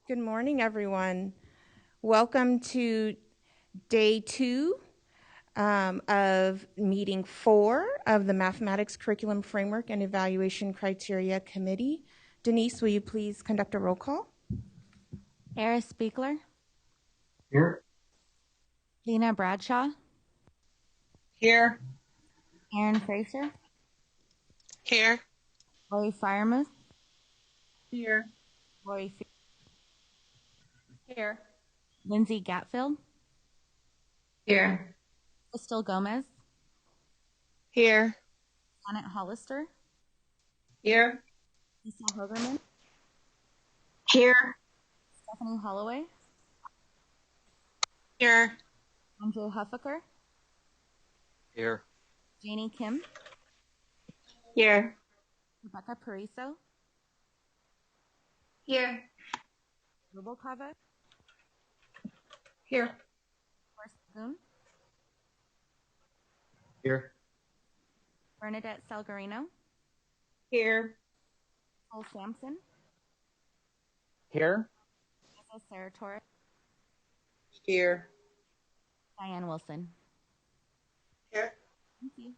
Good morning, everyone. Welcome to day 2 of meeting 4 of the Mathematics Curriculum Framework and Evaluation Criteria Committee. Denise, will you please conduct a roll call? Harris Spiegler. Here. Lena Bradshaw. Here. Aaron Fraser. Here. Lori Firemouth. Here. Lori Here. Lindsay Gatfield. Here. Crystal Gomez. Here. Janet Hollister. Here. Lisa Hogerman. Here. Stephanie Holloway. Here. Andrew Huffaker. Here. Janie Kim. Here. Rebecca Pariso. Here. Rubalcava. Here. Forrest Boone. Here. Bernadette Salgarino. Here. Cole Sampson. Here. Sarah Torres. Here. Diane Wilson. Here. Thank you.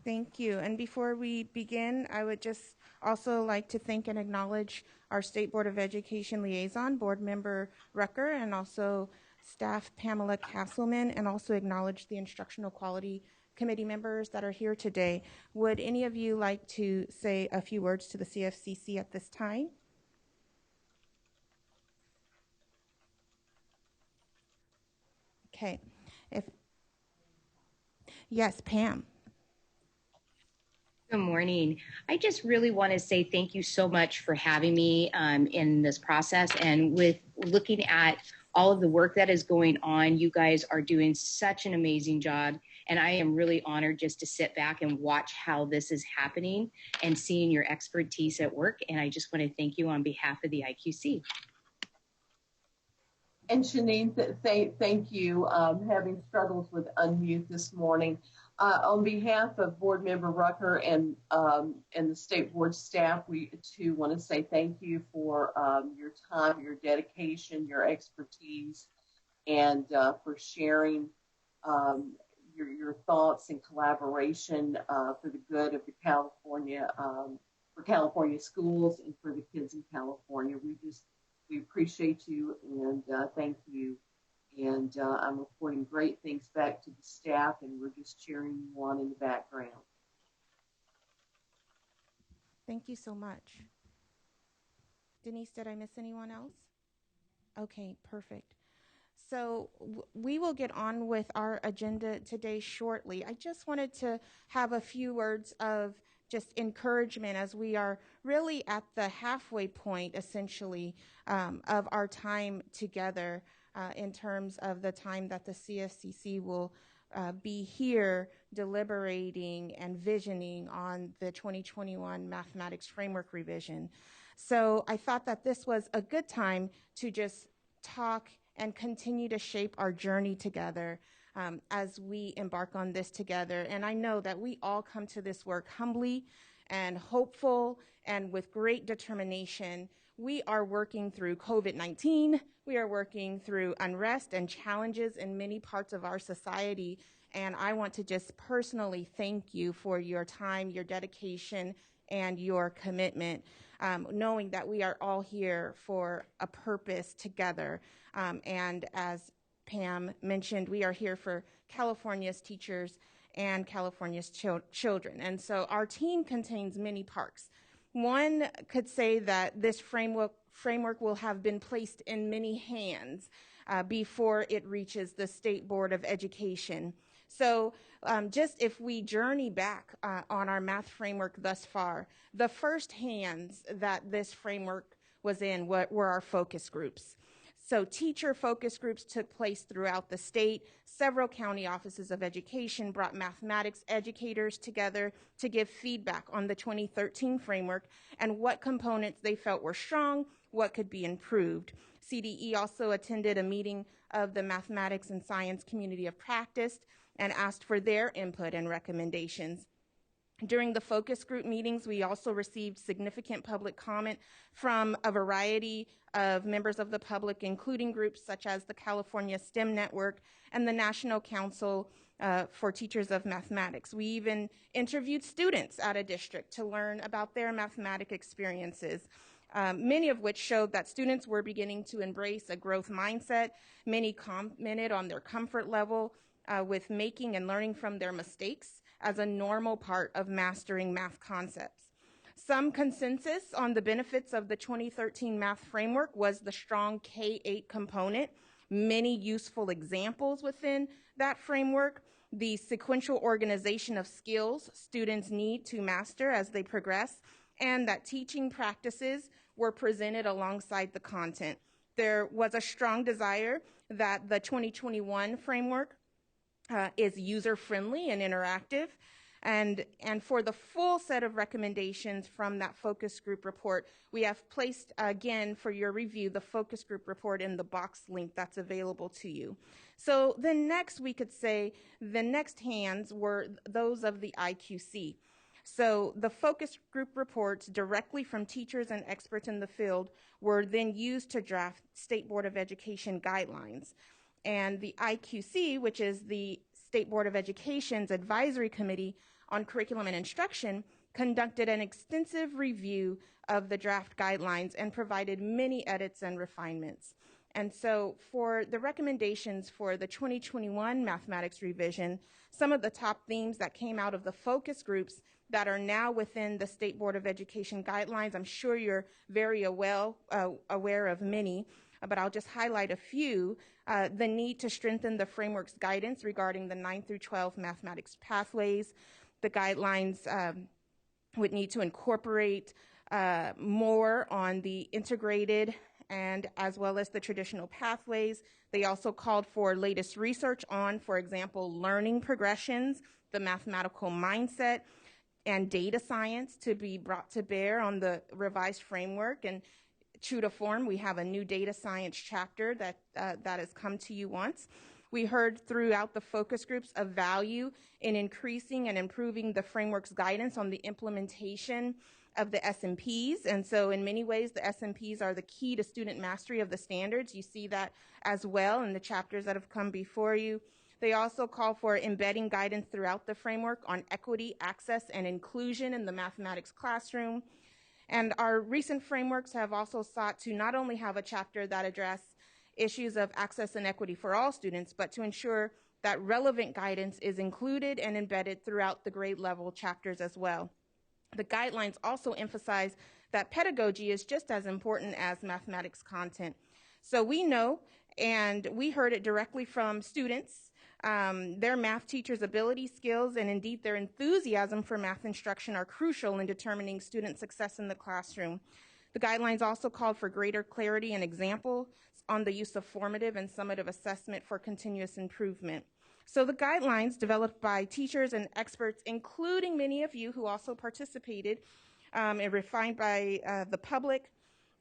Thank you. And before we begin, I would just also like to thank and acknowledge our State Board of Education Liaison, Board Member Rucker, and also staff Pamela Castleman, and also acknowledge the Instructional Quality Committee members that are here today. Would any of you like to say a few words to the CFCC at this time? Okay. Yes, Pam. Good morning. I just really want to say thank you so much for having me in this process, and with looking at all of the work that is going on. You guys are doing such an amazing job, and I am really honored just to sit back and watch how this is happening and seeing your expertise at work. And I just want to thank you on behalf of the IQC. And Shanine, thank you. Having struggles with unmute this morning. On behalf of Board Member Rucker and the State Board staff, we too want to say thank you for your time, your dedication, your expertise, and for sharing your thoughts and collaboration for the good of the California, for California schools and for the kids in California. We appreciate you and thank you. And I'm reporting great things back to the staff, and we're just cheering you on in the background. Thank you so much. Denise, did I miss anyone else? Okay, perfect. So we will get on with our agenda today shortly. I just wanted to have a few words of just encouragement as we are really at the halfway point, essentially, of our time together in terms of the time that the CFCC will be here deliberating and visioning on the 2021 Mathematics Framework revision. So I thought that this was a good time to just talk and continue to shape our journey together as we embark on this together. And I know that we all come to this work humbly and hopeful and with great determination. We are working through COVID-19. We are working through unrest and challenges in many parts of our society. And I want to just personally thank you for your time, your dedication, and your commitment, knowing that we are all here for a purpose together. And as Pam mentioned, we are here for California's teachers and California's children. And so our team contains many parts. One could say that this framework will have been placed in many hands before it reaches the State Board of Education. So just if we journey back on our math framework thus far, the first hands that this framework was in were our focus groups. So teacher focus groups took place throughout the state. Several county offices of education brought mathematics educators together to give feedback on the 2013 framework and what components they felt were strong, what could be improved. CDE also attended a meeting of the mathematics and science community of practice and asked for their input and recommendations. During the focus group meetings, we also received significant public comment from a variety of members of the public, including groups such as the California STEM Network and the National Council for Teachers of Mathematics. We even interviewed students at a district to learn about their mathematic experiences, many of which showed that students were beginning to embrace a growth mindset. Many commented on their comfort level with making and learning from their mistakes as a normal part of mastering math concepts. Some consensus on the benefits of the 2013 math framework was the strong K-8 component, many useful examples within that framework, the sequential organization of skills students need to master as they progress, and that teaching practices were presented alongside the content. There was a strong desire that the 2021 framework is user-friendly and interactive. And for the full set of recommendations from that focus group report, we have placed, again, for your review, the focus group report in the box link that's available to you. So the next, we could say, the next hands were those of the IQC. So the focus group reports directly from teachers and experts in the field were then used to draft State Board of Education guidelines. And the IQC, which is the State Board of Education's Advisory Committee on Curriculum and Instruction, conducted an extensive review of the draft guidelines and provided many edits and refinements. And so for the recommendations for the 2021 mathematics revision, some of the top themes that came out of the focus groups that are now within the State Board of Education guidelines, I'm sure you're very aware of many, but I'll just highlight a few. The need to strengthen the framework's guidance regarding the 9 through 12 mathematics pathways. The guidelines would need to incorporate more on the integrated and as well as the traditional pathways. They also called for latest research on, for example, learning progressions, the mathematical mindset, and data science to be brought to bear on the revised framework. And true to form, we have a new data science chapter that has come to you once. We heard throughout the focus groups a value in increasing and improving the framework's guidance on the implementation of the SMPs. And so in many ways, the SMPs are the key to student mastery of the standards. You see that as well in the chapters that have come before you. They also call for embedding guidance throughout the framework on equity, access, and inclusion in the mathematics classroom. And our recent frameworks have also sought to not only have a chapter that address issues of access and equity for all students, but to ensure that relevant guidance is included and embedded throughout the grade level chapters as well. The guidelines also emphasize that pedagogy is just as important as mathematics content. So we know, and we heard it directly from students, their math teachers' ability, skills, and indeed their enthusiasm for math instruction are crucial in determining student success in the classroom. The guidelines also called for greater clarity and examples on the use of formative and summative assessment for continuous improvement. So the guidelines developed by teachers and experts, including many of you who also participated, and refined by the public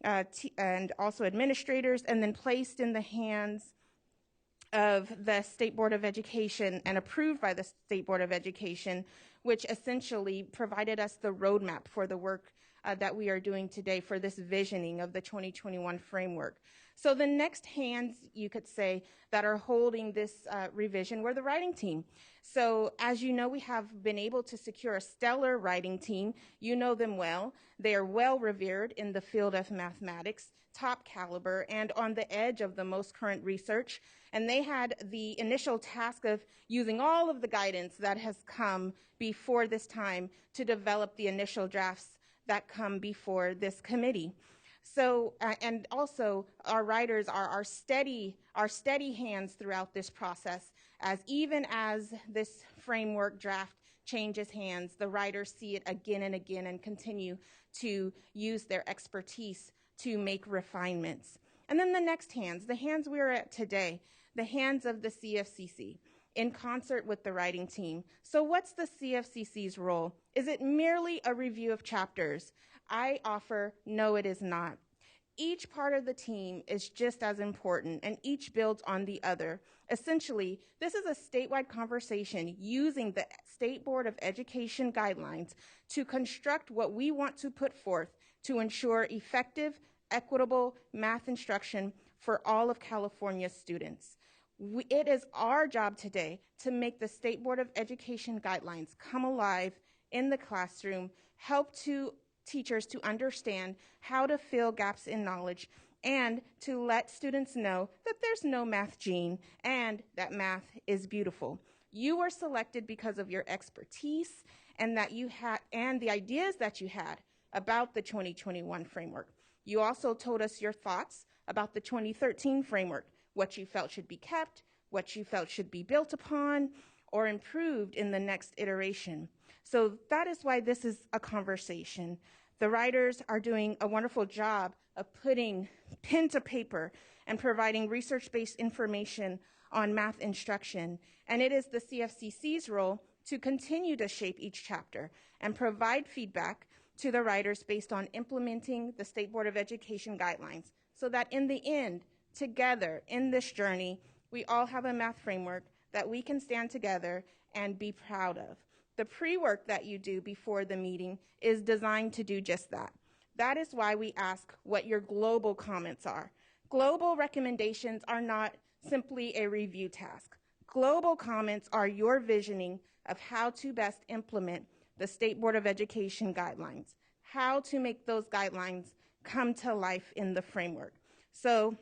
and also administrators, and then placed in the hands of the State Board of Education and approved by the State Board of Education, which essentially provided us the roadmap for the work that we are doing today for this visioning of the 2021 framework. So the next hands, you could say, that are holding this revision were the writing team. So as you know, we have been able to secure a stellar writing team. You know them well. They are well revered in the field of mathematics, top caliber, and on the edge of the most current research. And they had the initial task of using all of the guidance that has come before this time to develop the initial drafts that come before this committee. So, and also our writers are our steady hands throughout this process, as even as this framework draft changes hands, the writers see it again and again and continue to use their expertise to make refinements. And then the next hands, the hands we're at today, the hands of the CFCC, in concert with the writing team. So what's the CFCC's role? Is it merely a review of chapters? I offer, no, it is not. Each part of the team is just as important, and each builds on the other. Essentially, this is a statewide conversation using the State Board of Education guidelines to construct what we want to put forth to ensure effective, equitable math instruction for all of California's students. It is our job today to make the State Board of Education guidelines come alive in the classroom, help teachers to understand how to fill gaps in knowledge, and to let students know that there's no math gene and that math is beautiful. You were selected because of your expertise and the ideas that you had about the 2021 framework. You also told us your thoughts about the 2013 framework, what you felt should be kept, what you felt should be built upon, or improved in the next iteration. So that is why this is a conversation. The writers are doing a wonderful job of putting pen to paper and providing research-based information on math instruction. And it is the CFCC's role to continue to shape each chapter and provide feedback to the writers based on implementing the State Board of Education guidelines, so that in the end, together in this journey, we all have a math framework that we can stand together and be proud of. The pre-work that you do before the meeting is designed to do just that. That is why we ask what your global comments are. Global recommendations are not simply a review task. Global comments are your visioning of how to best implement the State Board of Education guidelines, how to make those guidelines come to life in the framework, so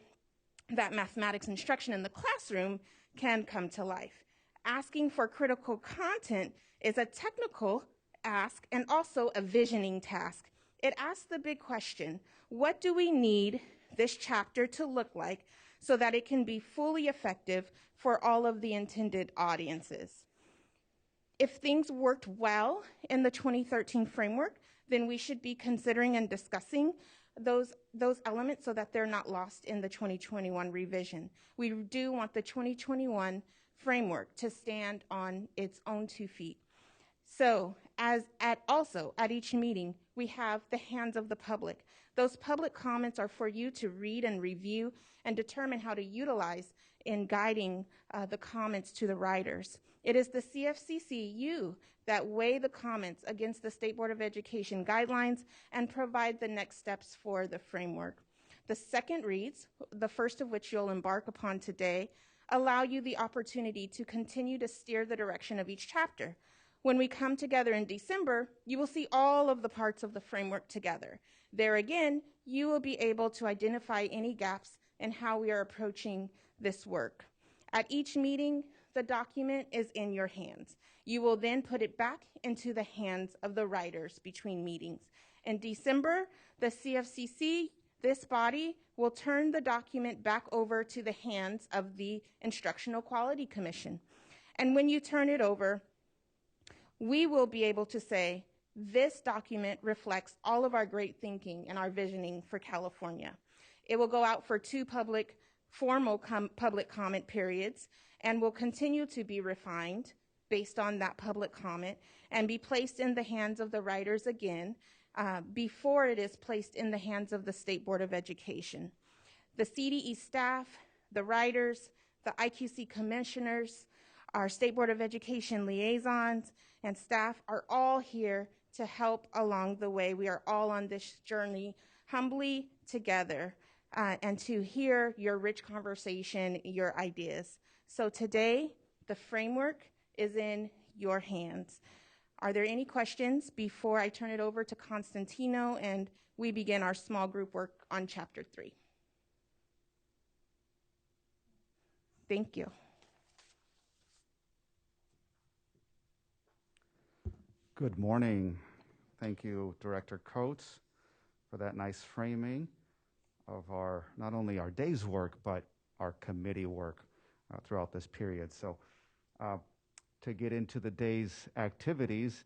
that mathematics instruction in the classroom can come to life. Asking for critical content is a technical ask and also a visioning task. It asks the big question, what do we need this chapter to look like so that it can be fully effective for all of the intended audiences? If things worked well in the 2013 framework, then we should be considering and discussing those elements so that they're not lost in the 2021 revision. We do want the 2021 framework to stand on its own 2 feet. So also at each meeting, we have the hands of the public. Those public comments are for you to read and review and determine how to utilize in guiding the comments to the writers. It is the CFCC, that weigh the comments against the State Board of Education guidelines and provide the next steps for the framework. The second reads, the first of which you'll embark upon today, allow you the opportunity to continue to steer the direction of each chapter. When we come together in December, you will see all of the parts of the framework together. There again, you will be able to identify any gaps in how we are approaching this work. At each meeting, the document is in your hands. You will then put it back into the hands of the writers between meetings. In December, the CFCC, this body, will turn the document back over to the hands of the Instructional Quality Commission. And when you turn it over, we will be able to say, this document reflects all of our great thinking and our visioning for California. It will go out for 2 formal public comment periods and will continue to be refined based on that public comment and be placed in the hands of the writers again before it is placed in the hands of the State Board of Education. The CDE staff, the writers, the IQC commissioners, our State Board of Education liaisons and staff are all here to help along the way. We are all on this journey humbly together and to hear your rich conversation, your ideas. So today, the framework is in your hands. Are there any questions before I turn it over to Constantino and we begin our small group work on Chapter 3? Thank you. Good morning. Thank you, Director Coates, for that nice framing of not only our day's work, but our committee work throughout this period. So to get into the day's activities,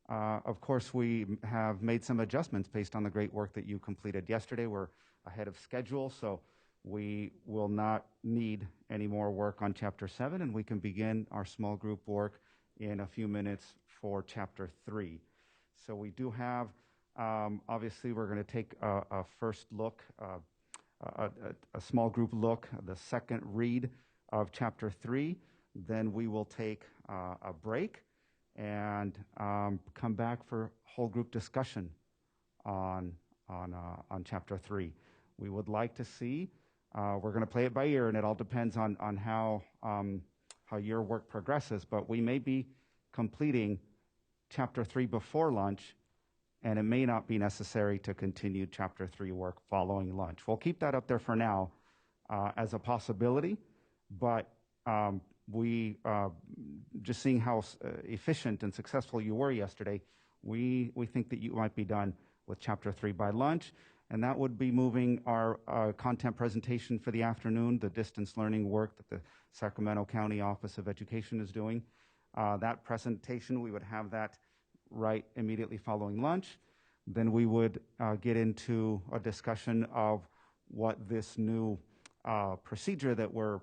of course, we have made some adjustments based on the great work that you completed yesterday. We're ahead of schedule, so we will not need any more work on Chapter 7, and we can begin our small group work in a few minutes for Chapter 3. So we do have, obviously, we're going to take a first look a small group look, the second read of Chapter 3. Then we will take a break and come back for whole group discussion on Chapter 3. We would like to see, we're going to play it by ear, and it all depends on how your work progresses, but we may be completing Chapter 3 before lunch, and it may not be necessary to continue Chapter 3 work following lunch. We'll keep that up there for now as a possibility, but we just seeing how efficient and successful you were yesterday, we think that you might be done with Chapter 3 by lunch, and that would be moving our content presentation for the afternoon, the distance learning work that the Sacramento County Office of Education is doing. That presentation, we would have that right immediately following lunch. Then we would get into a discussion of what this new procedure that we're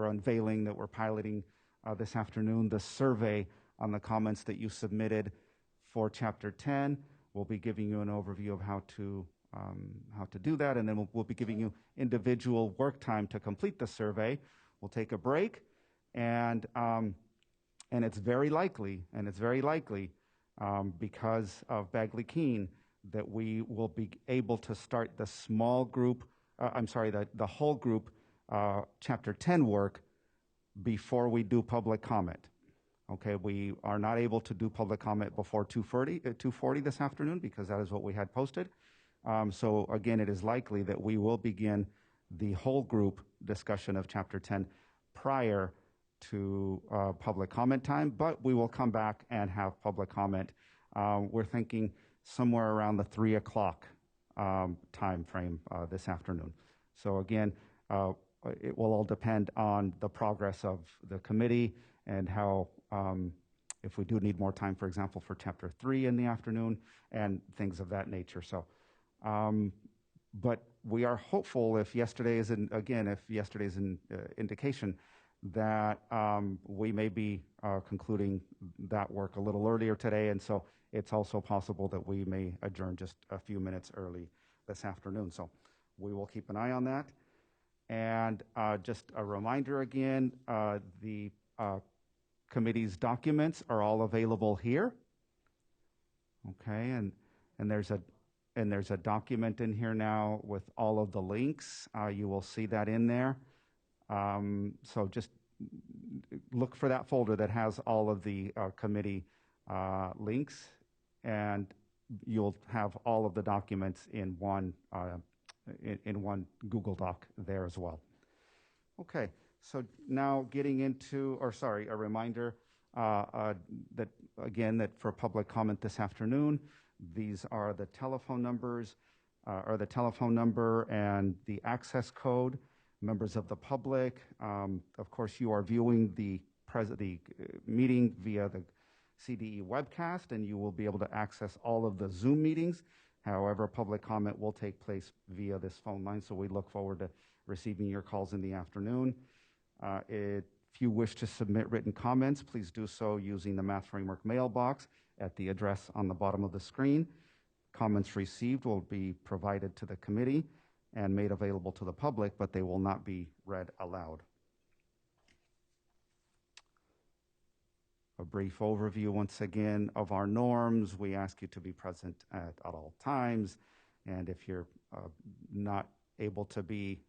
unveiling, that we're piloting this afternoon, the survey on the comments that you submitted for Chapter 10. We'll be giving you an overview of how to do that, and then we'll be giving you individual work time to complete the survey. We'll take a break, and it's very likely, because of Bagley-Keene, that we will be able to start the small group, the whole group Chapter 10 work before we do public comment. Okay, we are not able to do public comment before 2:40 this afternoon because that is what we had posted. So again, it is likely that we will begin the whole group discussion of Chapter 10 prior to public comment time, but we will come back and have public comment. We're thinking somewhere around the 3 o'clock time frame this afternoon. So again, it will all depend on the progress of the committee and how, if we do need more time, for example, for Chapter 3 in the afternoon and things of that nature. So, but we are hopeful if yesterday's an indication that we may be concluding that work a little earlier today, and so it's also possible that we may adjourn just a few minutes early this afternoon. So we will keep an eye on that. And just a reminder again, the committee's documents are all available here. Okay, and there's a document in here now with all of the links. You will see that in there. So just look for that folder that has all of the committee links, and you'll have all of the documents in one Google Doc there as well. Okay, so now getting into, a reminder that for public comment this afternoon, these are the telephone numbers, the telephone number and the access code. Members of the public, of course, you are viewing the meeting via the CDE webcast, and you will be able to access all of the Zoom meetings. However, public comment will take place via this phone line, so we look forward to receiving your calls in the afternoon. If you wish to submit written comments, please do so using the Math Framework mailbox at the address on the bottom of the screen. Comments received will be provided to the committee and made available to the public, but they will not be read aloud. A brief overview once again of our norms. We ask you to be present at all times, and if you're not able to be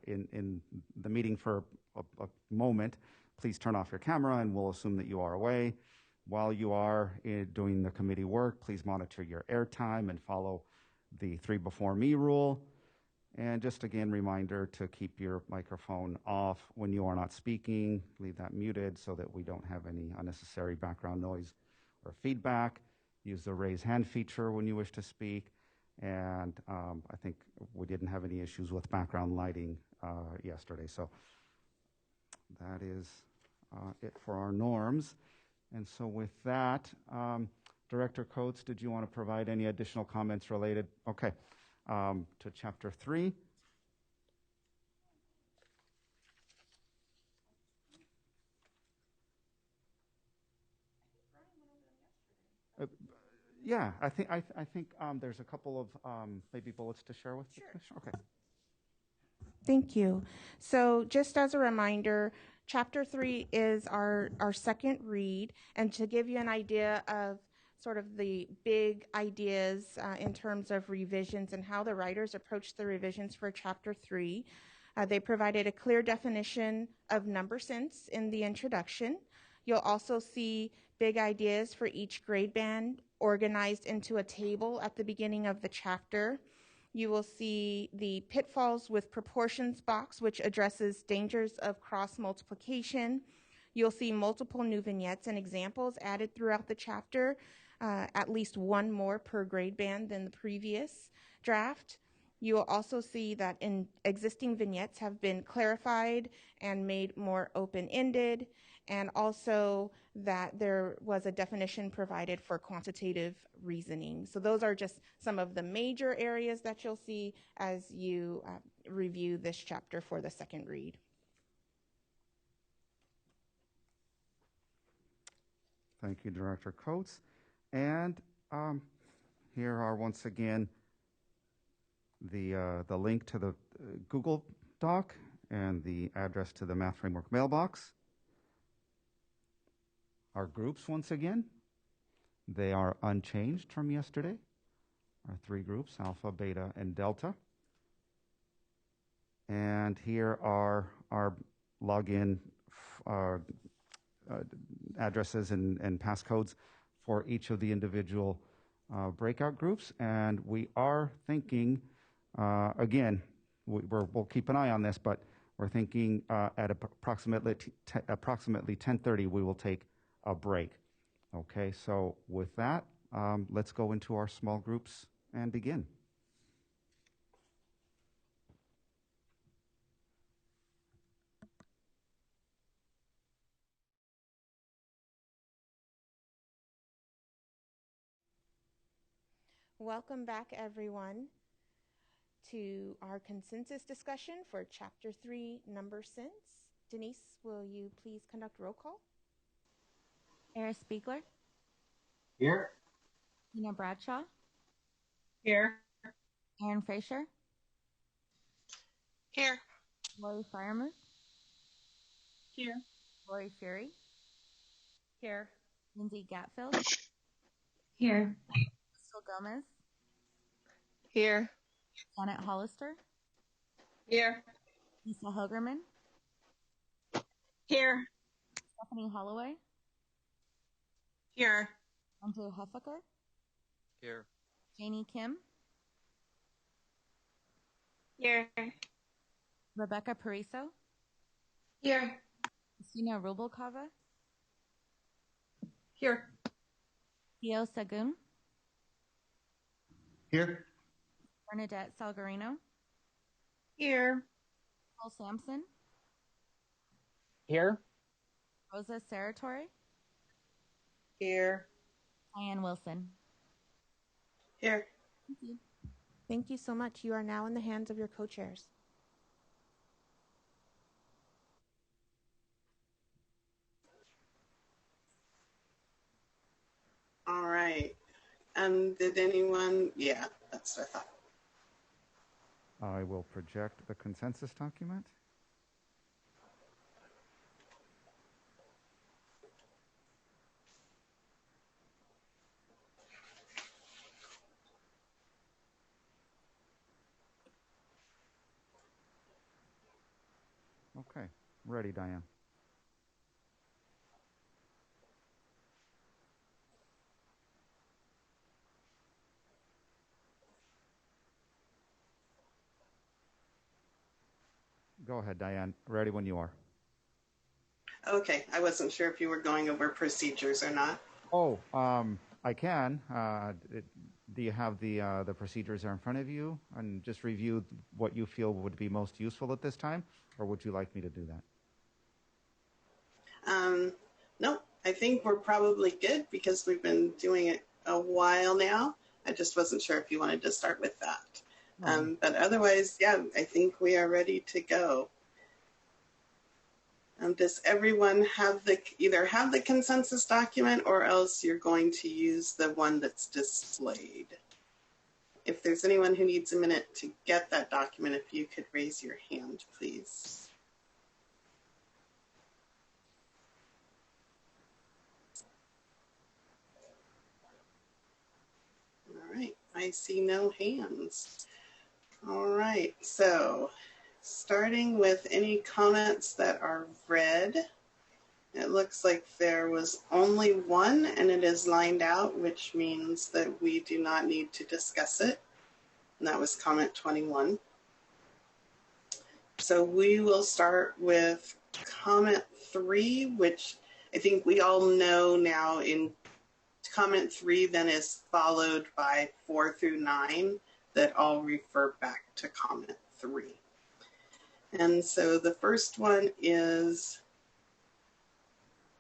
in the meeting for a moment, please turn off your camera and we'll assume that you are away. While you are doing the committee work, please monitor your airtime and follow the 3 before me rule. And just again, reminder to keep your microphone off when you are not speaking. Leave that muted so that we don't have any unnecessary background noise or feedback. Use the raise hand feature when you wish to speak. And I think we didn't have any issues with background lighting yesterday. So that is it for our norms. And so with that, Director Coates, did you want to provide any additional comments related? Okay. To Chapter 3. Yeah, I think there's a couple of maybe bullets to share with the Commissioner. Okay. Thank you. So just as a reminder, Chapter 3 is our second read, and to give you an idea of sort of the big ideas in terms of revisions and how the writers approached the revisions for Chapter 3, they provided a clear definition of number sense in the introduction. You'll also see big ideas for each grade band organized into a table at the beginning of the chapter. You will see the pitfalls with proportions box, which addresses dangers of cross multiplication. You'll see multiple new vignettes and examples added throughout the chapter, at least one more per grade band than the previous draft. You will also see that existing vignettes have been clarified and made more open-ended, and also that there was a definition provided for quantitative reasoning. So those are just some of the major areas that you'll see as you review this chapter for the second read. Thank you, Director Coates. And here are once again the link to the Google Doc and the address to the Math Framework mailbox. Our groups, once again, they are unchanged from yesterday. Our three groups, Alpha, Beta, and Delta. And here are our login addresses and passcodes for each of the individual breakout groups. And we are thinking, again, we'll keep an eye on this, but we're thinking at approximately 10:30 we will take a break. Okay, so with that, let's go into our small groups and begin. Welcome back, everyone, to our consensus discussion for Chapter 3, Number Sense. Denise, will you please conduct roll call? Eris Spiegler, Here. Tina Bradshaw, Here. Aaron Fraser, Here. Lori Firemuth, Here. Lori Fury, Here. Lindsay Gatfield, Here. Crystal Gomez, Here. Janet Hollister, Here. Lisa Hilgerman, Here. Stephanie Holloway, Here. Andrew Heffaker, Here. Janie Kim, Here. Rebecca Pariso, Here. Christina Rubalcava, Here. Theo Sagun, Here. Bernadette Salgarino, Here. Paul Sampson, Here. Rosa Saratory, Here. Diane Wilson. Here. Thank you. Thank you so much. You are now in the hands of your co-chairs. All right. Did anyone? Yeah, that's what I thought. I will project the consensus document. Okay, ready, Diane. Go ahead, Diane. Ready when you are. Okay, I wasn't sure if you were going over procedures or not. Oh, I can. Do you have the procedures there in front of you? And just review what you feel would be most useful at this time, or would you like me to do that? No, I think we're probably good because we've been doing it a while now. I just wasn't sure if you wanted to start with that. But otherwise, yeah, I think we are ready to go. Does everyone have either have the consensus document or else you're going to use the one that's displayed? If if there's anyone who needs a minute to get that document, if you could raise your hand, please. All right, I see no hands. All right, so starting with any comments that are read, it looks like there was only one and it is lined out, which means that we do not need to discuss it. And that was comment 21. So we will start with comment 3, which I think we all know now in comment 3 then is followed by 4 through 9 that all refer back to comment 3. And so the first one is,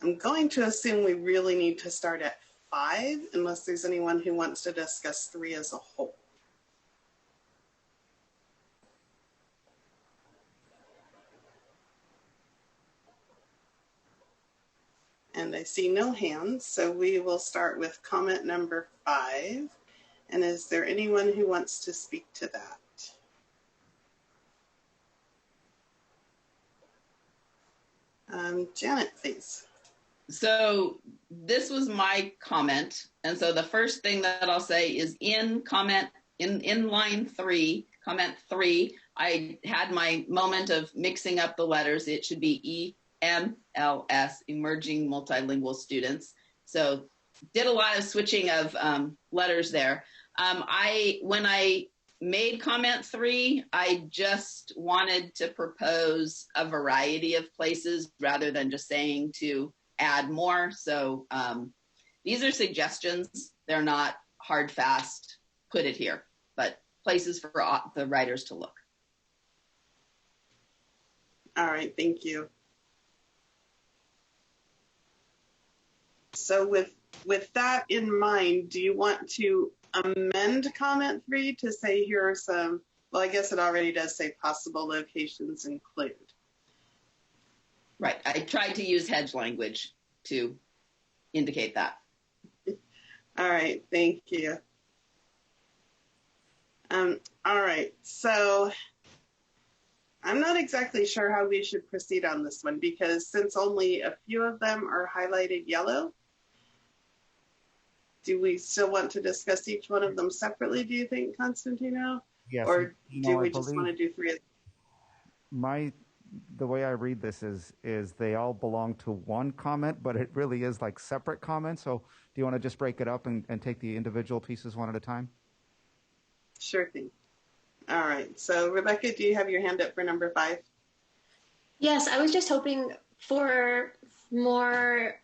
I'm going to assume we really need to start at 5 unless there's anyone who wants to discuss 3 as a whole. And I see no hands, so we will start with comment number 5. And is there anyone who wants to speak to that? Janet, please. So this was my comment. And so the first thing that I'll say is in line 3, comment 3, I had my moment of mixing up the letters. It should be EMLS, Emerging Multilingual Students. So did a lot of switching of letters there. When I made comment 3, I just wanted to propose a variety of places rather than just saying to add more. So these are suggestions. They're not hard, fast, put it here, but places for the writers to look. All right, thank you. So with that in mind, do you want to amend comment 3 to say here are some, well, I guess it already does say possible locations include. Right, I tried to use hedge language to indicate that. All right, thank you. All right, so I'm not exactly sure how we should proceed on this one because since only a few of them are highlighted yellow, do we still want to discuss each one of them separately, do you think, Constantino? Yes. Or do we I just want to do 3? The way I read this is they all belong to one comment, but it really is like separate comments. So do you want to just break it up and take the individual pieces one at a time? Sure thing. All right. So Rebecca, do you have your hand up for number 5? Yes, I was just hoping for more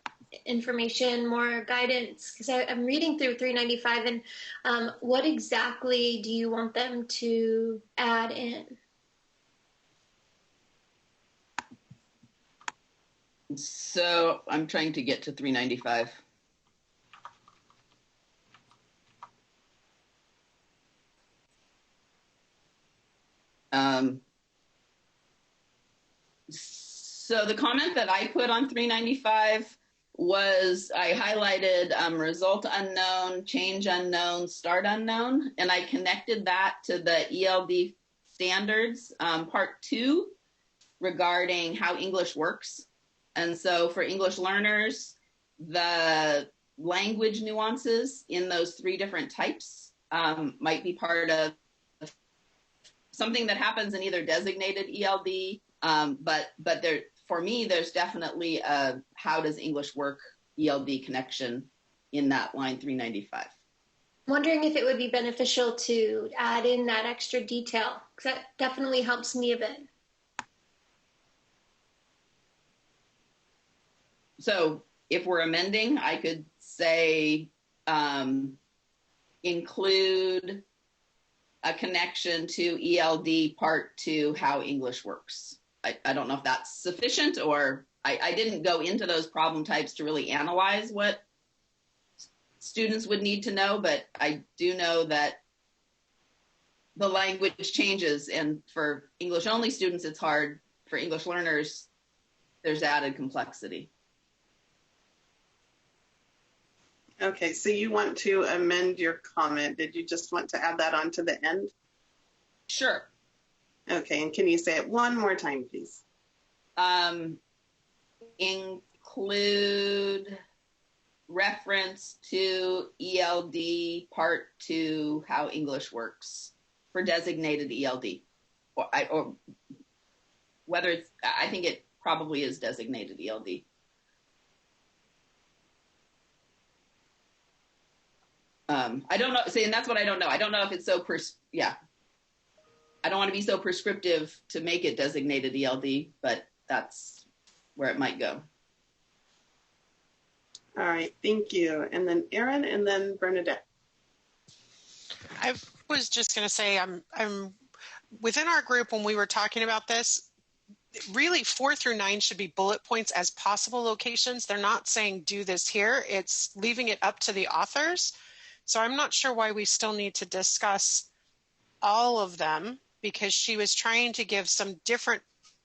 information, more guidance, because I'm reading through 395 and what exactly do you want them to add in? So I'm trying to get to 395. So the comment that I put on 395 was I highlighted result unknown, change unknown, start unknown, and I connected that to the ELD standards, part 2, regarding how English works. And so for English learners, the language nuances in those 3 different types might be part of something that happens in either designated ELD, but there, for me, there's definitely a how does English work ELD connection in that line 395. Wondering if it would be beneficial to add in that extra detail, because that definitely helps me a bit. So if we're amending, I could say include a connection to ELD part 2, how English works. I don't know if that's sufficient, or I didn't go into those problem types to really analyze what students would need to know, but I do know that the language changes, and for English only students, it's hard. For English learners, there's added complexity. Okay, so you want to amend your comment. Did you just want to add that on to the end? Sure. Okay, and can you say it one more time, please? Include reference to ELD Part 2, how English works for designated ELD. Or whether it's, I think it probably is designated ELD. I don't know. See, and that's what I don't know. I don't know if it's so, I don't want to be so prescriptive to make it designated ELD, but that's where it might go. All right, thank you. And then Erin, and then Bernadette. I was just going to say, I'm within our group when we were talking about this. Really, 4 through 9 should be bullet points as possible locations. They're not saying do this here. It's leaving it up to the authors. So I'm not sure why we still need to discuss all of them, because she was trying to give some different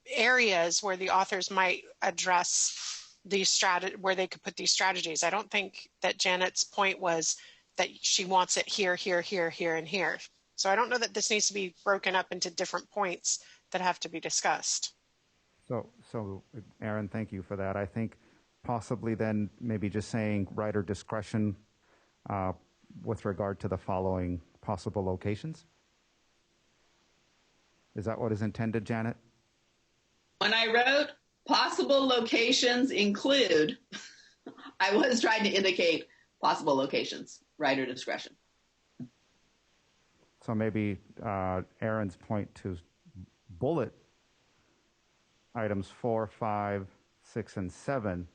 areas where the authors might address these where they could put these strategies. I don't think that Janet's point was that she wants it here, here, here, here, and here. So I don't know that this needs to be broken up into different points that have to be discussed. So Erin, thank you for that. I think possibly then maybe just saying writer discretion with regard to the following possible locations. Is that what is intended, Janet? When I wrote possible locations include, I was trying to indicate possible locations, writer discretion. So maybe Erin's point to bullet items 4, 5, 6, and 7,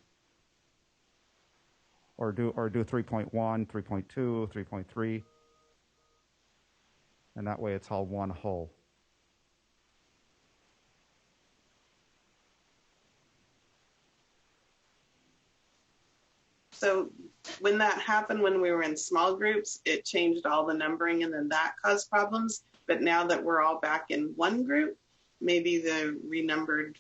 or do 3.1, 3.2, 3.3, and that way it's all one whole. So when that happened, when we were in small groups, it changed all the numbering and then that caused problems. But now that we're all back in one group, maybe the renumbered.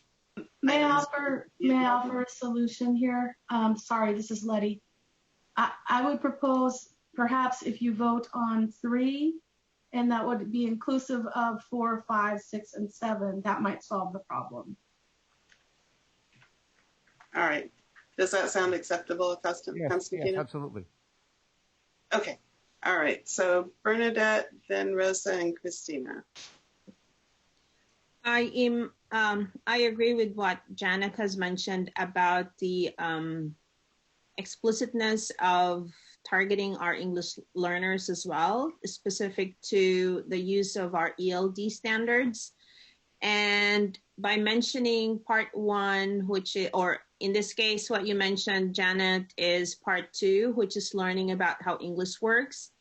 May I offer a solution here? Sorry, this is Letty. I would propose perhaps if you vote on 3, and that would be inclusive of 4, 5, 6, and 7, that might solve the problem. All right. Does that sound acceptable, Constantino? Yes, absolutely. Okay. All right. So Bernadette, then Rosa, and Christina. I agree with what Janet has mentioned about the explicitness of targeting our English learners as well, specific to the use of our ELD standards. And by mentioning part 1, or in this case, what you mentioned, Janet, is part 2, which is learning about how English works.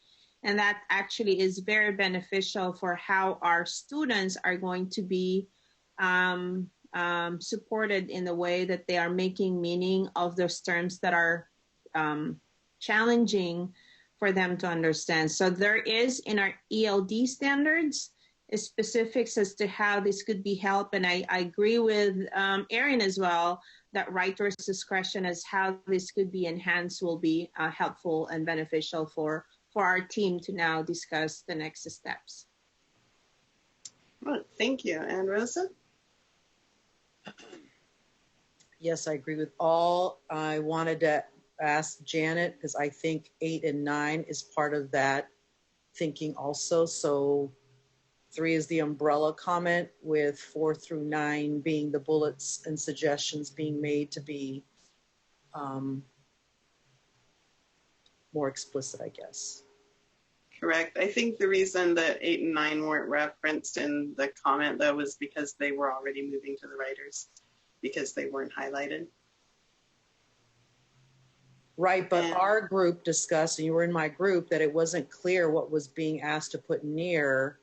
And that actually is very beneficial for how our students are going to be supported in the way that they are making meaning of those terms that are challenging for them to understand. So there is in our ELD standards specifics as to how this could be helped. And I agree with Erin as well, that writer's discretion as how this could be enhanced will be helpful and beneficial for our team to now discuss the next steps. Well, thank you. And Rosa? Yes, I agree with all. I wanted to ask Janet, because I think 8 and 9 is part of that thinking also. So 3 is the umbrella comment, with 4 through 9 being the bullets and suggestions being made to be more explicit, I guess. Correct. I think the reason that 8 and 9 weren't referenced in the comment, though, was because they were already moving to the writers, because they weren't highlighted. Right, but our group discussed, and you were in my group, that it wasn't clear what was being asked to put near.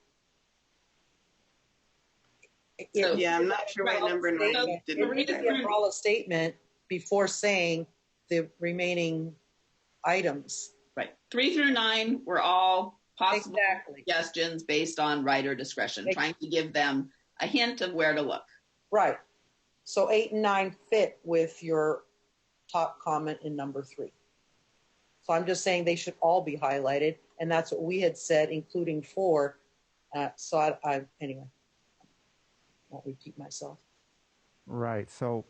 So, yeah, I'm not sure why number 9 didn't. Read the umbrella statement before saying the remaining items. Right. 3 through 9 were all possible suggestions based on writer discretion, trying to give them a hint of where to look. Right. So 8 and 9 fit with your top comment in number 3. So I'm just saying they should all be highlighted. And that's what we had said, including 4. Anyway, I won't repeat myself. Right. So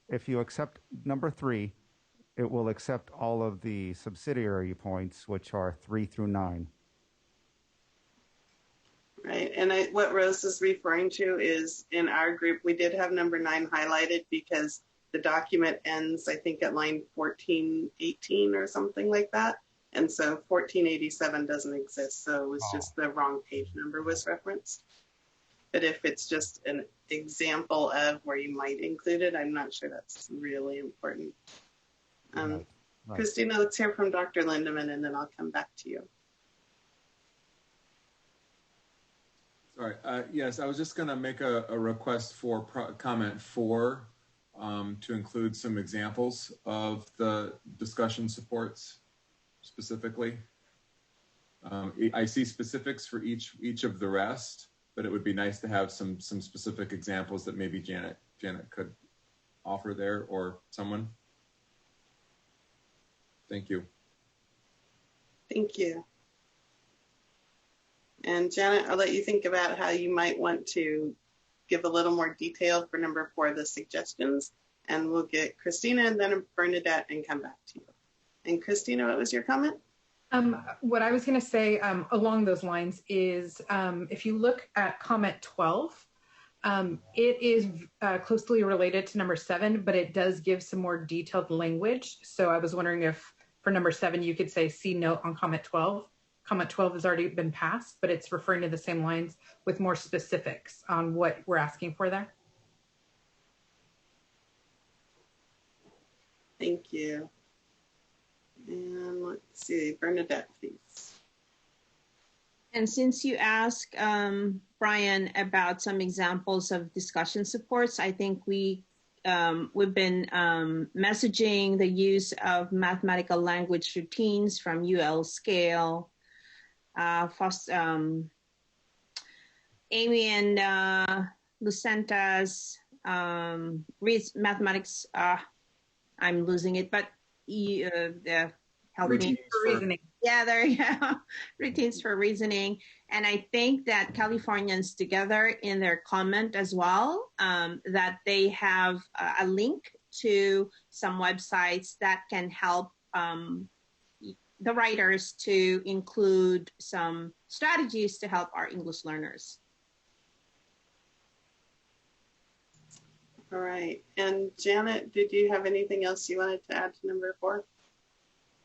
if you accept number 3, it will accept all of the subsidiary points, which are 3 through 9. Right. And what Rose is referring to is in our group, we did have number 9 highlighted because the document ends, I think, at line 1418 or something like that. And so 1487 doesn't exist. So it was just the wrong page number was referenced. But if it's just an example of where you might include it, I'm not sure that's really important. Right. Christina, let's hear from Dr. Lindeman, and then I'll come back to you. Sorry. Yes, I was just going to make a request for comment 4 to include some examples of the discussion supports specifically. I see specifics for each of the rest, but it would be nice to have some specific examples that maybe Janet could offer there, or someone. Thank you. Thank you. And Janet, I'll let you think about how you might want to give a little more detail for number 4, the suggestions, and we'll get Christina and then Bernadette and come back to you. And Christina, what was your comment? What I was going to say along those lines is if you look at comment 12, it is closely related to number 7, but it does give some more detailed language. So I was wondering if for number 7, you could say see note on comment 12. Comment 12 has already been passed, but it's referring to the same lines with more specifics on what we're asking for there. Thank you. And let's see, Bernadette, please. And since you asked Brian about some examples of discussion supports, I think we've been messaging the use of mathematical language routines from UL Scale. Amy and Lucenta's mathematics, I'm losing it, but routines for reasoning. Yeah, there you go. Routines for reasoning. And I think that Californians together in their comment as well, that they have a link to some websites that can help the writers to include some strategies to help our English learners. All right. And Janet, did you have anything else you wanted to add to number 4?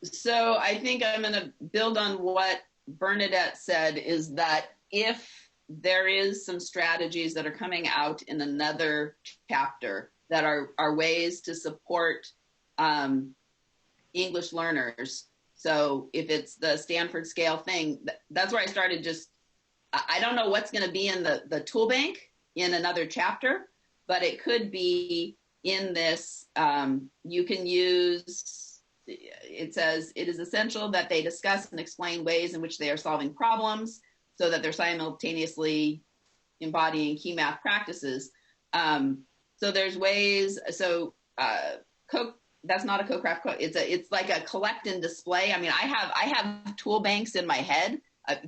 So I think I'm going to build on what Bernadette said, is that if there is some strategies that are coming out in another chapter that are ways to support English learners. So if it's the Stanford scale thing, that's where I started. I don't know what's going to be in the tool bank in another chapter, but it could be in this. You can use, it says, it is essential that they discuss and explain ways in which they are solving problems so that they're simultaneously embodying key math practices. So there's ways, that's not a co-craft, it's like a collect and display. I mean, I have tool banks in my head.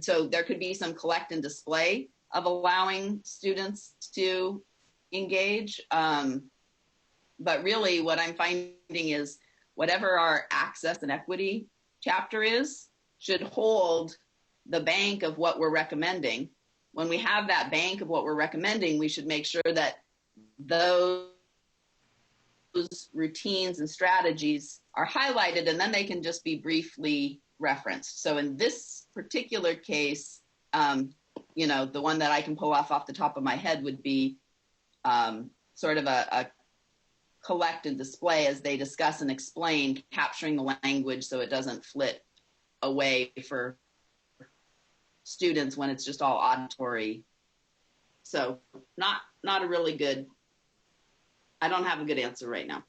So there could be some collect and display of allowing students to engage. But really what I'm finding is whatever our access and equity chapter is should hold the bank of what we're recommending. When we have that bank of what we're recommending, we should make sure that those routines and strategies are highlighted, and then they can just be briefly referenced. So in this particular case, the one that I can pull off the top of my head would be sort of a collect and display as they discuss and explain, capturing the language so it doesn't flit away for students when it's just all auditory. So not a really good, I don't have a good answer right now.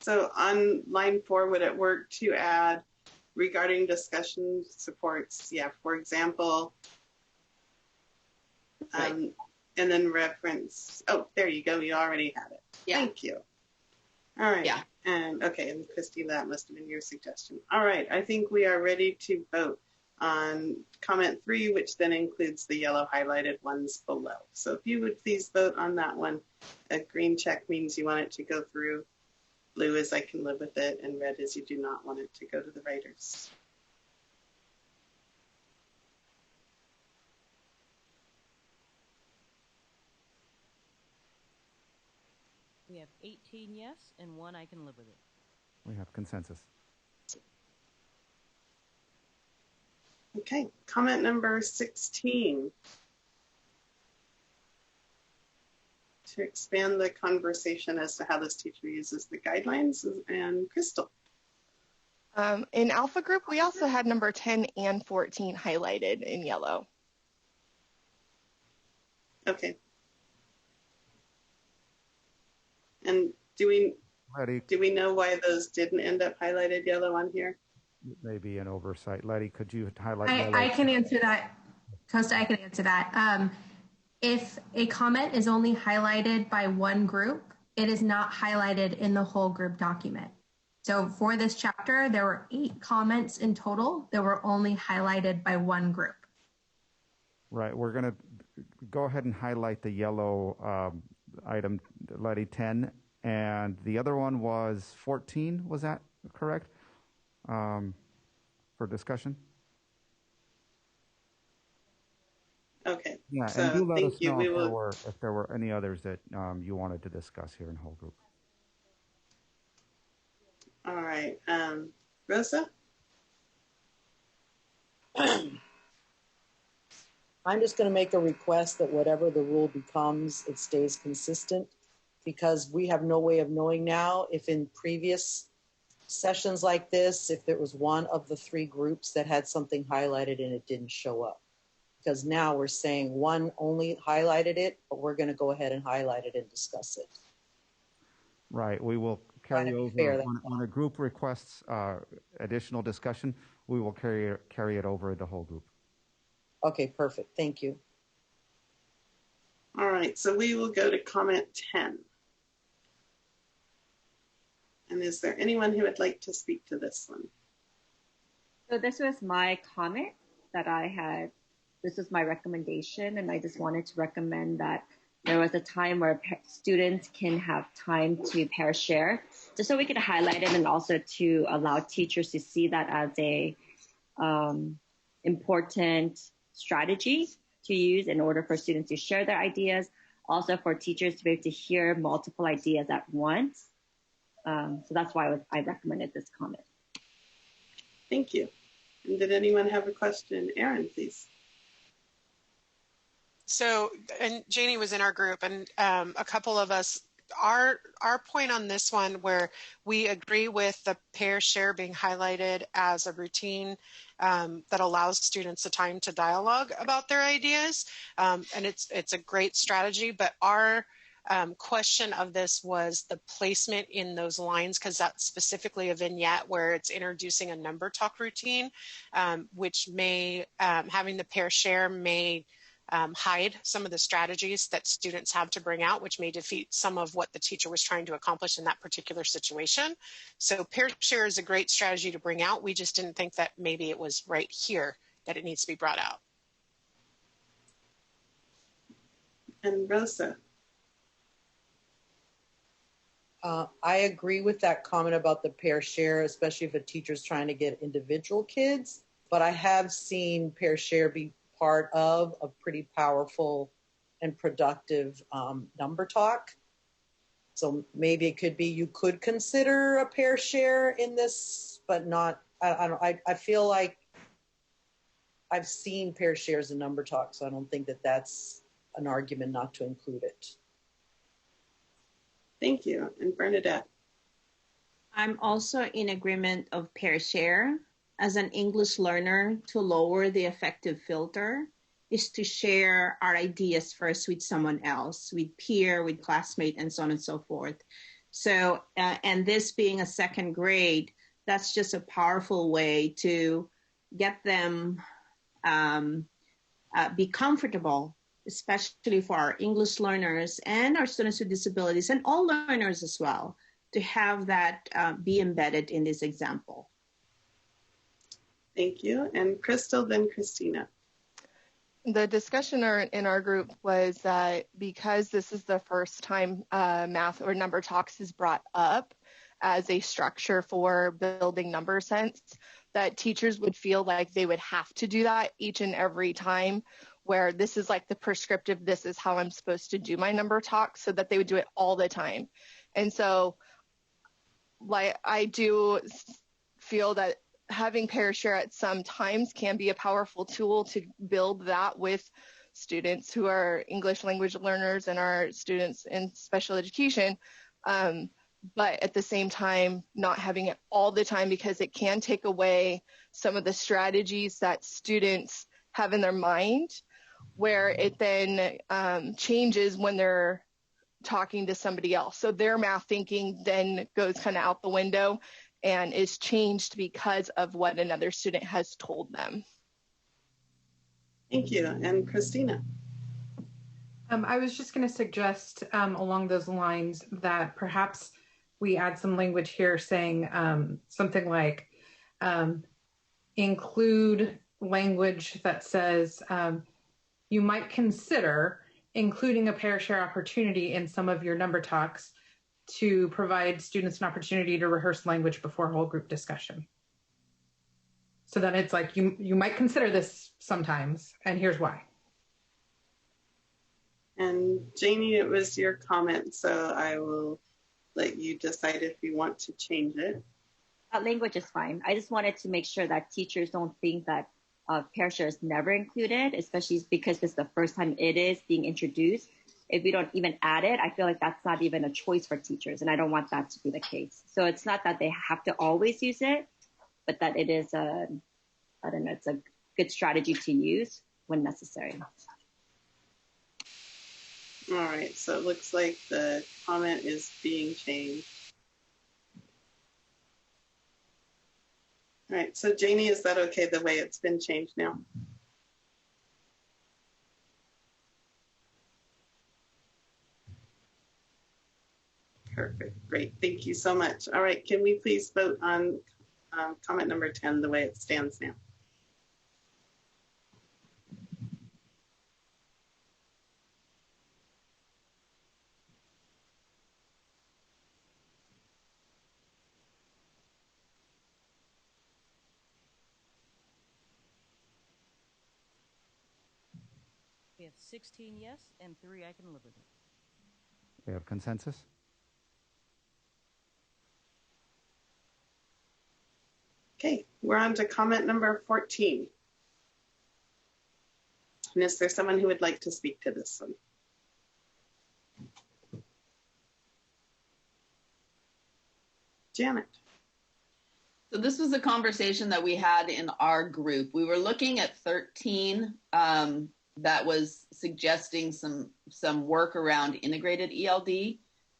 So on line 4, would it work to add regarding discussion supports? Yeah, for example, right. And then reference. Oh, there you go. You already had it. Yeah. Thank you. All right. Yeah. And okay, and Christy, that must have been your suggestion. All right, I think we are ready to vote on comment 3, which then includes the yellow highlighted ones below. So if you would please vote on that one. A green check means you want it to go through. Blue is I can live with it, and red is you do not want it to go to the writers. We have 18 yes and 1 I can live with it. We have consensus. Okay, comment number 16. To expand the conversation as to how this teacher uses the guidelines, and Crystal. In Alpha Group, we also had number 10 and 14 highlighted in yellow. Okay. And do we know why those didn't end up highlighted yellow on here? Maybe an oversight. Letty, could you highlight yellow? I can answer that. Costa, I can answer that. If a comment is only highlighted by one group, it is not highlighted in the whole group document. So for this chapter, there were 8 comments in total that were only highlighted by one group. Right. We're going to go ahead and highlight the yellow item, Letty, 10. And the other one was 14. Was that correct? For discussion? Okay. Yeah, so and do let us thank you. know if there were any others that you wanted to discuss here in whole group. All right. Rosa? I'm just going to make a request that whatever the rule becomes, it stays consistent, because we have no way of knowing now if in previous sessions like this, if there was one of the 3 groups that had something highlighted and it didn't show up. Because now we're saying one only highlighted it, but we're going to go ahead and highlight it and discuss it. Right. We will carry over when a group requests additional discussion. We will carry it over the whole group. Okay, perfect. Thank you. All right. So we will go to comment 10. And is there anyone who would like to speak to this one? So this was my comment that I had. This was my recommendation, and I just wanted to recommend that there was a time where students can have time to pair share, just so we can highlight it and also to allow teachers to see that as a important strategy to use in order for students to share their ideas, also for teachers to be able to hear multiple ideas at once. So that's why I recommended this comment. Thank you. And did anyone have a question? Erin, please. So, and Janie was in our group, and a couple of us, our point on this one where we agree with the pair share being highlighted as a routine that allows students the time to dialogue about their ideas, and it's a great strategy, but our question of this was the placement in those lines, because that's specifically a vignette where it's introducing a number talk routine, which may, having the pair share may hide some of the strategies that students have to bring out, which may defeat some of what the teacher was trying to accomplish in that particular situation. So pair share is a great strategy to bring out. We just didn't think that maybe it was right here that it needs to be brought out. And Rosa? I agree with that comment about the pair share, especially if a teacher's trying to get individual kids, but I have seen pair share be part of a pretty powerful and productive number talk. So maybe it could be you could consider a pair share in this, but not, I feel like I've seen pair shares in number talk, so I don't think that that's an argument not to include it. Thank you. And Bernadette? I'm also in agreement of pair share. As an English learner, to lower the affective filter is to share our ideas first with someone else, with peer, with classmate, and so on and so forth. So, and this being a second grade, that's just a powerful way to get them be comfortable, especially for our English learners and our students with disabilities and all learners as well, to have that be embedded in this example. Thank you. And Crystal, then Christina. The discussion in our group was that because this is the first time math or number talks is brought up as a structure for building number sense, that teachers would feel like they would have to do that each and every time, where this is like the prescriptive, this is how I'm supposed to do my number talk, so that they would do it all the time. And so like I do feel that having pair share at some times can be a powerful tool to build that with students who are English language learners and our students in special education. But at the same time, not having it all the time, because it can take away some of the strategies that students have in their mind, where it then changes when they're talking to somebody else. So their math thinking then goes kind of out the window and is changed because of what another student has told them. Thank you. And Christina. I was just going to suggest along those lines that perhaps we add some language here saying something like include language that says you might consider including a pair share opportunity in some of your number talks to provide students an opportunity to rehearse language before whole group discussion. So then it's like, you might consider this sometimes, and here's why. And Janie, it was your comment, so I will let you decide if you want to change it. Language is fine. I just wanted to make sure that teachers don't think that pair share is never included, especially because this is the first time it is being introduced. If we don't even add it, I feel like that's not even a choice for teachers, and I don't want that to be the case. So it's not that they have to always use it, but that it is I don't know, it's a good strategy to use when necessary. All right, so it looks like the comment is being changed. All right, so Janie, is that okay the way it's been changed now? Perfect, great, thank you so much. All right, can we please vote on comment number 10 the way it stands now? We have 16 yes and 3 I can live with it. We have consensus? Okay, we're on to comment number 14. And is there someone who would like to speak to this one? Janet. So this was a conversation that we had in our group. We were looking at 13 that was suggesting some work around integrated ELD.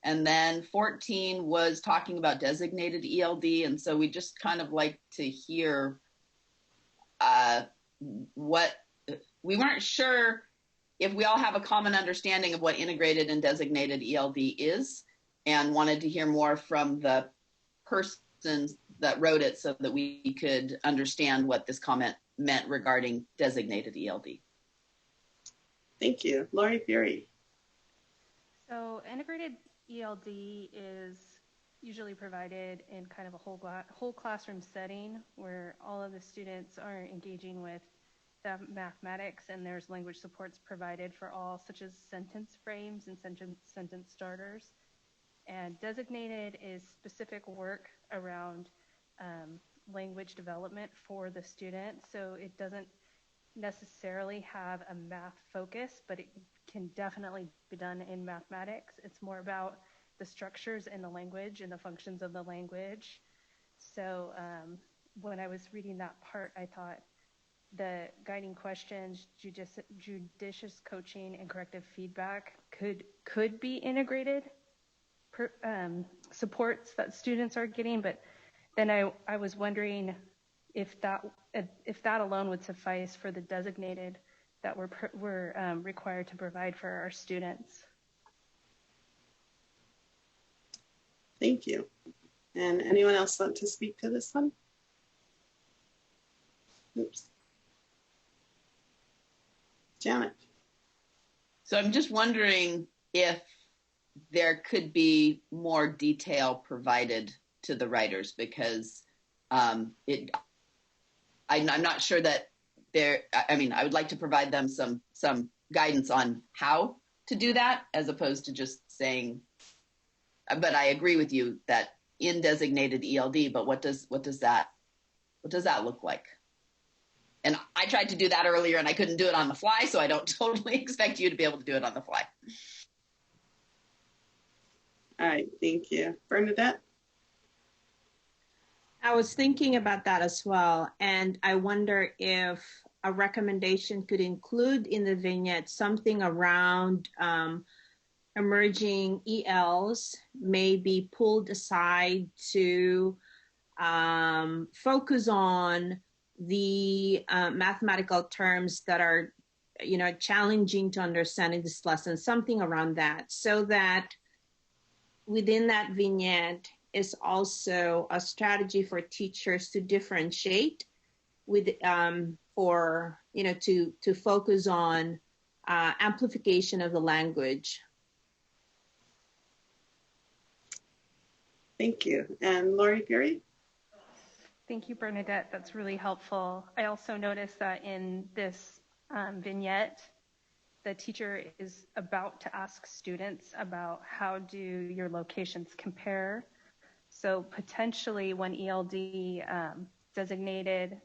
And then 14 was talking about designated ELD. And so we just kind of like to hear what, we weren't sure if we all have a common understanding of what integrated and designated ELD is, and wanted to hear more from the persons that wrote it so that we could understand what this comment meant regarding designated ELD. Thank you. Lori Fury. So integrated ELD is usually provided in kind of a whole classroom setting where all of the students are engaging with the mathematics, and there's language supports provided for all, such as sentence frames and sentence starters. And designated is specific work around language development for the student. So it doesn't necessarily have a math focus, but it can definitely be done in mathematics. It's more about the structures in the language and the functions of the language. So when I was reading that part, I thought the guiding questions, judicious coaching, and corrective feedback could be integrated supports that students are getting, but then I was wondering if that alone would suffice for the designated that we're required to provide for our students. Thank you. And anyone else want to speak to this one? Oops. Janet. So I'm just wondering if there could be more detail provided to the writers, because I'm not sure that I would like to provide them some guidance on how to do that, as opposed to just saying, but I agree with you that in designated ELD, but what does that look like? And I tried to do that earlier and I couldn't do it on the fly, so I don't totally expect you to be able to do it on the fly. All right, thank you. Bernadette? I was thinking about that as well, and I wonder if a recommendation could include in the vignette something around emerging ELs may be pulled aside to focus on the mathematical terms that are, challenging to understand in this lesson, something around that, so that within that vignette is also a strategy for teachers to differentiate with, to focus on amplification of the language. Thank you. And Lori Fury? Thank you, Bernadette. That's really helpful. I also noticed that in this vignette, the teacher is about to ask students about how do your locations compare. So potentially one ELD designated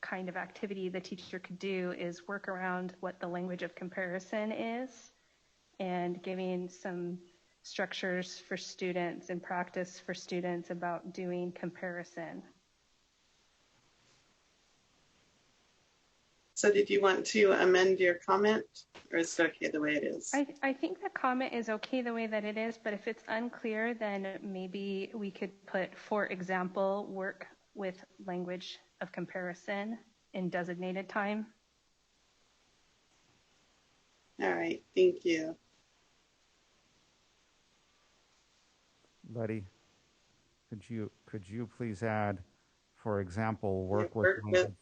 kind of activity the teacher could do is work around what the language of comparison is and giving some structures for students and practice for students about doing comparison. So did you want to amend your comment, or is it okay the way it is? I think the comment is okay the way that it is, but if it's unclear, then maybe we could put, for example, work with language of comparison in designated time. All right, thank you. Letty, could you please add, for example, work with language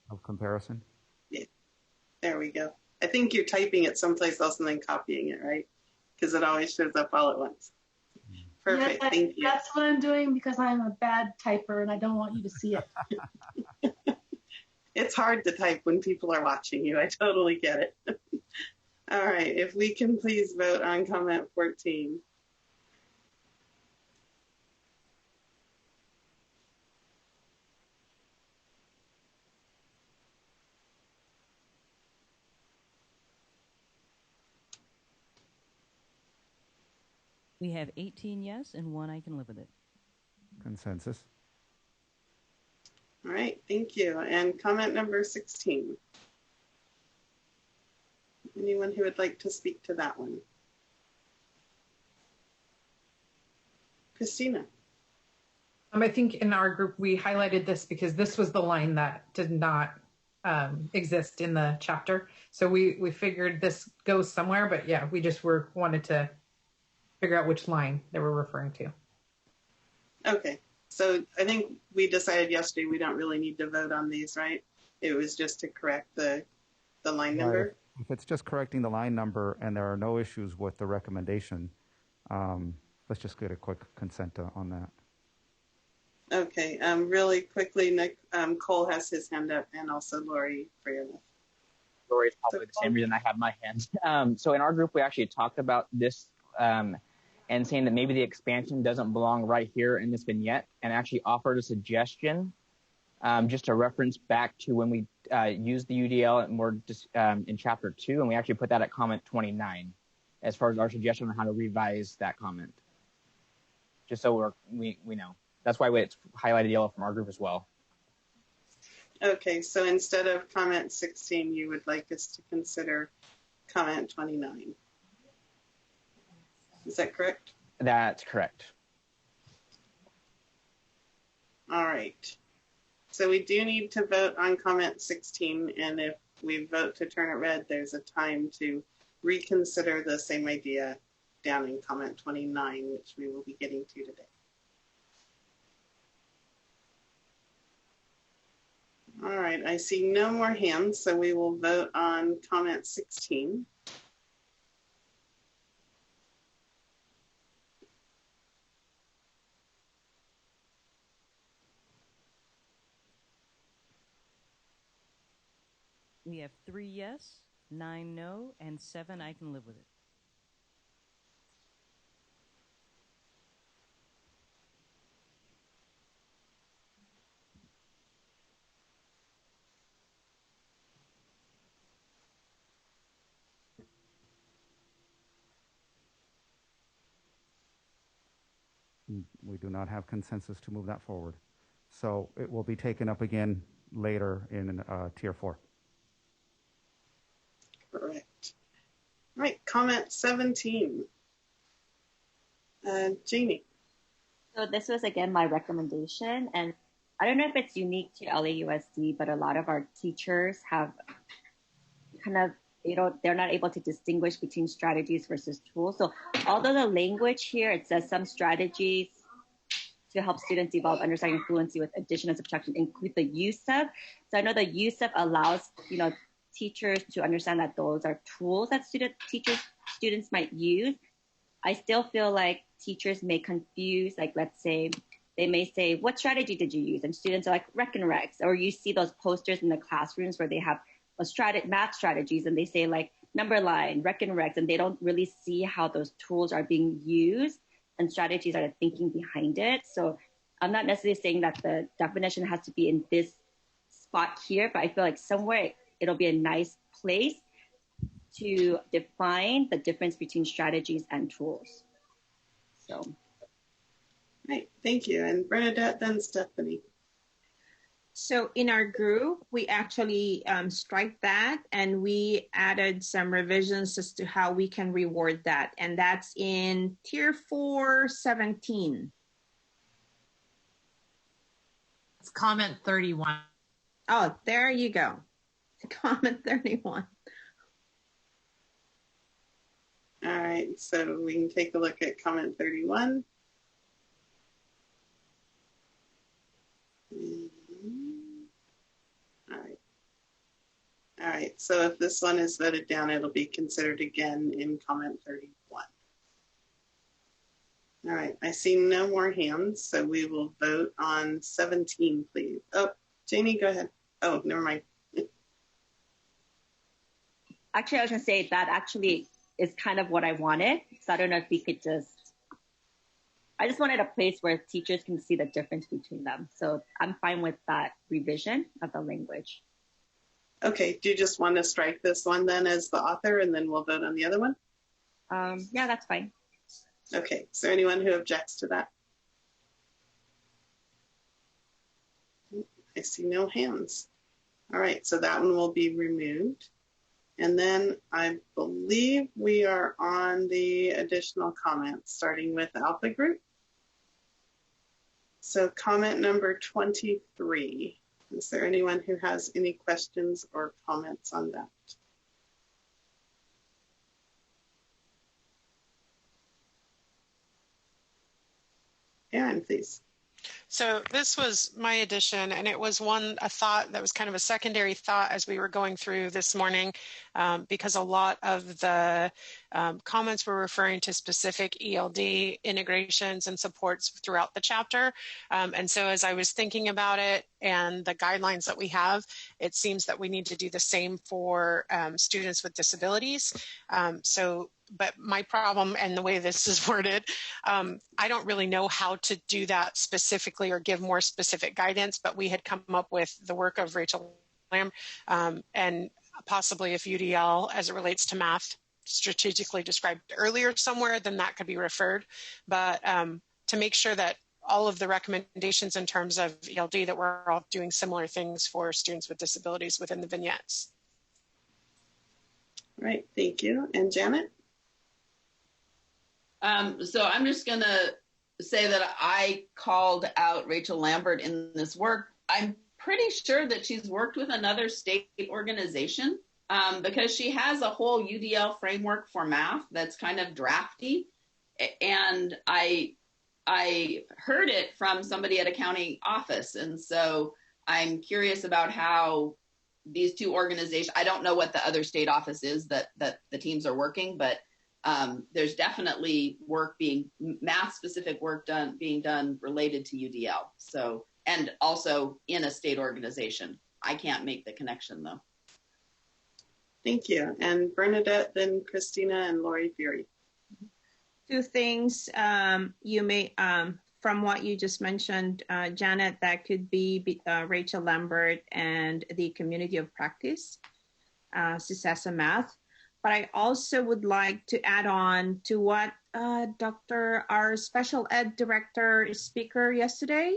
of comparison? Yeah, there we go. I think you're typing it someplace else and then copying it, right? Because it always shows up all at once. Perfect, yes, thank you. That's what I'm doing because I'm a bad typer and I don't want you to see it. It's hard to type when people are watching you. I totally get it. All right, if we can please vote on comment 14. We have 18 yes and 1 I can live with it. Consensus. All right, thank you. And comment number 16. Anyone who would like to speak to that one? Christina. I think in our group, we highlighted this because this was the line that did not exist in the chapter. So we figured this goes somewhere, but yeah, we just wanted to figure out which line they were referring to. Okay, so I think we decided yesterday we don't really need to vote on these, right? It was just to correct the line number. If it's just correcting the line number and there are no issues with the recommendation, let's just get a quick consent on that. Okay, really quickly, Nick, Cole has his hand up, and also Lori Freeland. Lori's probably the same reason I have my hand. So in our group, we actually talked about this and saying that maybe the expansion doesn't belong right here in this vignette, and actually offered a suggestion just to reference back to when we used the UDL and we're just in chapter 2, and we actually put that at comment 29 as far as our suggestion on how to revise that comment. Just so we know. That's why it's highlighted yellow from our group as well. Okay, so instead of comment 16, you would like us to consider comment 29. Is that correct? That's correct. All right. So we do need to vote on comment 16, and if we vote to turn it red, there's a time to reconsider the same idea down in comment 29, which we will be getting to today. All right, I see no more hands, so we will vote on comment 16. We have 3 yes, 9 no, and 7 I can live with it. We do not have consensus to move that forward. So it will be taken up again later in Tier 4. Correct. All right, comment 17. Jamie. So this was again my recommendation, and I don't know if it's unique to LAUSD, but a lot of our teachers have kind of, they're not able to distinguish between strategies versus tools. So although the language here, it says some strategies to help students develop understanding fluency with addition and subtraction include the use of. So I know the use of allows, teachers to understand that those are tools that students might use. I still feel like teachers may confuse, like let's say, they may say, what strategy did you use? And students are like, rec and recs. Or you see those posters in the classrooms where they have math strategies and they say like number line, rec and recs, and they don't really see how those tools are being used and strategies are the thinking behind it. So I'm not necessarily saying that the definition has to be in this spot here, but I feel like somewhere it'll be a nice place to define the difference between strategies and tools. So. Right, thank you. And Bernadette, then Stephanie. So in our group, we actually strike that and we added some revisions as to how we can reward that. And that's in Tier 4, 17. It's comment 31. Oh, there you go. Comment 31. All right, so we can take a look at comment 31. All right, so if this one is voted down, it'll be considered again in comment 31. All right, I see no more hands, so we will vote on 17, please. Oh, Janie, go ahead. Oh, never mind. Actually, I was gonna say that actually is kind of what I wanted. So I don't know if we could I just wanted a place where teachers can see the difference between them. So I'm fine with that revision of the language. Okay, do you just want to strike this one then as the author and then we'll vote on the other one? Yeah, that's fine. Okay, is there anyone who objects to that? I see no hands. All right, so that one will be removed. And then I believe we are on the additional comments, starting with Alpha Group. So comment number 23. Is there anyone who has any questions or comments on that? Aaron, please. So this was my addition, and it was a thought that was kind of a secondary thought as we were going through this morning, because a lot of the comments were referring to specific ELD integrations and supports throughout the chapter. And so as I was thinking about it and the guidelines that we have, it seems that we need to do the same for students with disabilities. But my problem and the way this is worded, I don't really know how to do that specifically or give more specific guidance, but we had come up with the work of Rachel Lamb and possibly if UDL as it relates to math strategically described earlier somewhere, then that could be referred. But to make sure that all of the recommendations in terms of ELD, that we're all doing similar things for students with disabilities within the vignettes. All right, thank you. And Janet? So I'm just going to say that I called out Rachel Lambert in this work. I'm pretty sure that she's worked with another state organization because she has a whole UDL framework for math that's kind of drafty. And I heard it from somebody at a county office. And so I'm curious about how these two organizations, I don't know what the other state office is that the teams are working, but there's definitely math specific work being done related to UDL. So, and also in a state organization. I can't make the connection though. Thank you. And Bernadette, then Christina and Lori Fury. Two things you may, from what you just mentioned, Janet, that could be Rachel Lambert and the community of practice, CFCC Math. But I also would like to add on to what our special ed director speaker yesterday,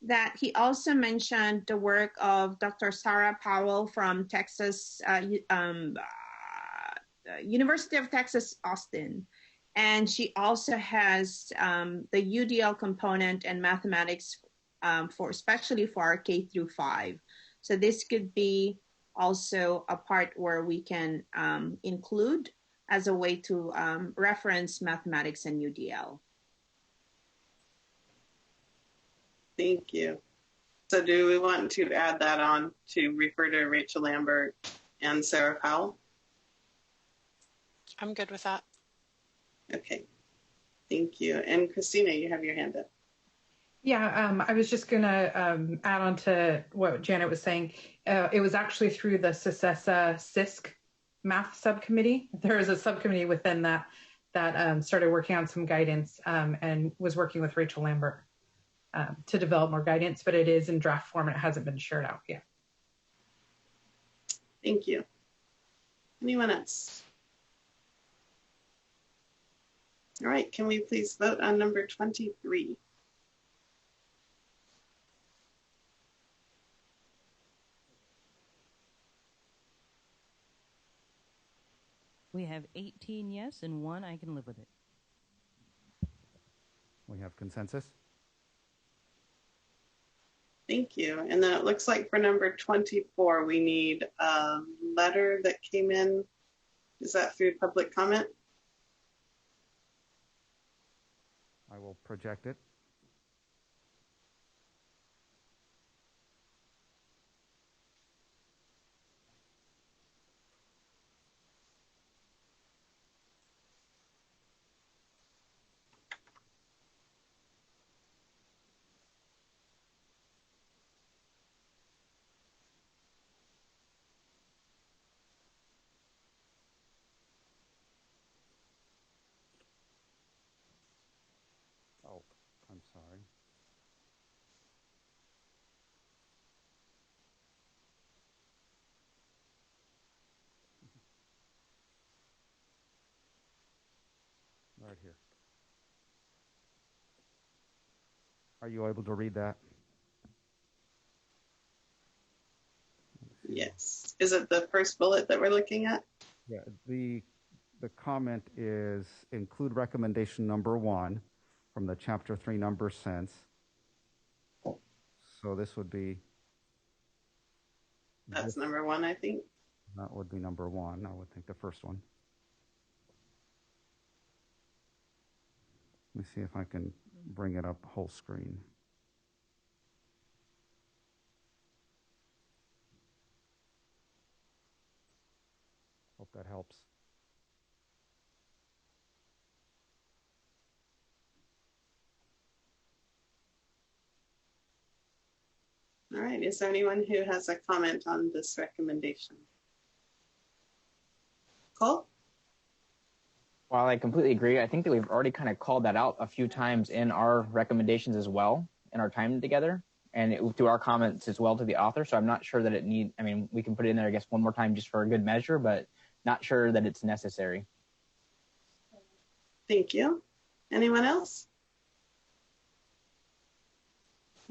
that he also mentioned the work of Dr. Sarah Powell from Texas, University of Texas, Austin. And she also has the UDL component and mathematics especially for our K through 5. So this could be also a part where we can include as a way to reference mathematics and UDL. Thank you. So do we want to add that on to refer to Rachel Lambert and Sarah Powell? I'm good with that. Okay, thank you. And Christina, you have your hand up. Yeah, I was just going to add on to what Janet was saying. It was actually through the CFCC CISC math subcommittee. There is a subcommittee within that started working on some guidance and was working with Rachel Lambert to develop more guidance, but it is in draft form and it hasn't been shared out yet. Thank you. Anyone else? All right, can we please vote on number 23? We have 18 yes and 1 I can live with it. We have consensus. Thank you. And then it looks like for number 24, we need a letter that came in. Is that through public comment? I will project it. Oh, I'm sorry. Right here. Are you able to read that? Yes. Is it the first bullet that we're looking at? Yeah, the comment is include recommendation number 1 from the chapter 3 number sense. So this would be. That's number 1, I think. That would be number 1. I would think the first one. Let me see if I can bring it up whole screen. Hope that helps. All right, is there anyone who has a comment on this recommendation? Cole? While I completely agree, I think that we've already kind of called that out a few times in our recommendations as well in our time together and through our comments as well to the author. So I'm not sure that we can put it in there, I guess, one more time just for a good measure, but not sure that it's necessary. Thank you. Anyone else?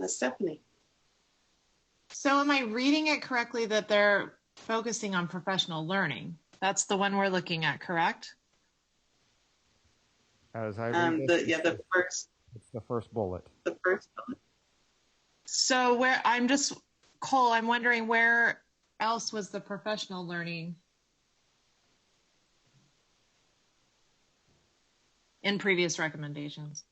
Stephanie. So am I reading it correctly that they're focusing on professional learning? That's the one we're looking at, correct? As I read this, it's the first bullet. The first bullet. So Cole, I'm wondering where else was the professional learning in previous recommendations.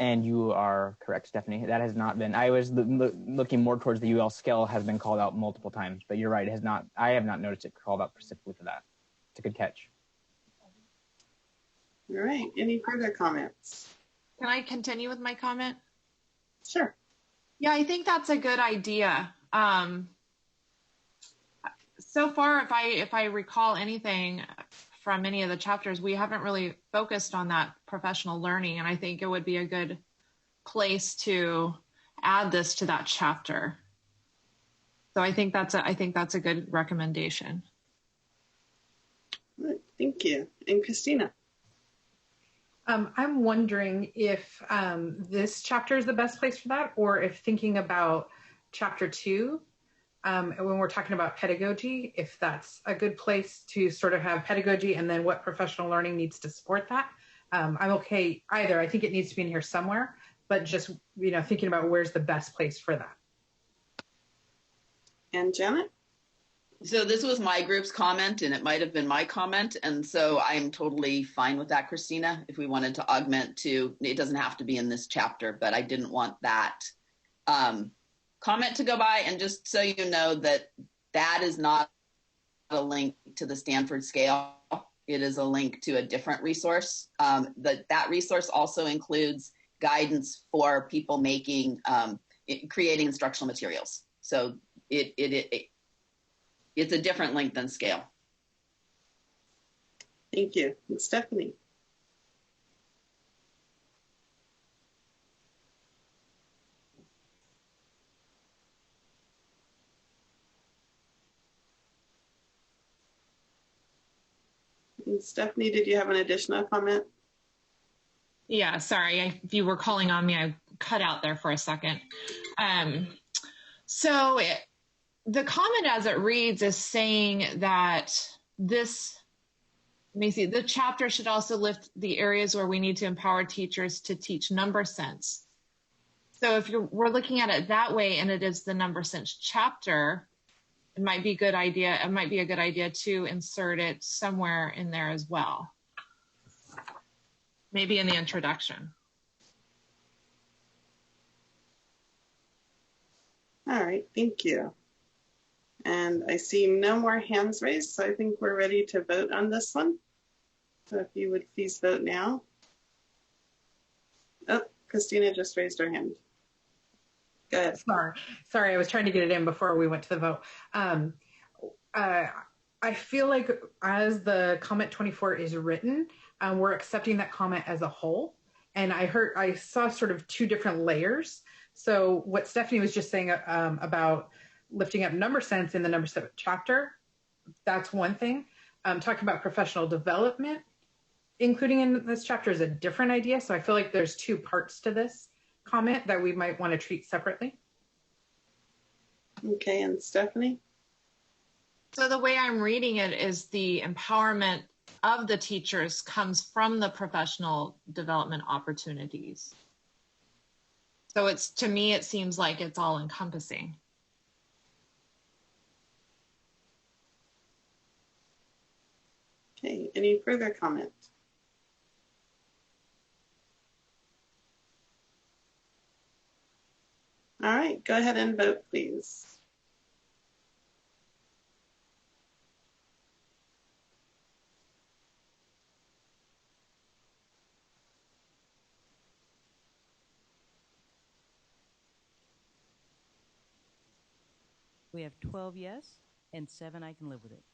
And you are correct, Stephanie. That has not been, I was looking more towards the UL scale has been called out multiple times, but you're right, it has not, I have not noticed it called out specifically for that. It's a good catch. All right, any further comments? Can I continue with my comment? Sure. Yeah, I think that's a good idea. So far, if I recall anything from any of the chapters, we haven't really focused on that professional learning, and I think it would be a good place to add this to that chapter. So I think that's a good recommendation. All right, thank you. And Christina. I'm wondering if this chapter is the best place for that, or if thinking about chapter 2, when we're talking about pedagogy, if that's a good place to sort of have pedagogy and then what professional learning needs to support that. I'm okay either. I think it needs to be in here somewhere, but just, thinking about where's the best place for that. And Janet? So this was my group's comment, and it might have been my comment, and so I'm totally fine with that, Christina. If we wanted to augment to, it doesn't have to be in this chapter, but I didn't want that comment to go by. And just so you know that that is not a link to the Stanford scale. It is a link to a different resource. That resource also includes guidance for people making, creating instructional materials. So it's a different link than scale. Thank you. And Stephanie. And Stephanie, did you have an additional comment? Yeah, sorry. If you were calling on me, I cut out there for a second. The comment as it reads is saying that the chapter should also lift the areas where we need to empower teachers to teach number sense. So if we're looking at it that way, and it is the number sense chapter, it might be a good idea to insert it somewhere in there as well. Maybe in the introduction. All right, thank you. And I see no more hands raised, so I think we're ready to vote on this one. So if you would please vote now. Oh, Christina just raised her hand. Go ahead. Sorry, I was trying to get it in before we went to the vote. I feel like as the comment 24 is written, we're accepting that comment as a whole. And I saw sort of two different layers. So what Stephanie was just saying about lifting up number sense in the number 7 chapter, that's one thing. Talking about professional development, including in this chapter, is a different idea. So I feel like there's two parts to this comment that we might want to treat separately. Okay, and Stephanie? So the way I'm reading it is the empowerment of the teachers comes from the professional development opportunities. So to me, it seems like it's all encompassing. Okay, any further comment? All right, go ahead and vote, please. We have 12 yes and 7 I can live with it.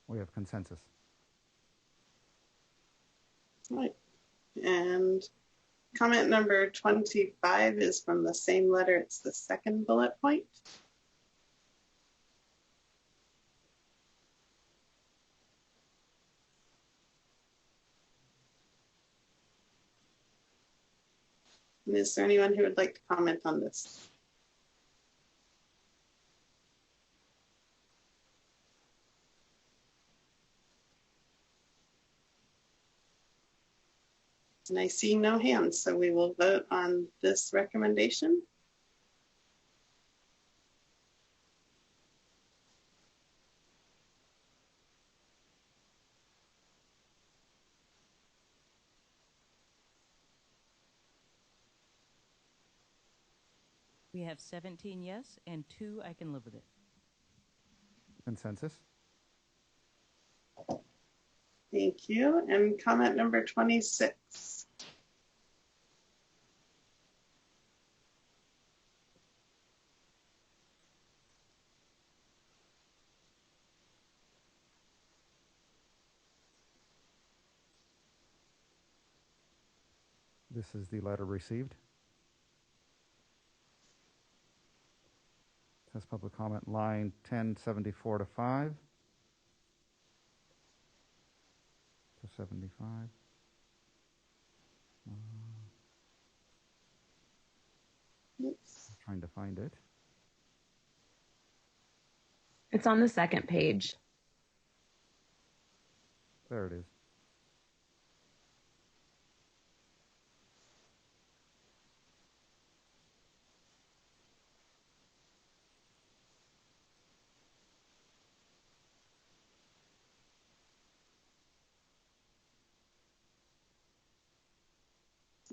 We have consensus. All right, and comment number 25 is from the same letter. It's the second bullet point. And is there anyone who would like to comment on this? And I see no hands, so we will vote on this recommendation. We have 17 yes and 2 I can live with it. Consensus? Thank you. And comment number 26. This is the letter received. Says public comment line 1074 to 5. To 75. Trying to find it. It's on the second page. There it is.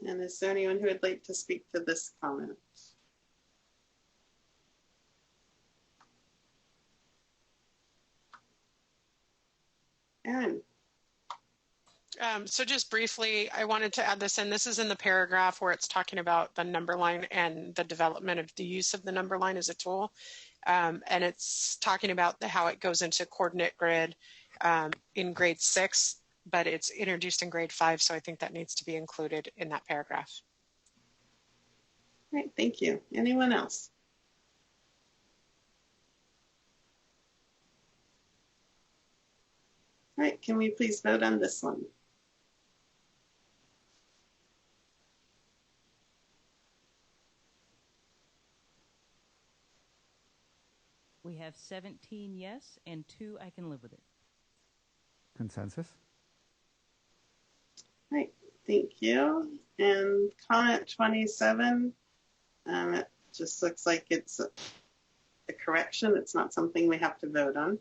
And is there anyone who would like to speak to this comment? Aaron. So just briefly, I wanted to add this in. This is in the paragraph where it's talking about the number line and the development of the use of the number line as a tool. And it's talking about how it goes into coordinate grid in grade 6, but it's introduced in grade 5. So I think that needs to be included in that paragraph. All right, thank you. Anyone else? All right, can we please vote on this one? We have 17 yes and 2 I can live with it. Consensus? All right, thank you. And comment 27, it just looks like it's a correction. It's not something we have to vote on.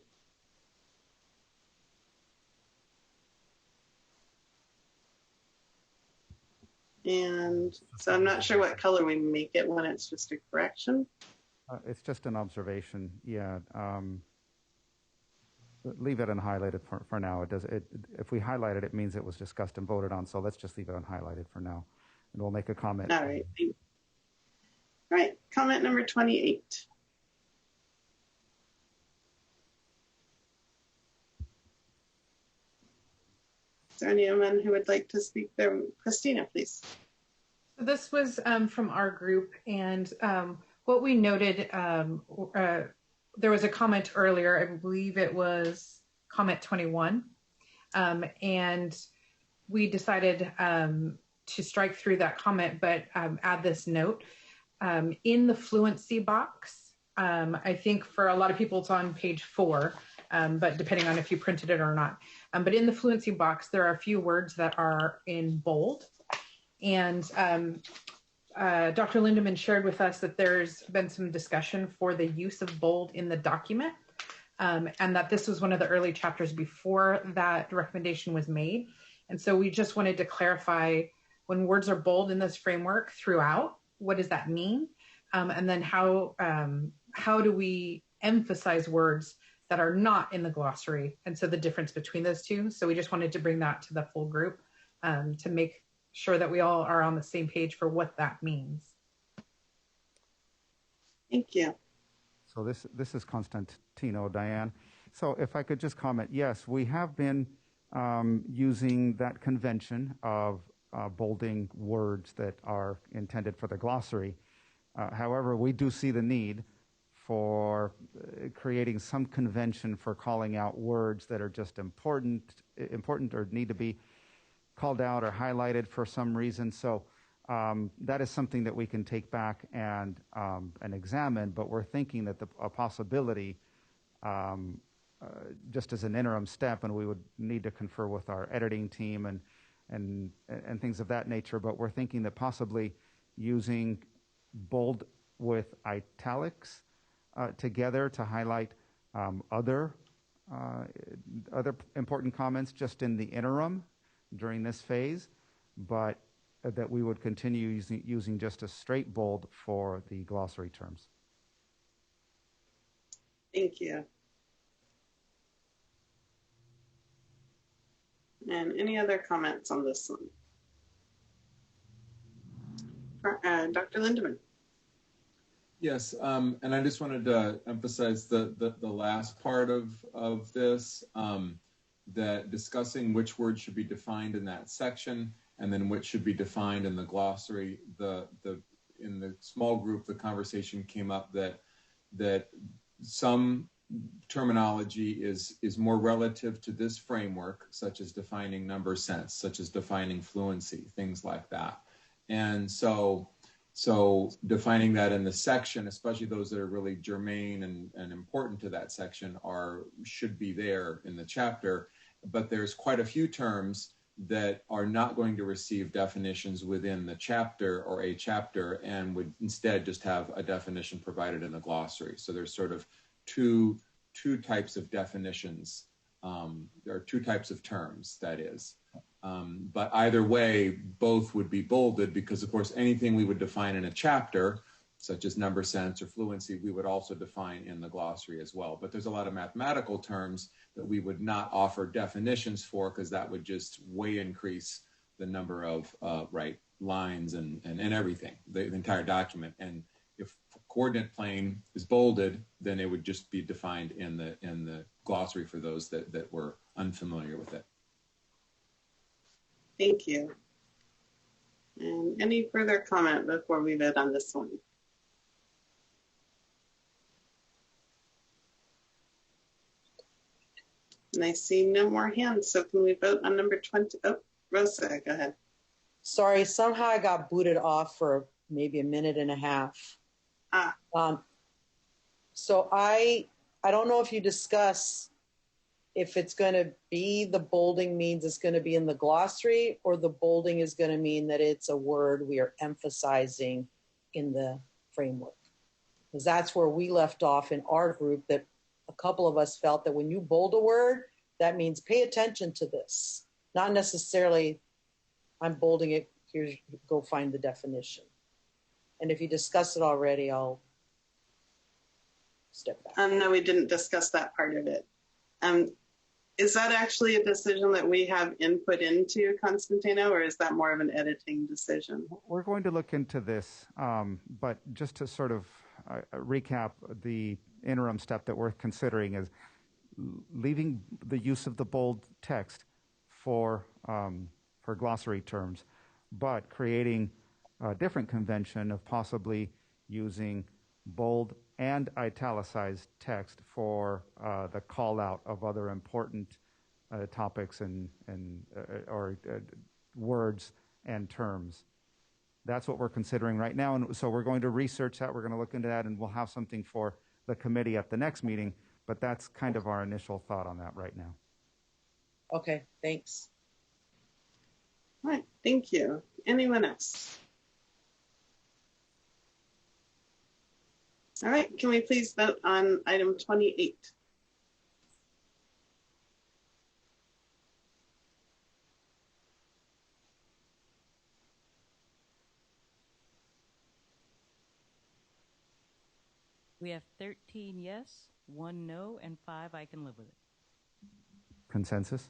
And so I'm not sure what color we make it when it's just a correction. It's just an observation. Yeah. Leave it unhighlighted for now. If we highlight it, it means it was discussed and voted on. So let's just leave it unhighlighted for now, and we'll make a comment. All right. All right. Comment number 28. Is there anyone who would like to speak there? Christina, please. So this was from our group, and what we noted, there was a comment earlier, I believe it was comment 21, and we decided to strike through that comment, but add this note. In the fluency box, I think for a lot of people it's on page 4, but depending on if you printed it or not. But in the fluency box, there are a few words that are in bold. And Dr. Lindemann shared with us that there's been some discussion for the use of bold in the document, and that this was one of the early chapters before that recommendation was made. And so we just wanted to clarify, when words are bold in this framework throughout, what does that mean? And then how do we emphasize words that are not in the glossary? And so the difference between those two. So we just wanted to bring that to the full group to make sure that we all are on the same page for what that means. Thank you. So this is Constantino, Diane. So if I could just comment, yes, we have been using that convention of bolding words that are intended for the glossary. However, we do see the need for creating some convention for calling out words that are just important or need to be called out or highlighted for some reason. So that is something that we can take back and examine, but we're thinking that a possibility, just as an interim step, and we would need to confer with our editing team and things of that nature, but we're thinking that possibly using bold with italics together to highlight other important comments just in the interim during this phase, but that we would continue using just a straight bold for the glossary terms. Thank you. And any other comments on this one? Dr. Lindeman. Yes, and I just wanted to emphasize the last part of this, that discussing which words should be defined in that section and then which should be defined in the glossary. In the small group, the conversation came up that some terminology is more relative to this framework, such as defining number sense, such as defining fluency, things like that. And so defining that in the section, especially those that are really germane and important to that section, should be there in the chapter. But there's quite a few terms that are not going to receive definitions within the chapter or a chapter and would instead just have a definition provided in the glossary. So there's sort of two types of definitions. There are two types of terms, that is. But either way, both would be bolded because, of course, anything we would define in a chapter, such as number sense or fluency, we would also define in the glossary as well. But there's a lot of mathematical terms that we would not offer definitions for because that would just way increase the number of lines and everything, the entire document. And if coordinate plane is bolded, then it would just be defined in the glossary for those that were unfamiliar with it. Thank you. And any further comment before we vote on this one? And I see no more hands, so can we vote on number 20? Oh, Rosa, go ahead. Sorry, somehow I got booted off for maybe a minute and a half. So I don't know if you discuss if it's going to be the bolding means it's going to be in the glossary, or the bolding is going to mean that it's a word we are emphasizing in the framework. Because that's where we left off in our group, that a couple of us felt that when you bold a word, that means pay attention to this. Not necessarily, I'm bolding it, here's, go find the definition. And if you discussed it already, I'll step back. No, we didn't discuss that part of it. Is that actually a decision that we have input into, Constantino, or is that more of an editing decision? We're going to look into this, but just to sort of recap, the interim step that we're considering is leaving the use of the bold text for glossary terms, but creating a different convention of possibly using bold and italicized text for the call out of other important topics or words and terms. That's what we're considering right now. And so we're going to research that. We're going to look into that, and we'll have something for the committee at the next meeting. But that's kind of our initial thought on that right now. Okay, thanks. All right, thank you. Anyone else? All right, can we please vote on item 28? We have 13 yes, 1 no, and 5 I can live with it. Consensus?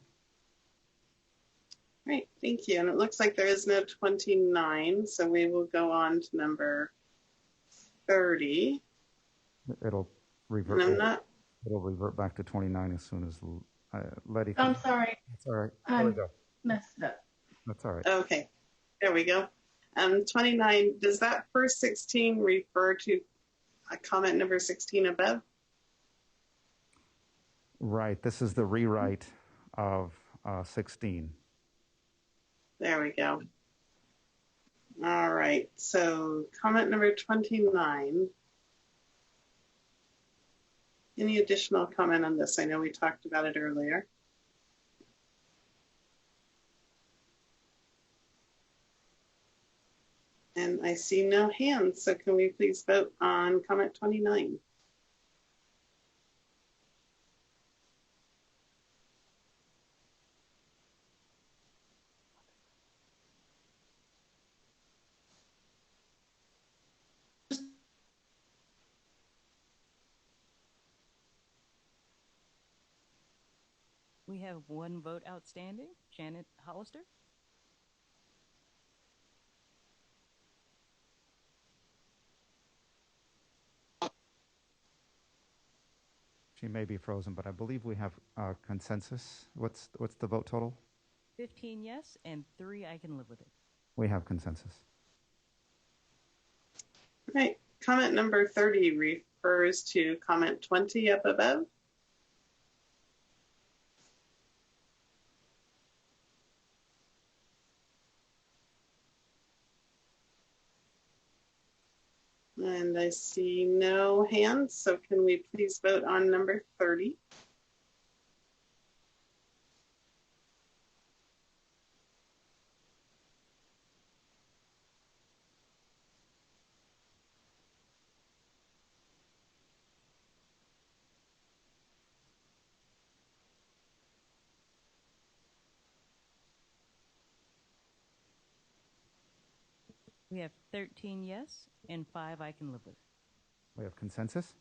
Great, thank you. And it looks like there is no 29, so we will go on to number 30. It'll revert. And I'm not. It'll revert back to 29 as soon as Letty. I'm sorry. That's all right. I There we go. messed it up. That's all right. Okay, there we go. 29, does that first 16 refer to comment number 16 above? Right. This is the rewrite of 16. There we go. All right. So comment number 29. Any additional comment on this? I know we talked about it earlier. And I see no hands. So can we please vote on comment 29? We have one vote outstanding. Janet Hollister. She may be frozen, but I believe we have consensus. What's the vote total? 15 yes and 3 I can live with it. We have consensus. Right. Comment number 30 refers to comment 20 up above. And I see no hands, so can we please vote on number 30? We have 13 yes and 5 I can live with. We have consensus.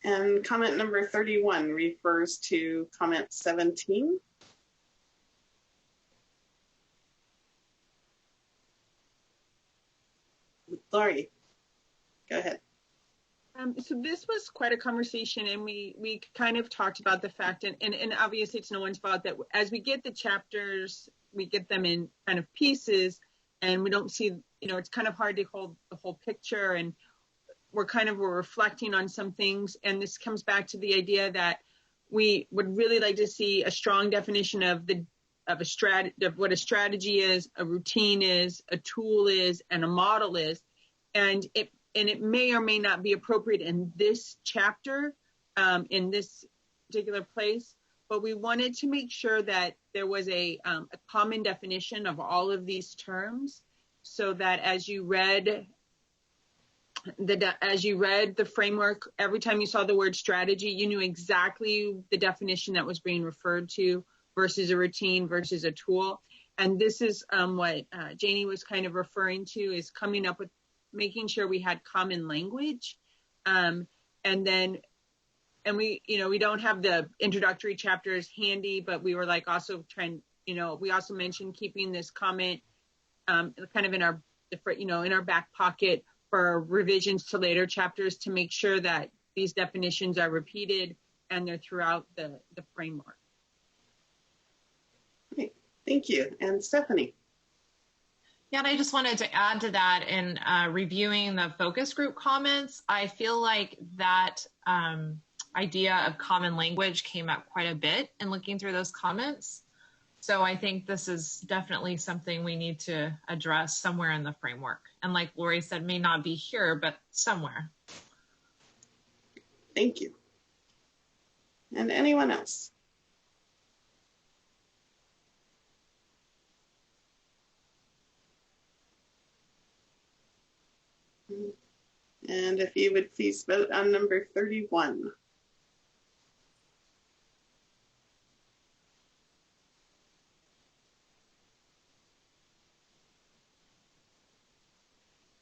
And comment number 31 refers to comment 17. Laurie, go ahead. So this was quite a conversation, and we kind of talked about the fact, and obviously it's no one's fault that as we get the chapters, we get them in kind of pieces, and we don't see, it's kind of hard to hold the whole picture, and we're reflecting on some things, and this comes back to the idea that we would really like to see a strong definition of what a strategy is, a routine is, a tool is, and a model is, and it may or may not be appropriate in this chapter, in this particular place, but we wanted to make sure that there was a common definition of all of these terms, so that as you read the framework, every time you saw the word strategy, you knew exactly the definition that was being referred to versus a routine versus a tool. And this is what Janie was kind of referring to, is coming up with making sure we had common language. And we don't have the introductory chapters handy, but we were like also trying, we also mentioned keeping this comment kind of in our back pocket for revisions to later chapters, to make sure that these definitions are repeated and they're throughout the framework. Okay, thank you. And Stephanie. Yeah, and I just wanted to add to that, in reviewing the focus group comments, I feel like that idea of common language came up quite a bit in looking through those comments. So I think this is definitely something we need to address somewhere in the framework. And like Lori said, may not be here, but somewhere. Thank you. And anyone else? And if you would please vote on number 31.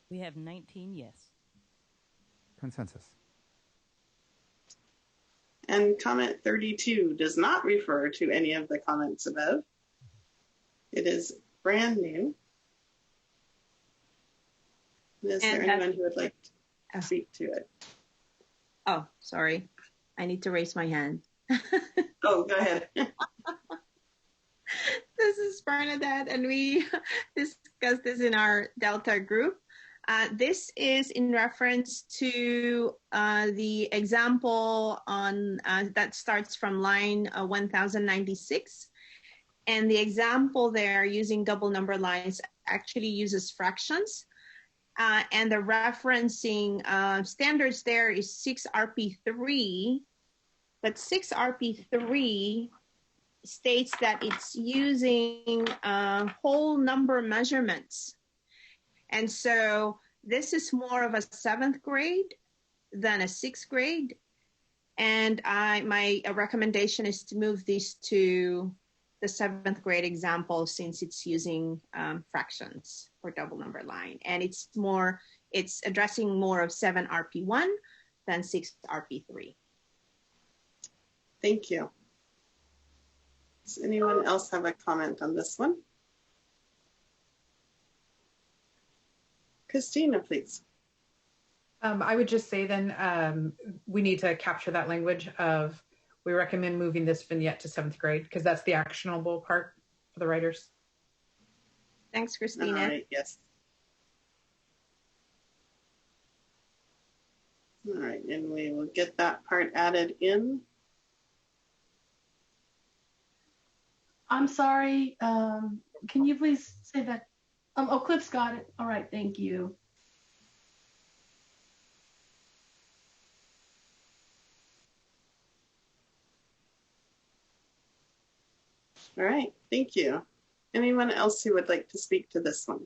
We have 19 yes. Consensus. And comment 32 does not refer to any of the comments above. It is brand new. Is there anyone who would like to speak to it? Oh, sorry. I need to raise my hand. Oh, go ahead. This is Bernadette, and we discussed this in our Delta group. This is in reference to the example on that starts from line 1096. And the example there using double number lines actually uses fractions. And the referencing standards there is 6RP3, but 6RP3 states that it's using whole number measurements. And so this is more of a 7th grade than a 6th grade. And my recommendation is to move these to the 7th grade example, since it's using fractions for double number line. And it's addressing more of 7RP1 than 6RP3. thank you. Does anyone else have a comment on this one? Christina, please. I would just say then we need to capture that language of we recommend moving this vignette to 7th grade because that's the actionable part for the writers. Thanks, Christina. All right, yes. All right, and we will get that part added in. I'm sorry. Can you please say that? Oh, Clip's got it. All right, thank you. All right, thank you. Anyone else who would like to speak to this one?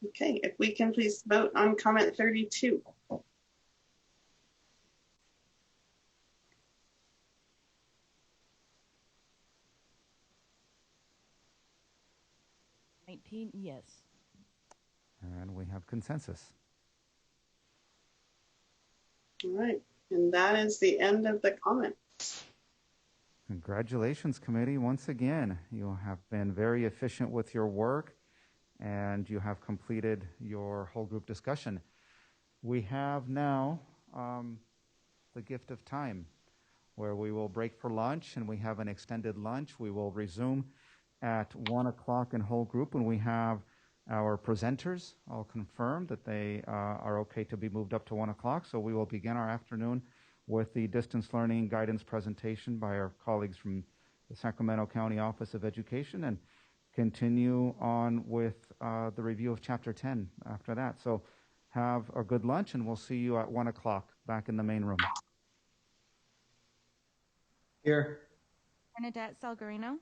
Okay, if we can please vote on comment 32. Yes. And we have consensus. All right, and that is the end of the comments. Congratulations, committee. Once again, you have been very efficient with your work and you have completed your whole group discussion. We have now the gift of time where we will break for lunch and we have an extended lunch. We will resume at 1 o'clock in whole group when we have our presenters all confirmed that they are okay to be moved up to 1 o'clock. So we will begin our afternoon with the distance learning guidance presentation by our colleagues from the Sacramento County Office of Education and continue on with the review of Chapter 10 after that. So have a good lunch and we'll see you at 1 o'clock back in the main room. Here. Bernadette Salgarino.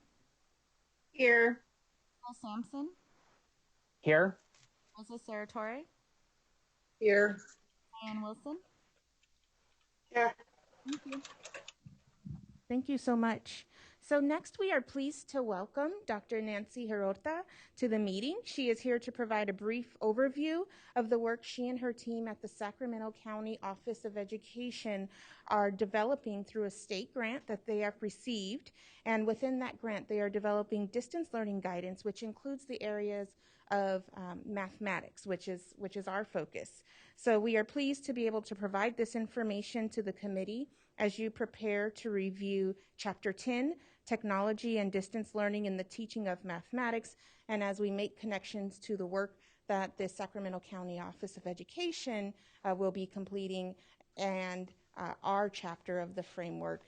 Here. Paul Sampson. Here. Rosa Serratore. Here. Ann Wilson. Here. Thank you. Thank you so much. So next we are pleased to welcome Dr. Nancy Hirota to the meeting. She is here to provide a brief overview of the work she and her team at the Sacramento County Office of Education are developing through a state grant that they have received. And within that grant, they are developing distance learning guidance, which includes the areas of mathematics, which is our focus. So we are pleased to be able to provide this information to the committee as you prepare to review Chapter 10, Technology and Distance Learning in the Teaching of Mathematics, and as we make connections to the work that the Sacramento County Office of Education will be completing and our chapter of the framework.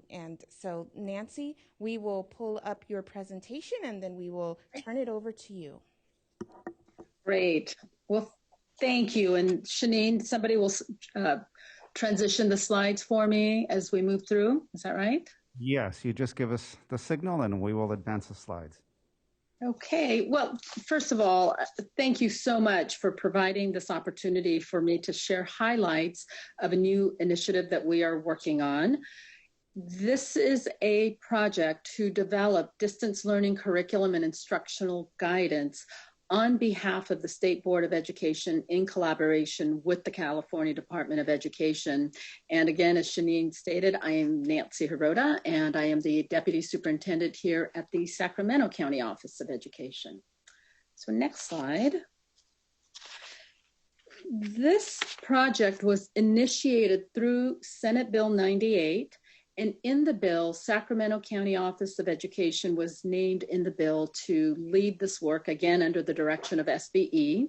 And so, Nancy, we will pull up your presentation and then we will turn it over to you. Great. Well, thank you. And Shanine, somebody will transition the slides for me as we move through. Is that right? Yes, you just give us the signal and we will advance the slides. Okay. Well, first of all, thank you so much for providing this opportunity for me to share highlights of a new initiative that we are working on. This is a project to develop distance learning curriculum and instructional guidance on behalf of the State Board of Education in collaboration with the California Department of Education. And again, as Shanine stated, I am Nancy Hirota, and I am the Deputy Superintendent here at the Sacramento County Office of Education. So next slide. This project was initiated through Senate Bill 98. And in the bill, Sacramento County Office of Education was named in the bill to lead this work, again, under the direction of SBE.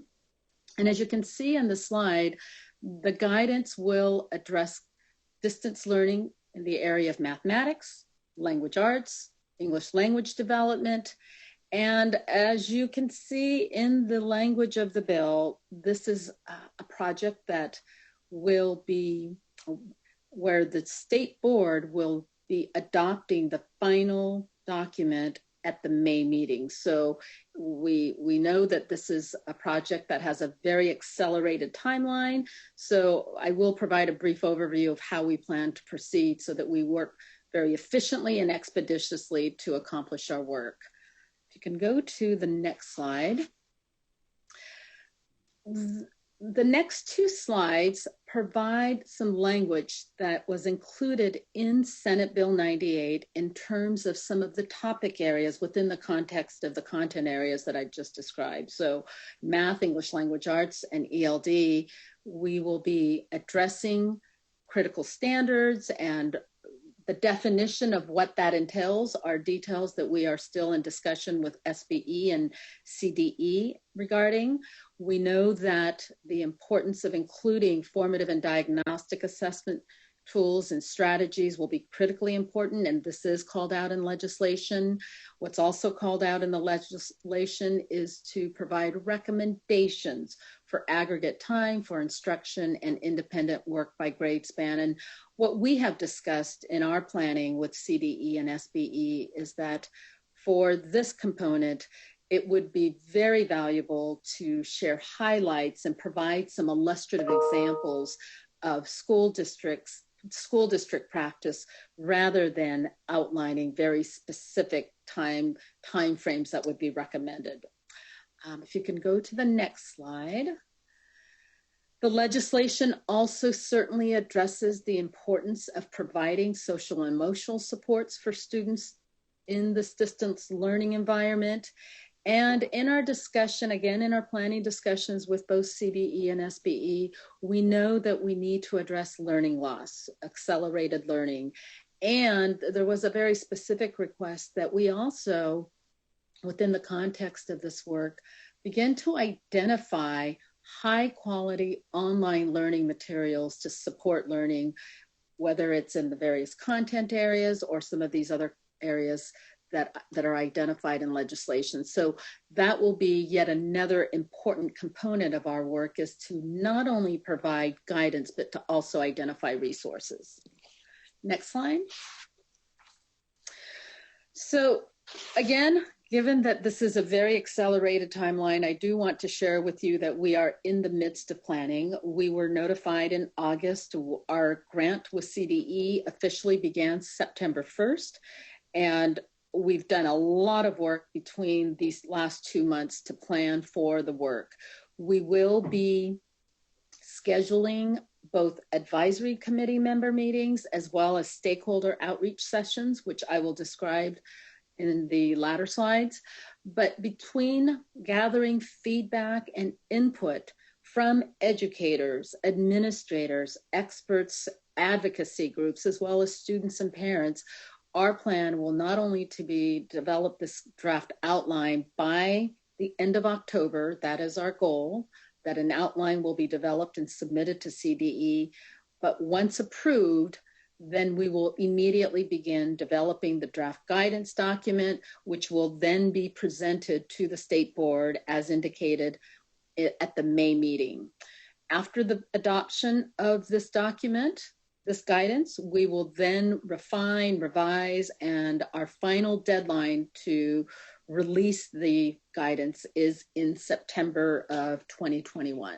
And as you can see in the slide, the guidance will address distance learning in the area of mathematics, language arts, English language development. And as you can see in the language of the bill, this is a project that will be where the state board will be adopting the final document at the May meeting. So we know that this is a project that has a very accelerated timeline. So I will provide a brief overview of how we plan to proceed so that we work very efficiently and expeditiously to accomplish our work. If you can go to the next slide. The next two slides provide some language that was included in Senate Bill 98 in terms of some of the topic areas within the context of the content areas that I just described. So math, English language arts, and ELD, we will be addressing critical standards, and the definition of what that entails are details that we are still in discussion with SBE and CDE regarding. We know that the importance of including formative and diagnostic assessment tools and strategies will be critically important, and this is called out in legislation. What's also called out in the legislation is to provide recommendations for aggregate time for instruction and independent work by grade span. And what we have discussed in our planning with CDE and SBE is that for this component, it would be very valuable to share highlights and provide some illustrative examples of school district practice rather than outlining very specific time frames that would be recommended. If you can go to the next slide. The legislation also certainly addresses the importance of providing social and emotional supports for students in this distance learning environment. And in our discussion, again, in our planning discussions with both CDE and SBE, we know that we need to address learning loss, accelerated learning. And there was a very specific request that we also, within the context of this work, begin to identify high quality online learning materials to support learning, whether it's in the various content areas or some of these other areas that are identified in legislation. So that will be yet another important component of our work, is to not only provide guidance, but to also identify resources. Next slide. So again, given that this is a very accelerated timeline, I do want to share with you that we are in the midst of planning. We were notified in August. Our grant with CDE officially began September 1st. And we've done a lot of work between these last 2 months to plan for the work. We will be scheduling both advisory committee member meetings as well as stakeholder outreach sessions, which I will describe in the latter slides. But between gathering feedback and input from educators, administrators, experts, advocacy groups, as well as students and parents, our plan will not only to be develop this draft outline by the end of October, that is our goal, that an outline will be developed and submitted to CDE, but once approved, then we will immediately begin developing the draft guidance document, which will then be presented to the state board as indicated at the May meeting. After the adoption of this document, this guidance, we will then refine, revise, and our final deadline to release the guidance is in September of 2021.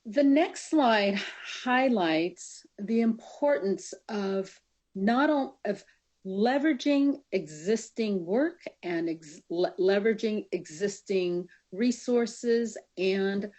The next slide highlights the importance of of leveraging existing work and leveraging existing resources and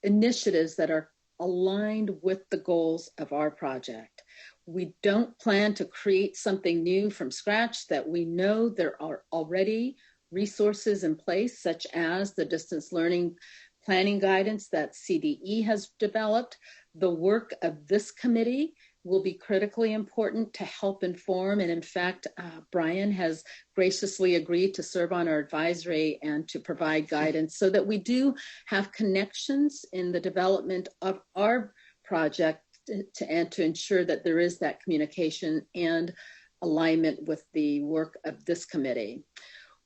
initiatives that are aligned with the goals of our project. We don't plan to create something new from scratch, that we know there are already resources in place, such as the distance learning planning guidance that CDE has developed. The work of this committee will be critically important to help inform. And in fact, Brian has graciously agreed to serve on our advisory and to provide guidance so that we do have connections in the development of our project and to ensure that there is that communication and alignment with the work of this committee.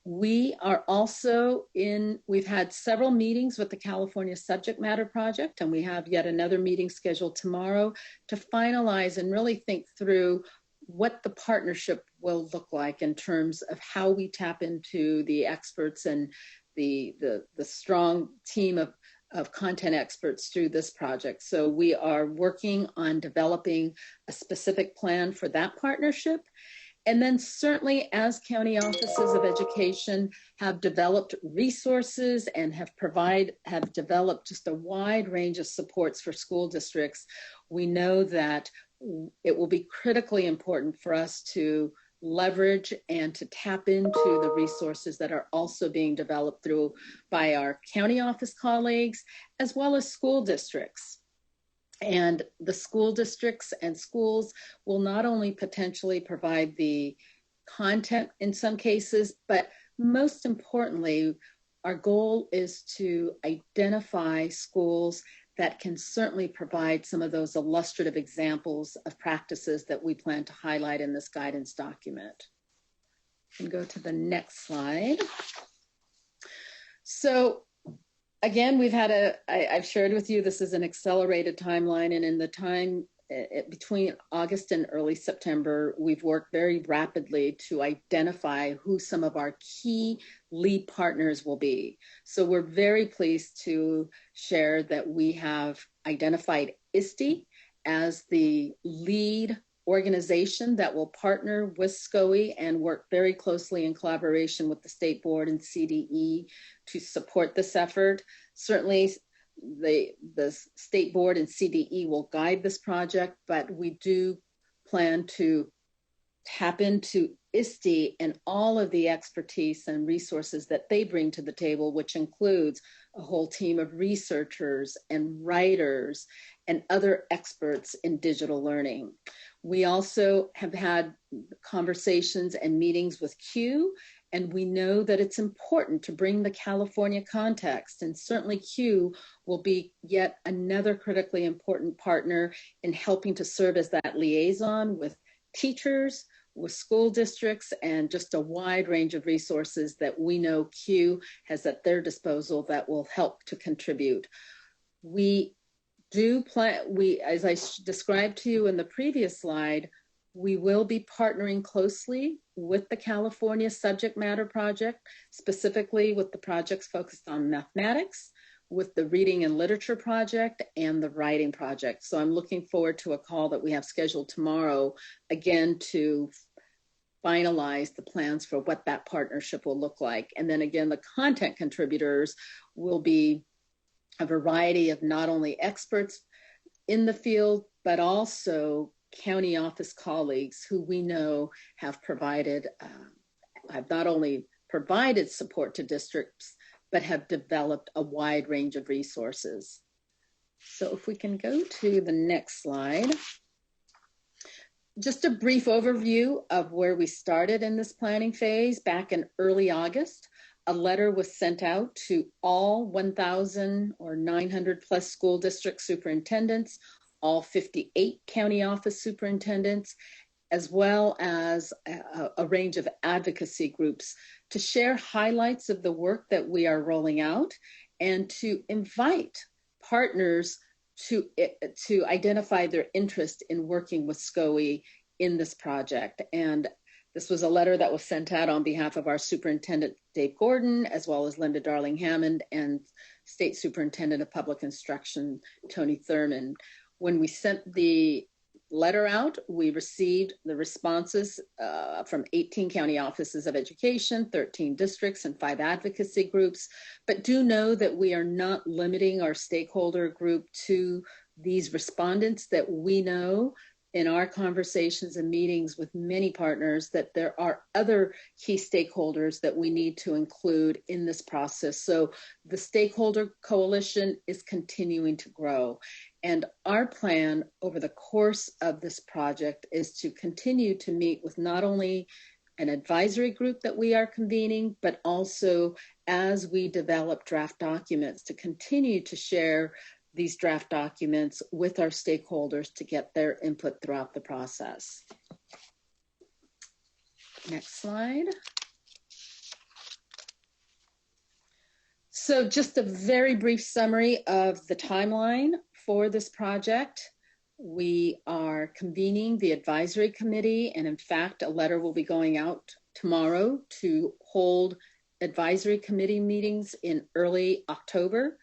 We are also we've had several meetings with the California Subject Matter Project, and we have yet another meeting scheduled tomorrow to finalize and really think through what the partnership will look like in terms of how we tap into the experts and the strong team of content experts through this project. So we are working on developing a specific plan for that partnership. And then certainly as county offices of education have developed resources and have developed just a wide range of supports for school districts, we know that it will be critically important for us to leverage and to tap into the resources that are also being developed by our county office colleagues, as well as school districts. And the school districts and schools will not only potentially provide the content in some cases, but most importantly, our goal is to identify schools that can certainly provide some of those illustrative examples of practices that we plan to highlight in this guidance document. And go to the next slide. So again, I've shared with you, this is an accelerated timeline, and in the time between August and early September, we've worked very rapidly to identify who some of our key lead partners will be. So we're very pleased to share that we have identified ISTE as the lead organization that will partner with SCOE and work very closely in collaboration with the State Board and CDE to support this effort. Certainly, the State Board and CDE will guide this project, but we do plan to tap into ISTE and all of the expertise and resources that they bring to the table, which includes a whole team of researchers and writers and other experts in digital learning. We also have had conversations and meetings with CUE, and we know that it's important to bring the California context, and certainly CUE will be yet another critically important partner in helping to serve as that liaison with teachers, with school districts, and just a wide range of resources that we know CUE has at their disposal that will help to contribute. We do plan, as I described to you in the previous slide, we will be partnering closely with the California Subject Matter Project, specifically with the projects focused on mathematics, with the Reading and Literature Project, and the Writing Project. So I'm looking forward to a call that we have scheduled tomorrow, again, to finalize the plans for what that partnership will look like. And then again, the content contributors will be a variety of not only experts in the field, but also county office colleagues who we know have provided, have not only provided support to districts, but have developed a wide range of resources. So if we can go to the next slide. Just a brief overview of where we started in this planning phase. Back in early August, a letter was sent out to all 1,000 or 900 plus school district superintendents, all 58 county office superintendents, as well as a range of advocacy groups to share highlights of the work that we are rolling out and to invite partners to identify their interest in working with SCOE in this project. And this was a letter that was sent out on behalf of our Superintendent Dave Gordon, as well as Linda Darling Hammond and State Superintendent of Public Instruction, Tony Thurman. When we sent the letter out, we received the responses from 18 county offices of education, 13 districts, and 5 advocacy groups. But do know that we are not limiting our stakeholder group to these respondents, that we know in our conversations and meetings with many partners that there are other key stakeholders that we need to include in this process. So the stakeholder coalition is continuing to grow. And our plan over the course of this project is to continue to meet with not only an advisory group that we are convening, but also as we develop draft documents to continue to share these draft documents with our stakeholders to get their input throughout the process. Next slide. So just a very brief summary of the timeline for this project. We are convening the advisory committee, and in fact, a letter will be going out tomorrow to hold advisory committee meetings in early October.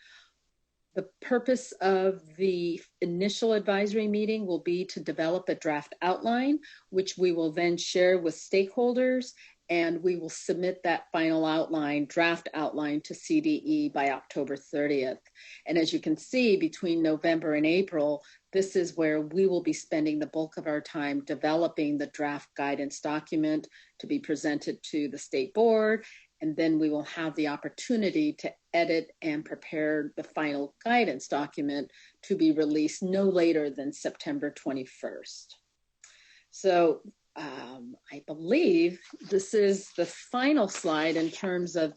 The purpose of the initial advisory meeting will be to develop a draft outline, which we will then share with stakeholders, and we will submit that final outline, draft outline, to CDE by October 30th. And as you can see, between November and April, this is where we will be spending the bulk of our time developing the draft guidance document to be presented to the state board. And then we will have the opportunity to edit and prepare the final guidance document to be released no later than September 21st. So I believe this is the final slide in terms of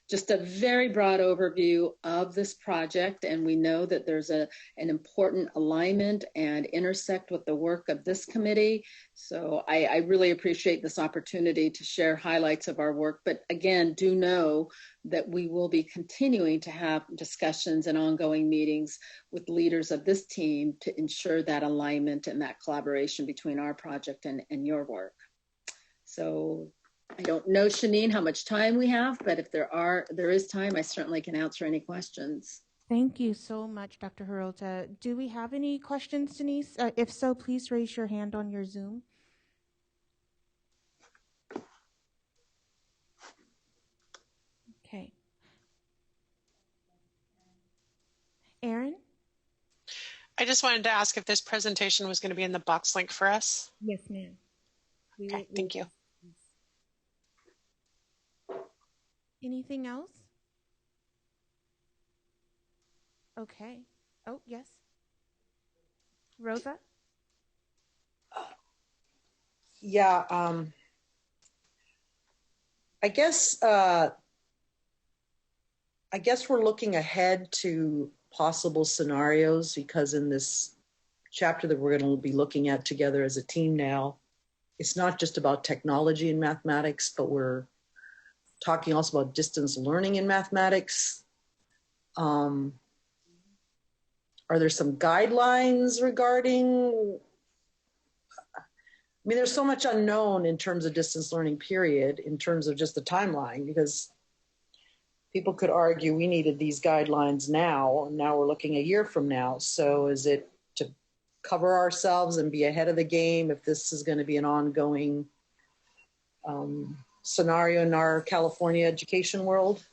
just a very broad overview of this project. And we know that there's an important alignment and intersect with the work of this committee. So I really appreciate this opportunity to share highlights of our work. But again, do know that we will be continuing to have discussions and ongoing meetings with leaders of this team to ensure that alignment and that collaboration between our project and your work. So I don't know, Shanine, how much time we have, but if there is time, I certainly can answer any questions. Thank you so much, Dr. Hirota. Do we have any questions, Denise? If so, please raise your hand on your Zoom. Okay. Erin? I just wanted to ask if this presentation was going to be in the box link for us. Yes, ma'am. Okay, thank you. Anything else? Okay. Oh, yes. Rosa? Yeah, I guess we're looking ahead to possible scenarios, because in this chapter that we're going to be looking at together as a team now, it's not just about technology in mathematics, but we're talking also about distance learning in mathematics. Are there some guidelines regarding, I mean, there's so much unknown in terms of distance learning, period, in terms of just the timeline, because people could argue we needed these guidelines now, and now we're looking a year from now. So is it to cover ourselves and be ahead of the game if this is going to be an ongoing scenario in our California education world?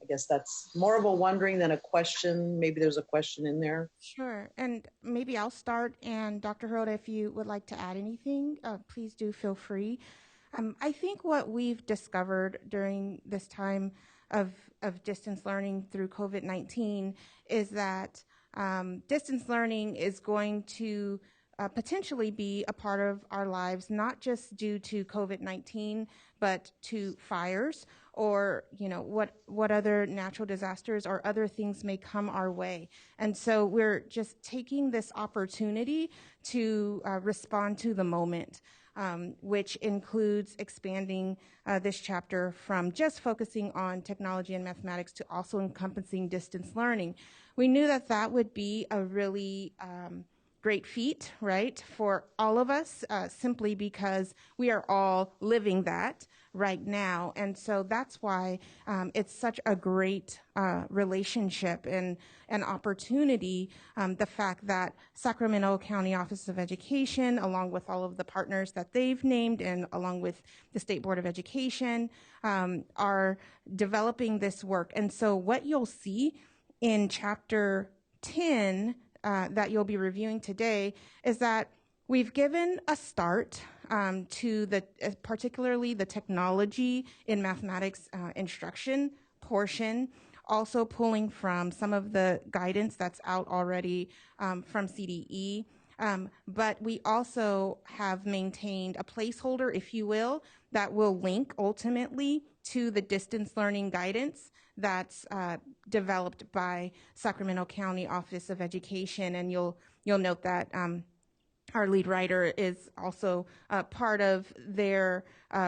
I guess that's more of a wondering than a question. Maybe there's a question in there. Sure. And maybe I'll start. And Dr. Hirota, if you would like to add anything, please do feel free. I think what we've discovered during this time of distance learning through COVID-19 is that distance learning is going to potentially be a part of our lives, not just due to COVID-19, but to fires or, you know, what other natural disasters or other things may come our way. And so we're just taking this opportunity to respond to the moment, which includes expanding this chapter from just focusing on technology and mathematics to also encompassing distance learning. We knew that that would be a really great feat, right, for all of us, simply because we are all living that right now. And so that's why it's such a great relationship and an opportunity, the fact that Sacramento County Office of Education, along with all of the partners that they've named and along with the State Board of Education, are developing this work. And so what you'll see in Chapter 10 that you'll be reviewing today is that we've given a start to the particularly the technology in mathematics instruction portion, also pulling from some of the guidance that's out already from CDE. But we also have maintained a placeholder, if you will, that will link ultimately to the distance learning guidance that's developed by Sacramento County Office of Education. And you'll note that our lead writer is also part of their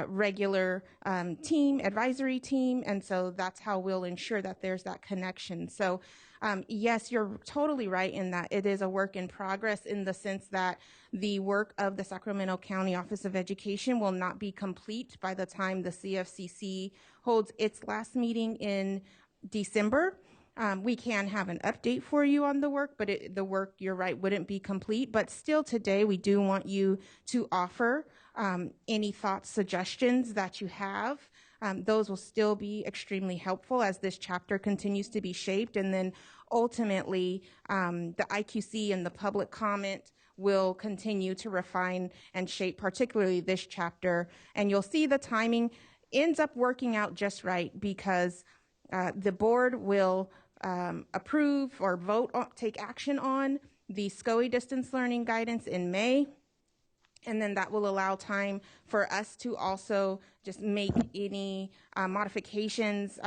regular advisory team. And so that's how we'll ensure that there's that connection. So yes, you're totally right in that it is a work in progress, in the sense that the work of the Sacramento County Office of Education will not be complete by the time the CFCC holds its last meeting in December. We can have an update for you on the work, but the work, you're right, wouldn't be complete. But still today, we do want you to offer any thoughts, suggestions that you have. Those will still be extremely helpful as this chapter continues to be shaped. And then ultimately, the IQC and the public comment will continue to refine and shape, particularly this chapter. And you'll see the timing ends up working out just right because the board will approve or vote on, take action on the SCOE distance learning guidance in May. And then that will allow time for us to also just make any modifications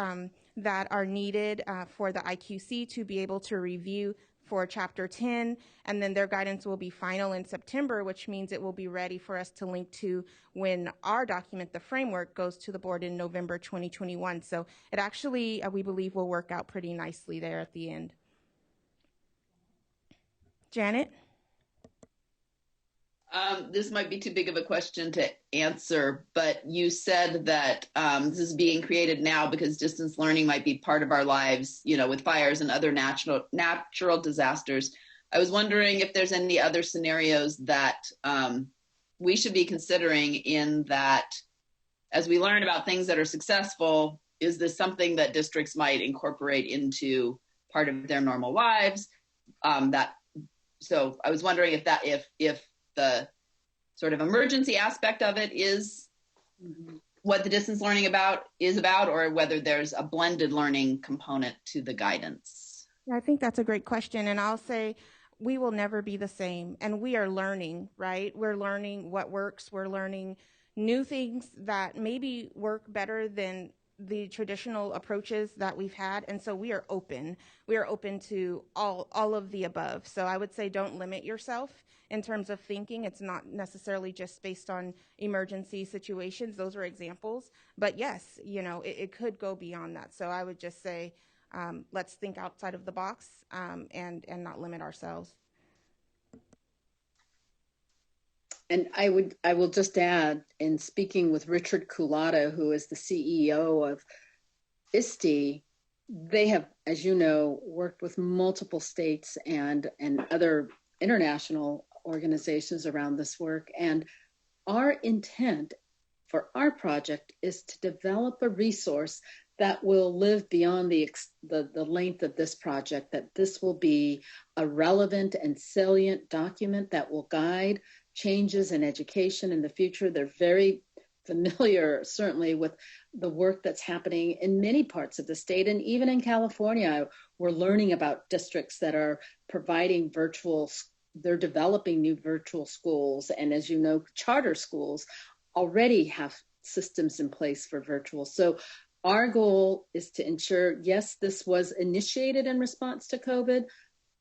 that are needed for the IQC to be able to review for Chapter 10. And then their guidance will be final in September, which means it will be ready for us to link to when our document, the framework, goes to the board in November 2021. So it actually, we believe, will work out pretty nicely there at the end. Janet? This might be too big of a question to answer, but you said that this is being created now because distance learning might be part of our lives, you know, with fires and other natural disasters. I was wondering if there's any other scenarios that we should be considering in that as we learn about things that are successful, is this something that districts might incorporate into part of their normal lives? So I was wondering if the sort of emergency aspect of it is what the distance learning is about, or whether there's a blended learning component to the guidance. I think that's a great question. And I'll say we will never be the same. And we are learning, right? We're learning what works. We're learning new things that maybe work better than the traditional approaches that we've had. And so we are open. We are open to all of the above. So I would say don't limit yourself in terms of thinking. It's not necessarily just based on emergency situations. Those are examples. But yes, you know, it could go beyond that. So I would just say, let's think outside of the box and not limit ourselves. And I will just add, in speaking with Richard Culata, who is the CEO of ISTE, they have, as you know, worked with multiple states and other international organizations around this work. And our intent for our project is to develop a resource that will live beyond the length of this project, that this will be a relevant and salient document that will guide changes in education in the future. They're very familiar, certainly, with the work that's happening in many parts of the state. And even in California, we're learning about districts that are providing they're developing new virtual schools. And as you know, charter schools already have systems in place for virtual. So our goal is to ensure, yes, this was initiated in response to COVID,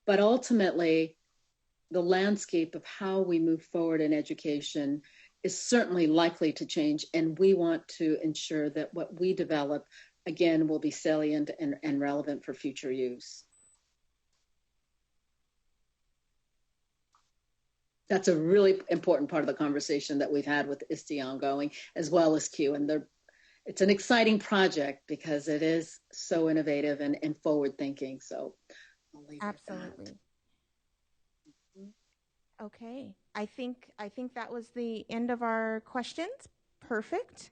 but ultimately, the landscape of how we move forward in education is certainly likely to change. And we want to ensure that what we develop, again, will be salient and relevant for future use. That's a really important part of the conversation that we've had with ISTE ongoing, as well as CUE. And it's an exciting project because it is so innovative and forward thinking. So I'll leave it at that. Absolutely. Okay, I think that was the end of our questions. Perfect.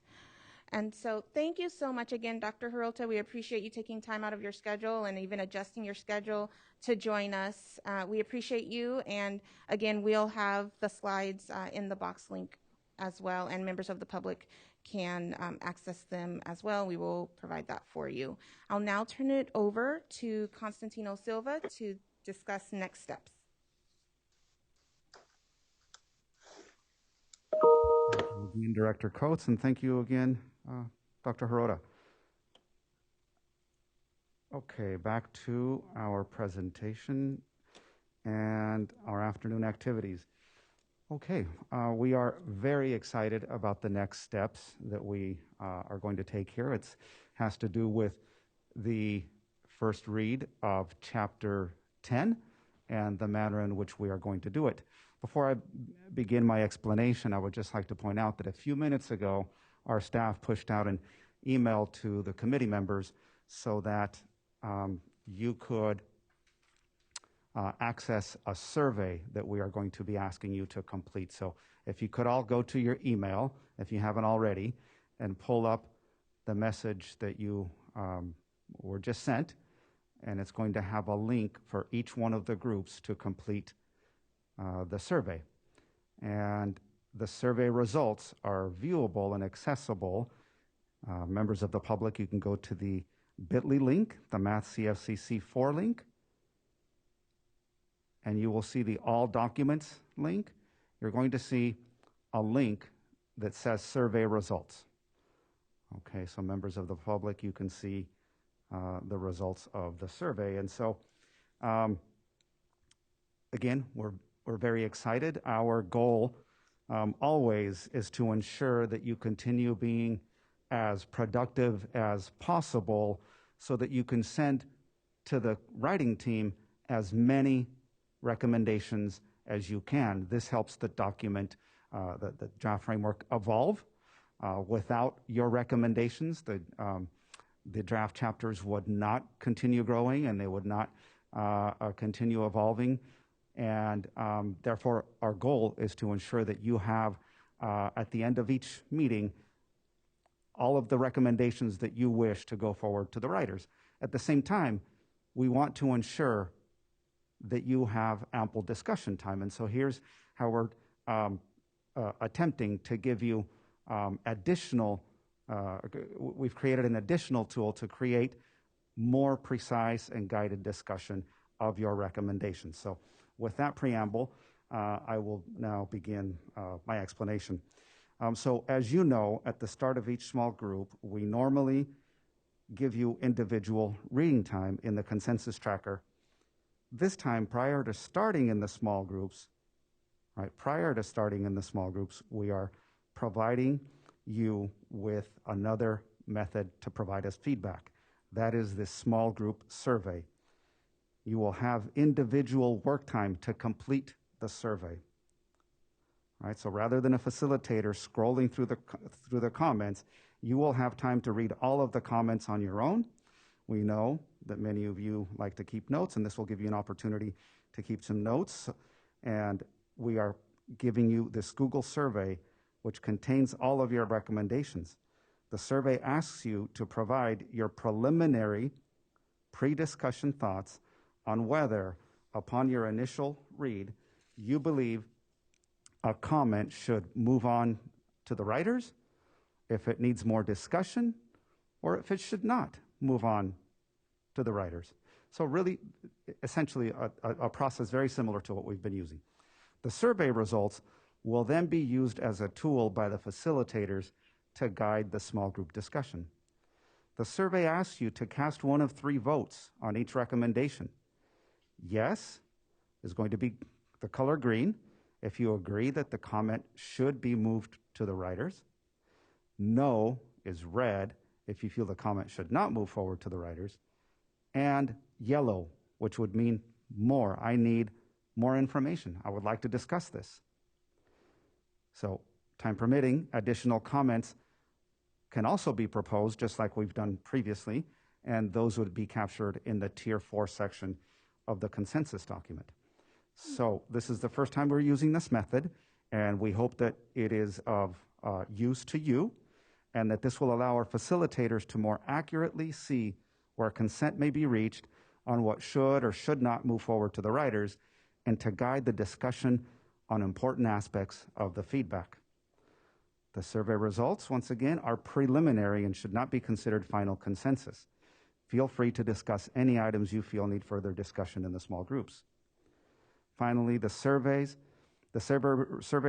And so thank you so much again, Dr. Hirota. We appreciate you taking time out of your schedule and even adjusting your schedule to join us. We appreciate you. And again, we'll have the slides in the box link as well, and members of the public can access them as well. We will provide that for you. I'll now turn it over to Constantino Silva to discuss next steps. Thank you again, Director Coates, and thank you again, Dr. Hirota. Okay, back to our presentation and our afternoon activities. Okay, we are very excited about the next steps that we are going to take here. It has to do with the first read of Chapter 10 and the manner in which we are going to do it. Before I begin my explanation, I would just like to point out that a few minutes ago, our staff pushed out an email to the committee members so that you could access a survey that we are going to be asking you to complete. So if you could all go to your email, if you haven't already, and pull up the message that you were just sent, and it's going to have a link for each one of the groups to complete the survey. And the survey results are viewable and accessible. Members of the public, you can go to the bit.ly link, the Math CFCC 4 link, and you will see the All Documents link. You're going to see a link that says Survey Results. Okay, so members of the public, you can see the results of the survey. And so, again, we're very excited. Our goal always is to ensure that you continue being as productive as possible so that you can send to the writing team as many recommendations as you can. This helps the document, the draft framework evolve. Without your recommendations, the draft chapters would not continue growing and they would not continue evolving. And therefore, our goal is to ensure that you have, at the end of each meeting, all of the recommendations that you wish to go forward to the writers. At the same time, we want to ensure that you have ample discussion time. And so here's how we're attempting to give you additional, we've created an additional tool to create more precise and guided discussion of your recommendations. So with that preamble, I will now begin my explanation. So as you know, at the start of each small group, we normally give you individual reading time in the consensus tracker. This time, prior to starting in the small groups, we are providing you with another method to provide us feedback. That is this small group survey. You will have individual work time to complete the survey. All right, so rather than a facilitator scrolling through the comments, you will have time to read all of the comments on your own. We know that many of you like to keep notes, and this will give you an opportunity to keep some notes. And we are giving you this Google survey, which contains all of your recommendations. The survey asks you to provide your preliminary pre-discussion thoughts on whether, upon your initial read, you believe a comment should move on to the writers, if it needs more discussion, or if it should not move on to the writers. So really, essentially, a process very similar to what we've been using. The survey results will then be used as a tool by the facilitators to guide the small group discussion. The survey asks you to cast one of 3 votes on each recommendation. Yes is going to be the color green if you agree that the comment should be moved to the writers. No is red if you feel the comment should not move forward to the writers. And yellow, which would mean more. I need more information. I would like to discuss this. So, time permitting, additional comments can also be proposed, just like we've done previously, and those would be captured in the Tier 4 section of the consensus document. So this is the first time we're using this method, and we hope that it is of use to you, and that this will allow our facilitators to more accurately see where consent may be reached on what should or should not move forward to the writers, and to guide the discussion on important aspects of the feedback. The survey results, once again, are preliminary and should not be considered final consensus. Feel free to discuss any items you feel need further discussion in the small groups. Finally, the survey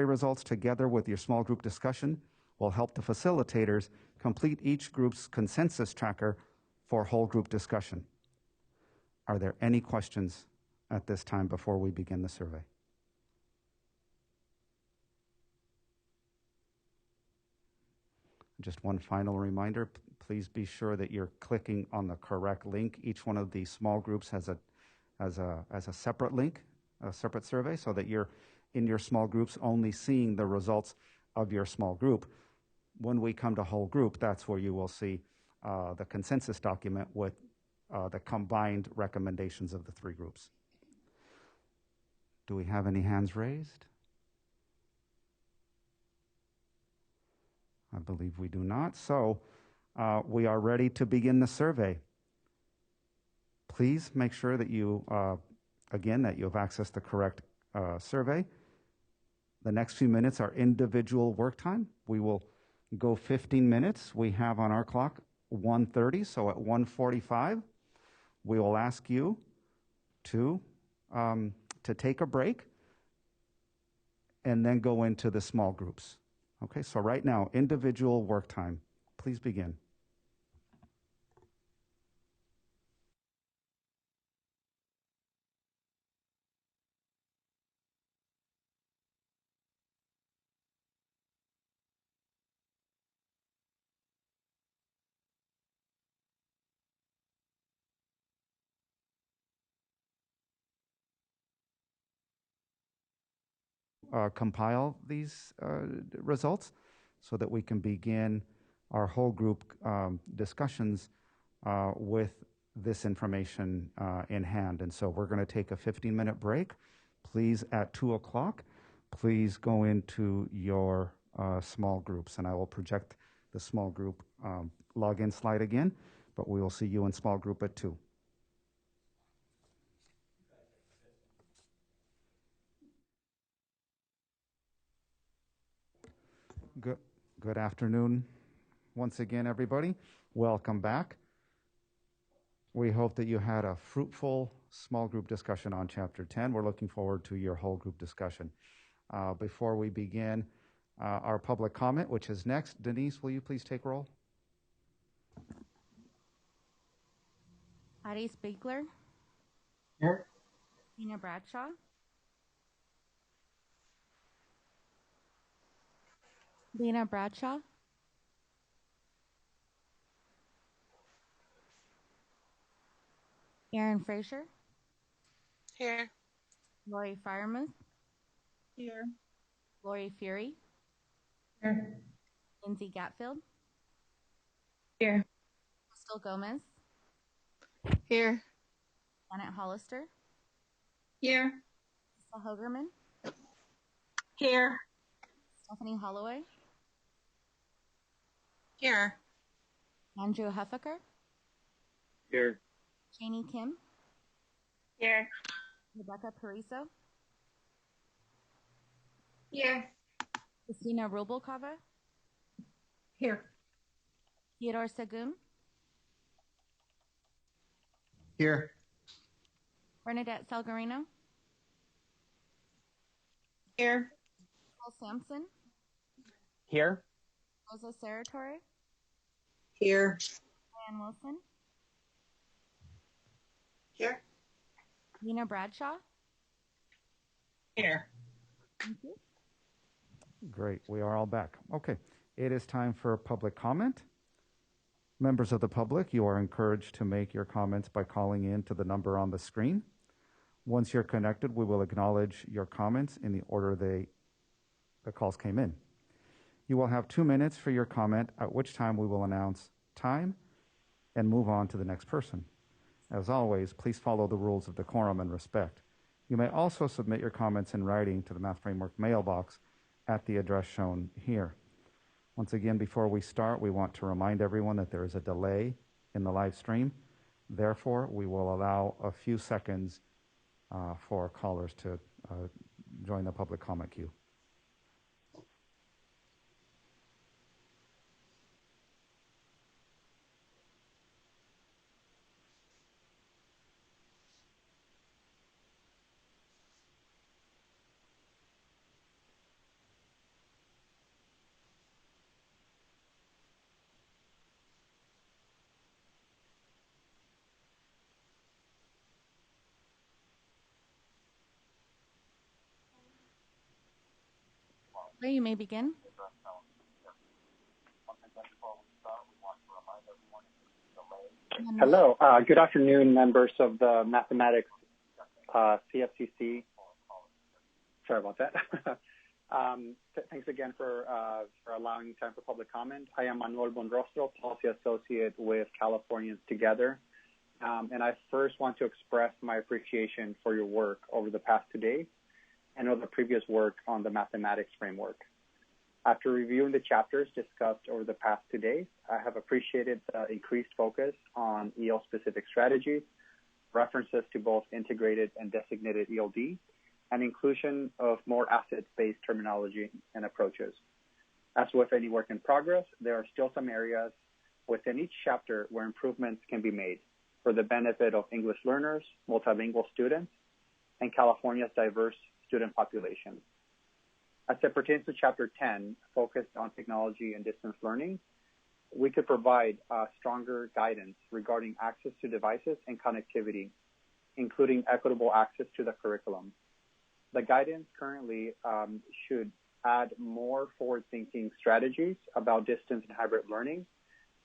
results, together with your small group discussion, will help the facilitators complete each group's consensus tracker for whole group discussion. Are there any questions at this time before we begin the survey? Just one final reminder, please be sure that you're clicking on the correct link. Each one of these small groups has a separate link, a separate survey, so that you're in your small groups only seeing the results of your small group. When we come to whole group, that's where you will see the consensus document with the combined recommendations of the three groups. Do we have any hands raised? I believe we do not. So we are ready to begin the survey. Please make sure that you, again, that you have accessed the correct survey. The next few minutes are individual work time. We will go 15 minutes. We have on our clock 1:30, so at 1:45, we will ask you to take a break and then go into the small groups. Okay, so right now, individual work time. Please begin. Compile these results so that we can begin our whole group discussions with this information in hand. And so we're going to take a 15-minute break. Please, at 2 o'clock, please go into your small groups, and I will project the small group login slide again, but we will see you in small group at 2. Good afternoon once again, everybody. Welcome back. We hope that you had a fruitful small group discussion on Chapter 10. We're looking forward to your whole group discussion. Before we begin our public comment, which is next, Denise, will you please take roll? Ari Spiegler. Here. Tina Bradshaw. Lena Bradshaw. Aaron Fraser. Here. Lori Firemuth. Here. Lori Fury. Here. Lindsay Gatfield. Here. Crystal Gomez. Here. Janet Hollister. Here. Lisa Hogerman. Here. Stephanie Holloway. Here. Andrew Huffaker. Here. Janie Kim. Here. Rebecca Pariso. Here. Christina Rubalcava. Here. Theodore Sagum. Here. Bernadette Salgarino. Here. Paul Sampson. Here. Rosa Serratore. Here. Diane Wilson. Here. Lena Bradshaw. Here. Thank you. Great, we are all back. Okay, it is time for public comment. Members of the public, you are encouraged to make your comments by calling in to the number on the screen. Once you're connected, we will acknowledge your comments in the order the calls came in. You will have 2 minutes for your comment, at which time we will announce time and move on to the next person. As always, please follow the rules of decorum and respect. You may also submit your comments in writing to the Math Framework mailbox at the address shown here. Once again, before we start, we want to remind everyone that there is a delay in the live stream. Therefore, we will allow a few seconds for callers to join the public comment queue. Okay, you may begin. Hello. Good afternoon, members of the Mathematics CFCC. Sorry about that. Thanks again for allowing time for public comment. I am Manuel Bonrostro, Policy Associate with Californians Together, And I first want to express my appreciation for your work over the past 2 days and all the previous work on the mathematics framework. After reviewing the chapters discussed over the past 2 days, I have appreciated the increased focus on EL-specific strategies, references to both integrated and designated ELD, and inclusion of more asset-based terminology and approaches. As with any work in progress, there are still some areas within each chapter where improvements can be made for the benefit of English learners, multilingual students, and California's diverse student population. As it pertains to Chapter 10, focused on technology and distance learning, we could provide stronger guidance regarding access to devices and connectivity, including equitable access to the curriculum. The guidance currently should add more forward-thinking strategies about distance and hybrid learning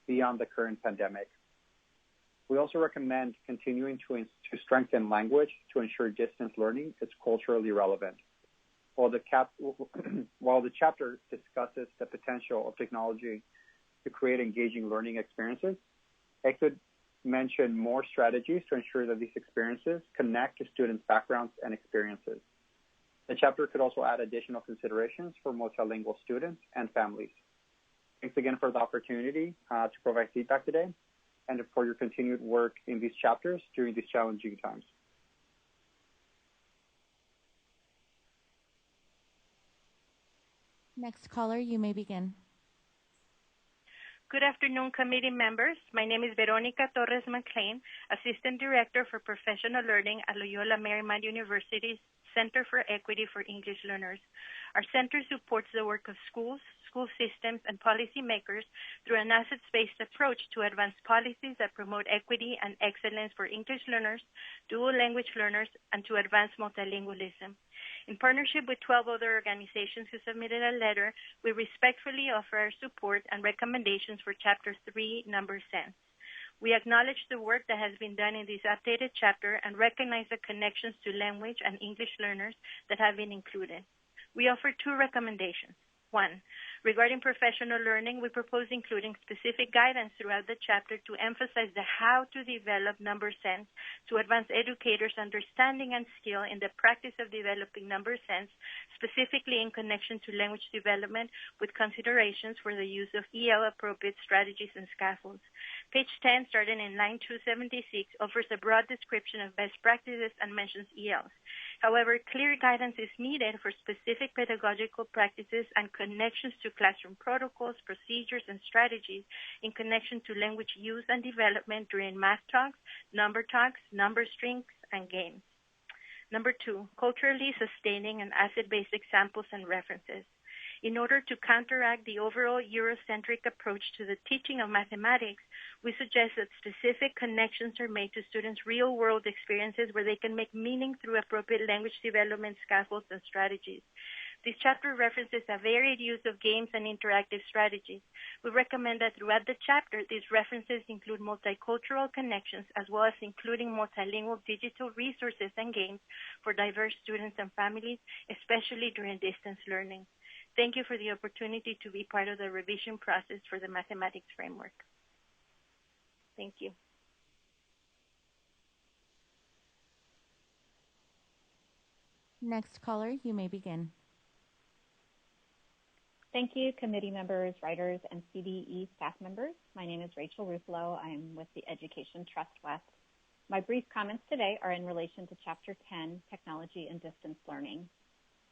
beyond the current pandemic. We also recommend continuing to strengthen language to ensure distance learning is culturally relevant. While the chapter discusses the potential of technology to create engaging learning experiences, it could mention more strategies to ensure that these experiences connect to students' backgrounds and experiences. The chapter could also add additional considerations for multilingual students and families. Thanks again for the opportunity to provide feedback today and for your continued work in these chapters during these challenging times. Next caller, you may begin. Good afternoon, committee members. My name is Veronica Torres McLean, Assistant Director for Professional Learning at Loyola Marymount University's Center for Equity for English Learners. Our center supports the work of schools, school systems, and policymakers through an assets-based approach to advance policies that promote equity and excellence for English learners, dual language learners, and to advance multilingualism. In partnership with 12 other organizations who submitted a letter, we respectfully offer our support and recommendations for Chapter 3, Number Sense. We acknowledge the work that has been done in this updated chapter and recognize the connections to language and English learners that have been included. We offer 2 recommendations. 1. Regarding professional learning, we propose including specific guidance throughout the chapter to emphasize the how to develop number sense to advance educators' understanding and skill in the practice of developing number sense, specifically in connection to language development with considerations for the use of EL-appropriate strategies and scaffolds. Page 10, starting in line 276, offers a broad description of best practices and mentions ELs. However, clear guidance is needed for specific pedagogical practices and connections to classroom protocols, procedures, and strategies in connection to language use and development during math talks, number strings, and games. Number 2, culturally sustaining and asset-based examples and references. In order to counteract the overall Eurocentric approach to the teaching of mathematics, we suggest that specific connections are made to students' real-world experiences where they can make meaning through appropriate language development scaffolds and strategies. This chapter references a varied use of games and interactive strategies. We recommend that throughout the chapter, these references include multicultural connections as well as including multilingual digital resources and games for diverse students and families, especially during distance learning. Thank you for the opportunity to be part of the revision process for the mathematics framework. Thank you. Next caller, you may begin. Thank you, committee members, writers, and CDE staff members. My name is Rachel Ruffalo. I am with the Education Trust West. My brief comments today are in relation to Chapter 10, Technology and Distance Learning.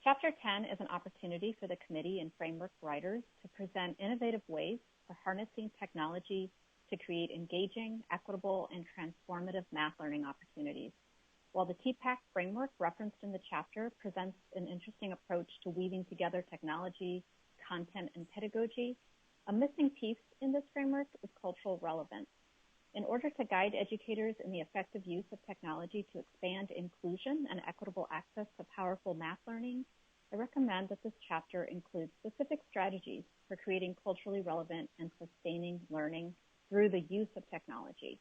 Chapter 10 is an opportunity for the committee and framework writers to present innovative ways for harnessing technology to create engaging, equitable, and transformative math learning opportunities. While the TPAC framework referenced in the chapter presents an interesting approach to weaving together technology, content, and pedagogy, a missing piece in this framework is cultural relevance. In order to guide educators in the effective use of technology to expand inclusion and equitable access to powerful math learning, I recommend that this chapter includes specific strategies for creating culturally relevant and sustaining learning through the use of technology.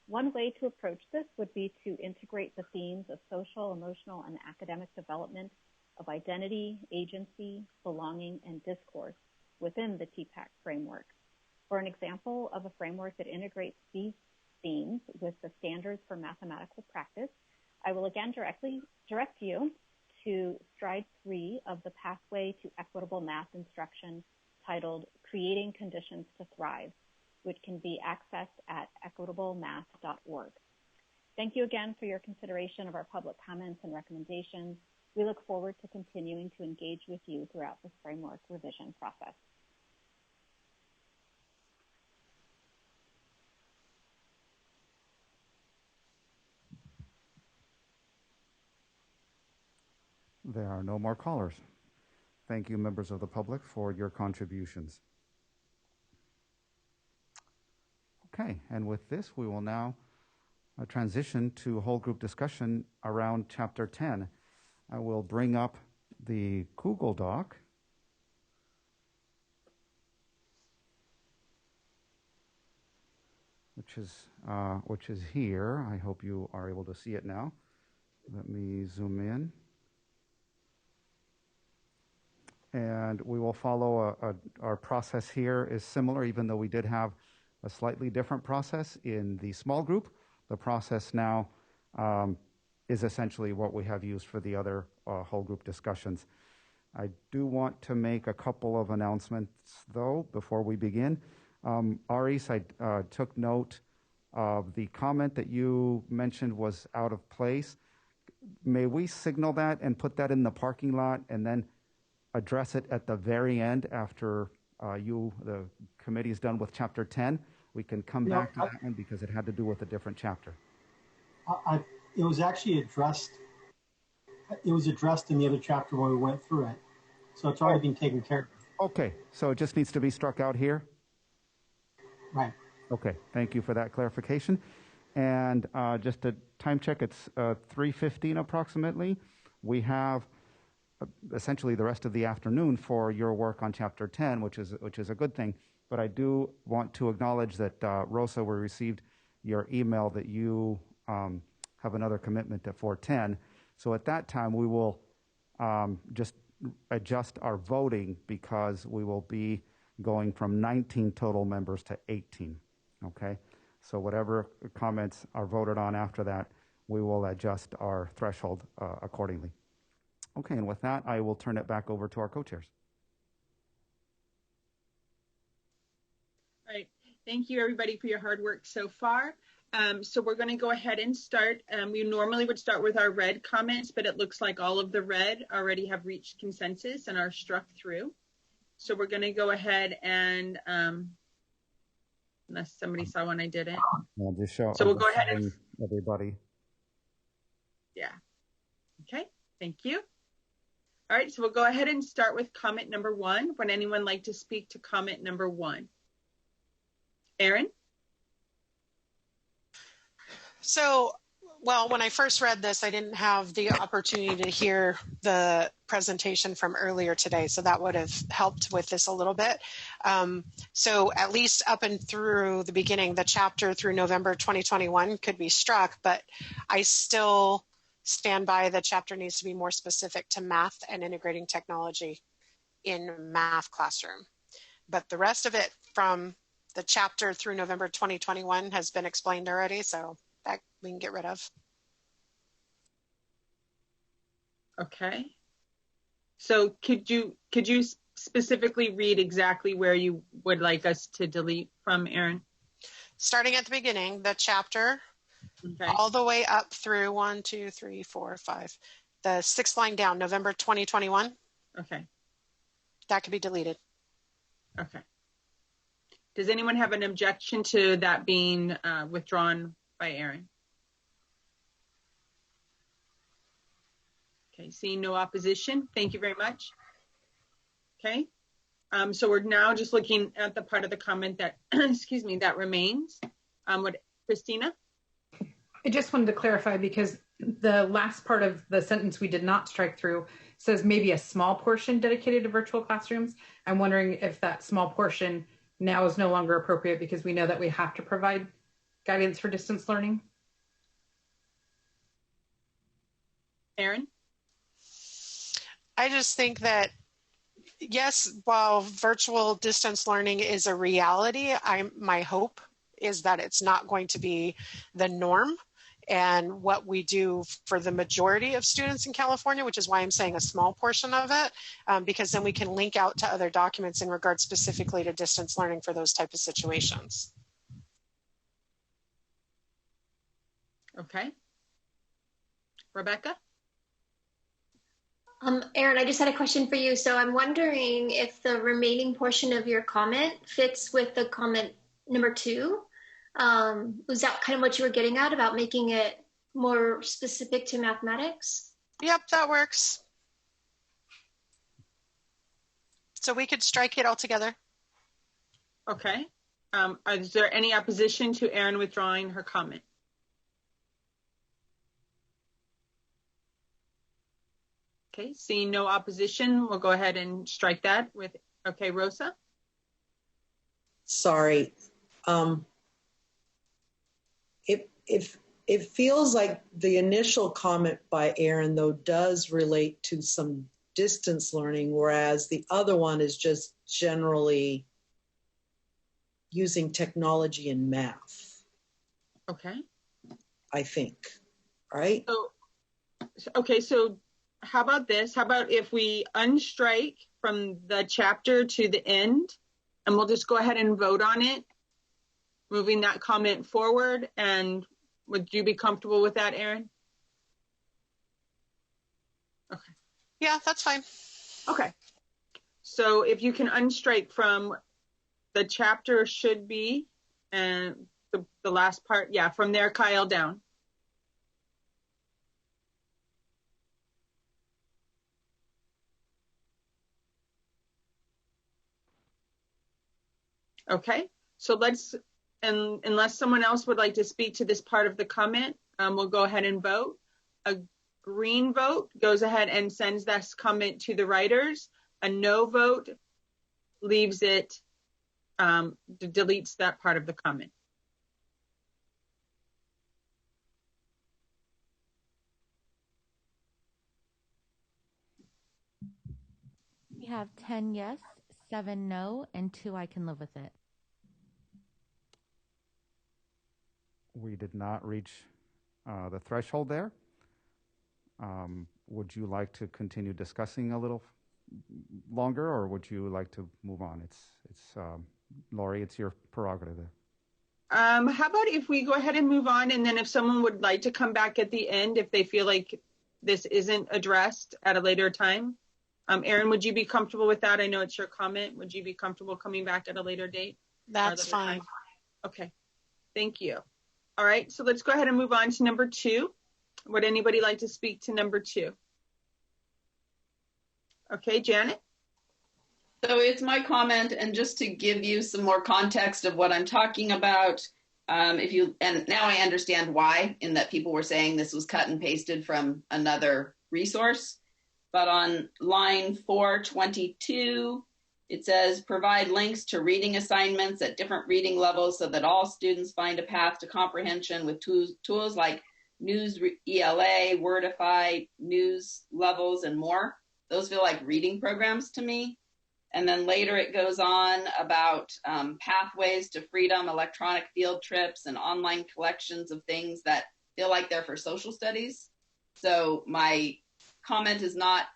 One way to approach this would be to integrate the themes of social, emotional, and academic development of identity, agency, belonging, and discourse within the TPAC framework. For an example of a framework that integrates these themes with the standards for mathematical practice, I will again direct you to Stride 3 of the Pathway to Equitable Math Instruction titled Creating Conditions to Thrive, which can be accessed at equitablemath.org. Thank you again for your consideration of our public comments and recommendations. We look forward to continuing to engage with you throughout this framework revision process. There are no more callers. Thank you, members of the public, for your contributions. Okay, and with this, we will now transition to whole group discussion around Chapter 10. I will bring up the Google Doc. Which is here. I hope you are able to see it now. Let me zoom in. And we will follow our process here is similar, even though we did have a slightly different process in the small group. The process now is essentially what we have used for the other whole group discussions. I do want to make a couple of announcements, though, before we begin. Aris, I took note of the comment that you mentioned was out of place. May we signal that and put that in the parking lot and then address it at the very end after the committee is done with Chapter 10? We can come back to that one because it had to do with a different chapter. It was actually addressed. It was addressed in the other chapter when we went through it. So it's already been taken care of. Okay, so it just needs to be struck out here? Right. Okay, thank you for that clarification. And just a time check, it's 3:15 approximately. We have essentially the rest of the afternoon for your work on Chapter 10, which is a good thing. But I do want to acknowledge that, Rosa, we received your email that you have another commitment at 4:10. So at that time, we will just adjust our voting because we will be going from 19 total members to 18, okay? So whatever comments are voted on after that, we will adjust our threshold accordingly. Okay, and with that, I will turn it back over to our co-chairs. All right, thank you everybody for your hard work so far. So we're going to go ahead and start. We normally would start with our red comments, but it looks like all of the red already have reached consensus and are struck through. So we're going to go ahead and, unless somebody saw one I didn't. I'll just show. So we'll go ahead and everybody. Yeah. Okay. Thank you. All right. So we'll go ahead and start with comment number 1. Would anyone like to speak to comment number 1? Erin? So, well, when I first read this, I didn't have the opportunity to hear the presentation from earlier today, so that would have helped with this a little bit. So at least up and through the beginning, the chapter through November 2021 could be struck, but I still stand by the chapter needs to be more specific to math and integrating technology in math classroom. But the rest of it from the chapter through November 2021 has been explained already, so that we can get rid of. Okay. So could you specifically read exactly where you would like us to delete from, Erin? Starting at the beginning, the chapter, okay, all the way up through 1, 2, 3, 4, 5. The 6th line down, November 2021. Okay. That could be deleted. Okay. Does anyone have an objection to that being withdrawn by Erin? Okay, seeing no opposition, thank you very much. Okay, so we're now just looking at the part of the comment that, excuse me, that remains. Christina? I just wanted to clarify because the last part of the sentence we did not strike through says maybe a small portion dedicated to virtual classrooms. I'm wondering if that small portion now is no longer appropriate because we know that we have to provide guidance for distance learning. Erin? I just think that, yes, while virtual distance learning is a reality, my hope is that it's not going to be the norm and what we do for the majority of students in California, which is why I'm saying a small portion of it, because then we can link out to other documents in regard specifically to distance learning for those type of situations. Okay. Rebecca? Erin, I just had a question for you. So I'm wondering if the remaining portion of your comment fits with the comment number 2. Was that kind of what you were getting at about making it more specific to mathematics? Yep, that works. So we could strike it all together. Okay. Is there any opposition to Erin withdrawing her comment? Okay, seeing no opposition, we'll go ahead and strike that with, okay, Rosa? Sorry. It feels like the initial comment by Erin, though, does relate to some distance learning, whereas the other one is just generally using technology in math. Okay. I think, right? So how about this? How about if we unstrike from the chapter to the end, and we'll just go ahead and vote on it, moving that comment forward. And would you be comfortable with that, Erin? Okay. Yeah, that's fine. Okay. So if you can unstrike from the chapter should be, and the last part, yeah, from there, Kyle, down. Okay, so let's, and unless someone else would like to speak to this part of the comment, we'll go ahead and vote. A green vote goes ahead and sends this comment to the writers. A no vote leaves it, deletes that part of the comment. We have 10 yes, 7 no, and 2 I can live with it. We did not reach the threshold there. Would you like to continue discussing a little longer, or would you like to move on? It's Lori, it's your prerogative there. How about if we go ahead and move on, and then if someone would like to come back at the end, if they feel like this isn't addressed at a later time. Erin, would you be comfortable with that? I know it's your comment. Would you be comfortable coming back at a later date? That's fine. Okay, thank you. All right, so let's go ahead and move on to number 2. Would anybody like to speak to number 2? Okay, Janet? So it's my comment, and just to give you some more context of what I'm talking about, and now I understand why, in that people were saying this was cut and pasted from another resource. But on line 422, it says, provide links to reading assignments at different reading levels so that all students find a path to comprehension with tools like News ELA, Wordify, News Levels, and more. Those feel like reading programs to me. And then later it goes on about pathways to freedom, electronic field trips, and online collections of things that feel like they're for social studies. So my comment is not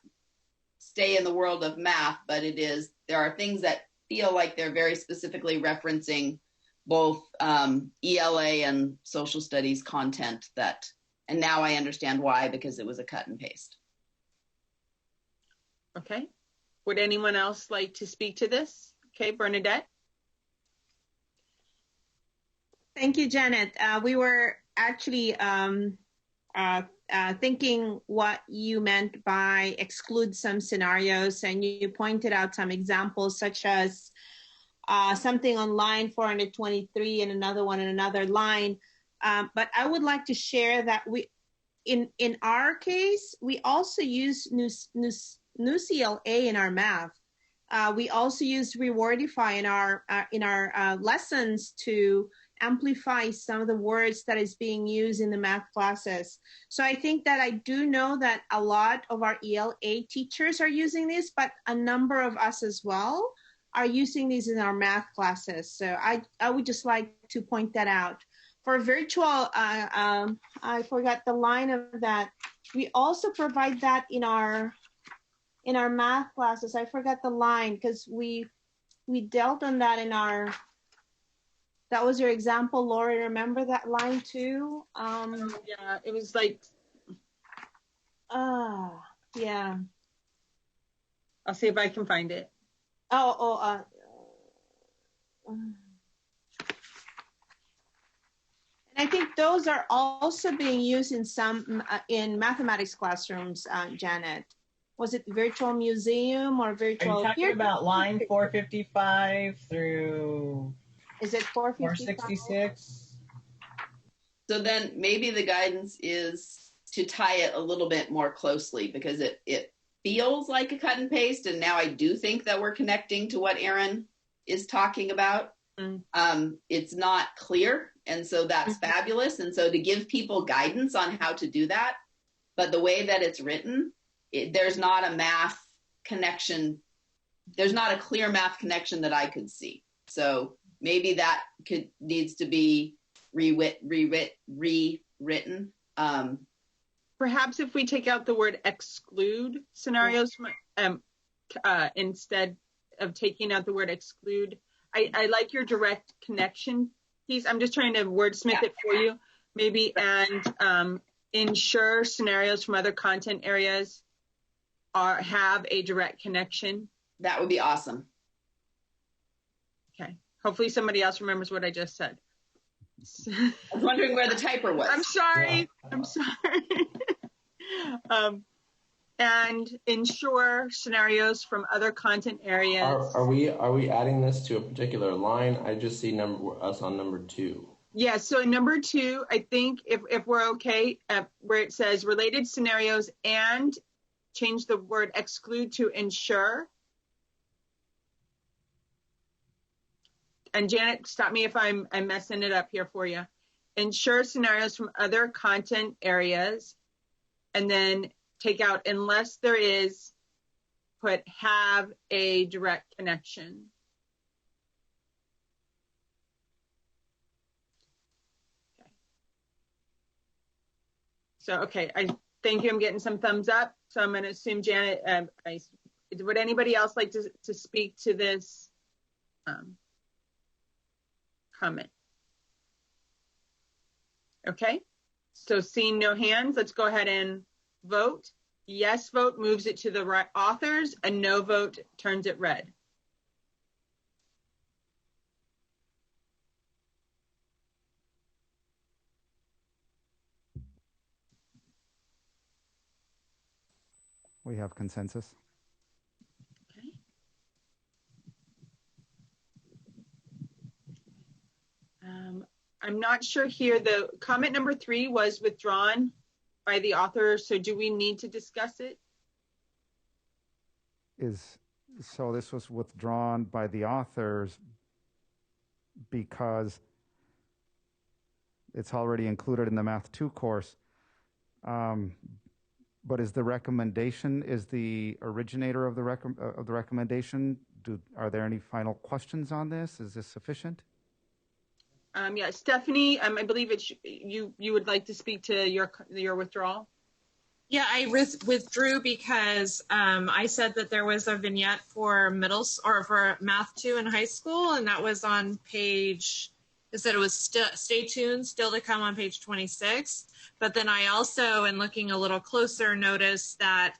stay in the world of math, but it is, there are things that feel like they're very specifically referencing both ELA and social studies content that, and now I understand why, because it was a cut and paste. Okay. Would anyone else like to speak to this? Okay, Bernadette. Thank you, Janet. We were actually thinking what you meant by exclude some scenarios, and you pointed out some examples such as something on line 423 and another one in another line. But I would like to share that we, in our case, we also use News ELA in our math. We also use Rewordify in our lessons to amplify some of the words that is being used in the math classes. So I think that I do know that a lot of our ELA teachers are using this, but a number of us as well are using these in our math classes. So I would just like to point that out. For virtual, I forgot the line of that. We also provide that in our math classes. I forgot the line because we dealt on that in our, that was your example, Lori. Remember that line too? Yeah, it was like, yeah. I'll see if I can find it. And I think those are also being used in some in mathematics classrooms, Janet. Was it virtual museum or virtual? Are you talking about line 455 through? Is it 455? 466? So then maybe the guidance is to tie it a little bit more closely, because it feels like a cut and paste. And now I do think that we're connecting to what Erin is talking about. It's not clear. And so that's fabulous. And so to give people guidance on how to do that, but the way that it's written, there's not a math connection. There's not a clear math connection that I could see. So maybe that needs to be rewritten. Perhaps if we take out the word exclude scenarios instead of taking out the word exclude. I like your direct connection piece. I'm just trying to wordsmith it for you, maybe, and ensure scenarios from other content areas have a direct connection. That would be awesome. Okay. Hopefully somebody else remembers what I just said. I was wondering where the typer was. I'm sorry. Yeah. I'm sorry. And ensure scenarios from other content areas. Are we adding this to a particular line? I just see us on number 2. Yeah, so in number 2, I think if we're okay, where it says related scenarios and change the word exclude to ensure. And Janet, stop me if I'm messing it up here for you. Ensure scenarios from other content areas, and then take out unless there is, put have a direct connection. Okay. So, okay, I thank you. I'm getting some thumbs up. So I'm going to assume Janet, would anybody else like to speak to this comment? Okay, so seeing no hands, let's go ahead and vote. Yes vote moves it to the right authors, a no vote turns it red. We have consensus. Okay. I'm not sure here. The comment number 3 was withdrawn by the author. So do we need to discuss it? So this was withdrawn by the authors because it's already included in the Math 2 course. But is the recommendation, is the originator of the recommendation, are there any final questions on this? Is this sufficient? Yeah, Stephanie, I believe it's you would like to speak to your withdrawal. Yeah, I withdrew because I said that there was a vignette for for Math 2 in high school, and that was on page, I said it was stay tuned, still to come on page 26. But then I also, in looking a little closer, noticed that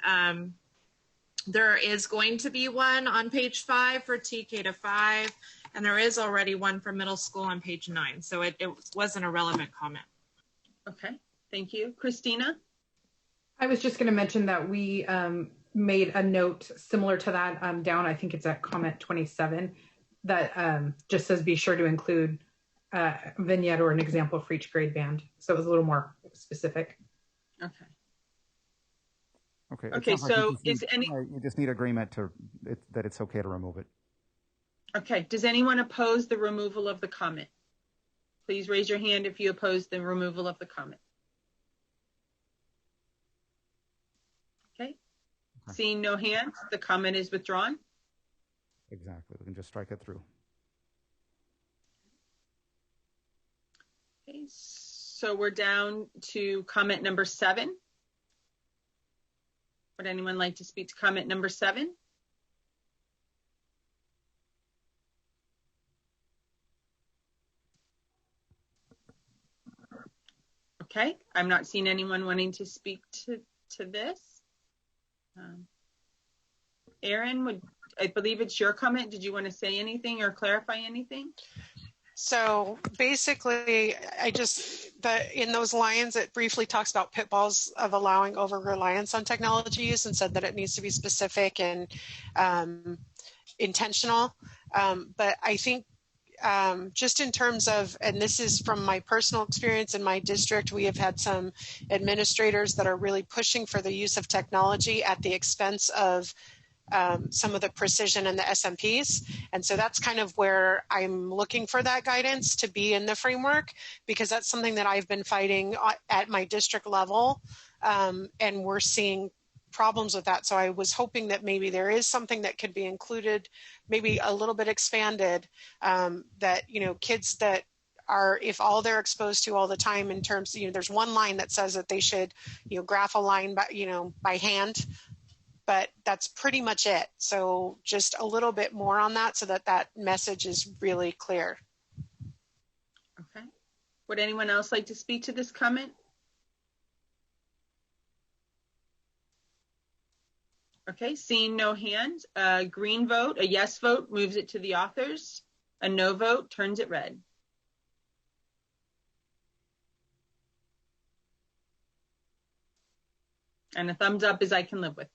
there is going to be one on page 5 for TK to 5, and there is already one for middle school on page 9. So it wasn't a relevant comment. Okay, thank you. Christina? I was just going to mention that we made a note similar to that down, I think it's at comment 27, that just says be sure to include a vignette or an example for each grade band. So it was a little more specific. Okay. Okay. Okay, so you just need agreement that it's okay to remove it. Okay, does anyone oppose the removal of the comment? Please raise your hand if you oppose the removal of the comment. Okay. Seeing no hands, the comment is withdrawn. Exactly. We can just strike it through. Okay, so we're down to comment number 7. Would anyone like to speak to comment number 7? Okay, I'm not seeing anyone wanting to speak to this. Erin, I believe it's your comment. Did you want to say anything or clarify anything? So basically, in those lines, it briefly talks about pitfalls of allowing over-reliance on technology use and said that it needs to be specific and intentional. But I think just in terms of, and this is from my personal experience in my district, we have had some administrators that are really pushing for the use of technology at the expense of some of the precision and the SMPs. And so that's kind of where I'm looking for that guidance to be in the framework, because that's something that I've been fighting at my district level. And we're seeing problems with that. So I was hoping that maybe there is something that could be included, maybe a little bit expanded, that, kids that are, if all they're exposed to all the time in terms, there's one line that says that they should, graph a line by hand, but that's pretty much it. So just a little bit more on that so that that message is really clear. Okay. Would anyone else like to speak to this comment? Okay, seeing no hands, a green vote, a yes vote moves it to the authors. A no vote turns it red. And a thumbs up is I can live with.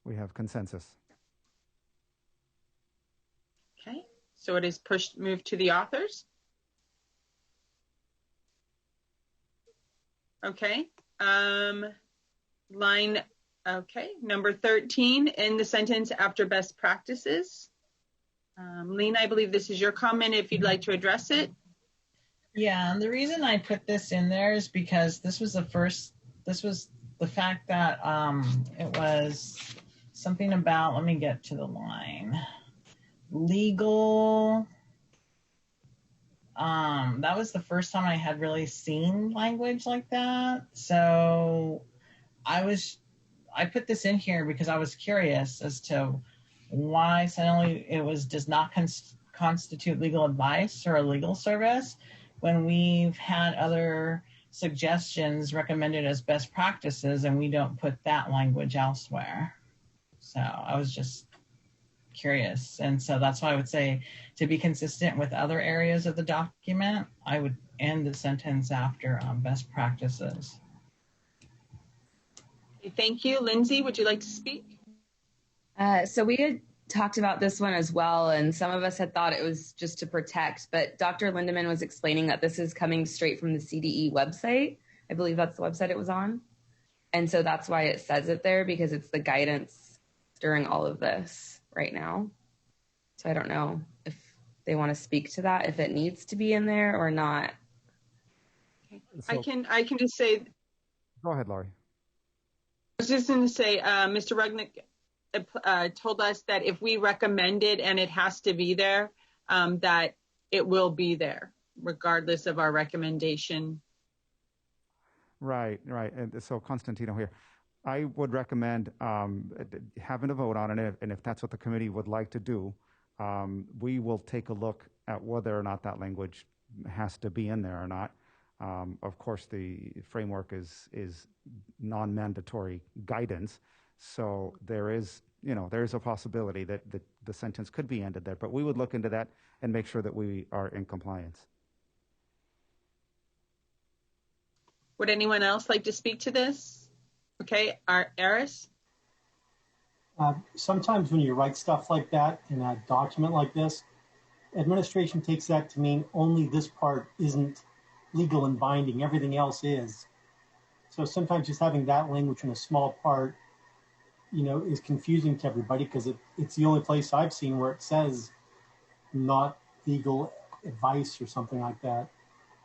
We have consensus. Okay, so it is moved to the authors. Okay, number 13, end the sentence after best practices. Lena, I believe this is your comment if you'd like to address it. Yeah, and the reason I put this in there is because this was the fact that it was something about, let me get to the line, legal. That was the first time I had really seen language like that. So I put this in here because I was curious as to why suddenly it does not constitute legal advice or a legal service when we've had other suggestions recommended as best practices and we don't put that language elsewhere. So I was just curious. And so that's why I would say, to be consistent with other areas of the document, I would end the sentence after best practices. Thank you. Lindsay, would you like to speak? So we had talked about this one as well, and some of us had thought it was just to protect, but Dr. Lindemann was explaining that this is coming straight from the CDE website. I believe that's the website it was on. And so that's why it says it there, because it's the guidance during all of this right now. So I don't know if they want to speak to that, if it needs to be in there or not. So, I can just say. Go ahead, Laurie. I was just going to say, Mr. Rugnick told us that if we recommend it and it has to be there, that it will be there, regardless of our recommendation. Right. And so Constantino here. I would recommend having a vote on it, and if that's what the committee would like to do, we will take a look at whether or not that language has to be in there or not. Of course, the framework is non-mandatory guidance, so there is a possibility that the sentence could be ended there, but we would look into that and make sure that we are in compliance. Would anyone else like to speak to this? Okay, Aris? Sometimes when you write stuff like that in a document like this, administration takes that to mean only this part isn't legal and binding, everything else is. So sometimes just having that language in a small part, is confusing to everybody, because it's the only place I've seen where it says not legal advice or something like that.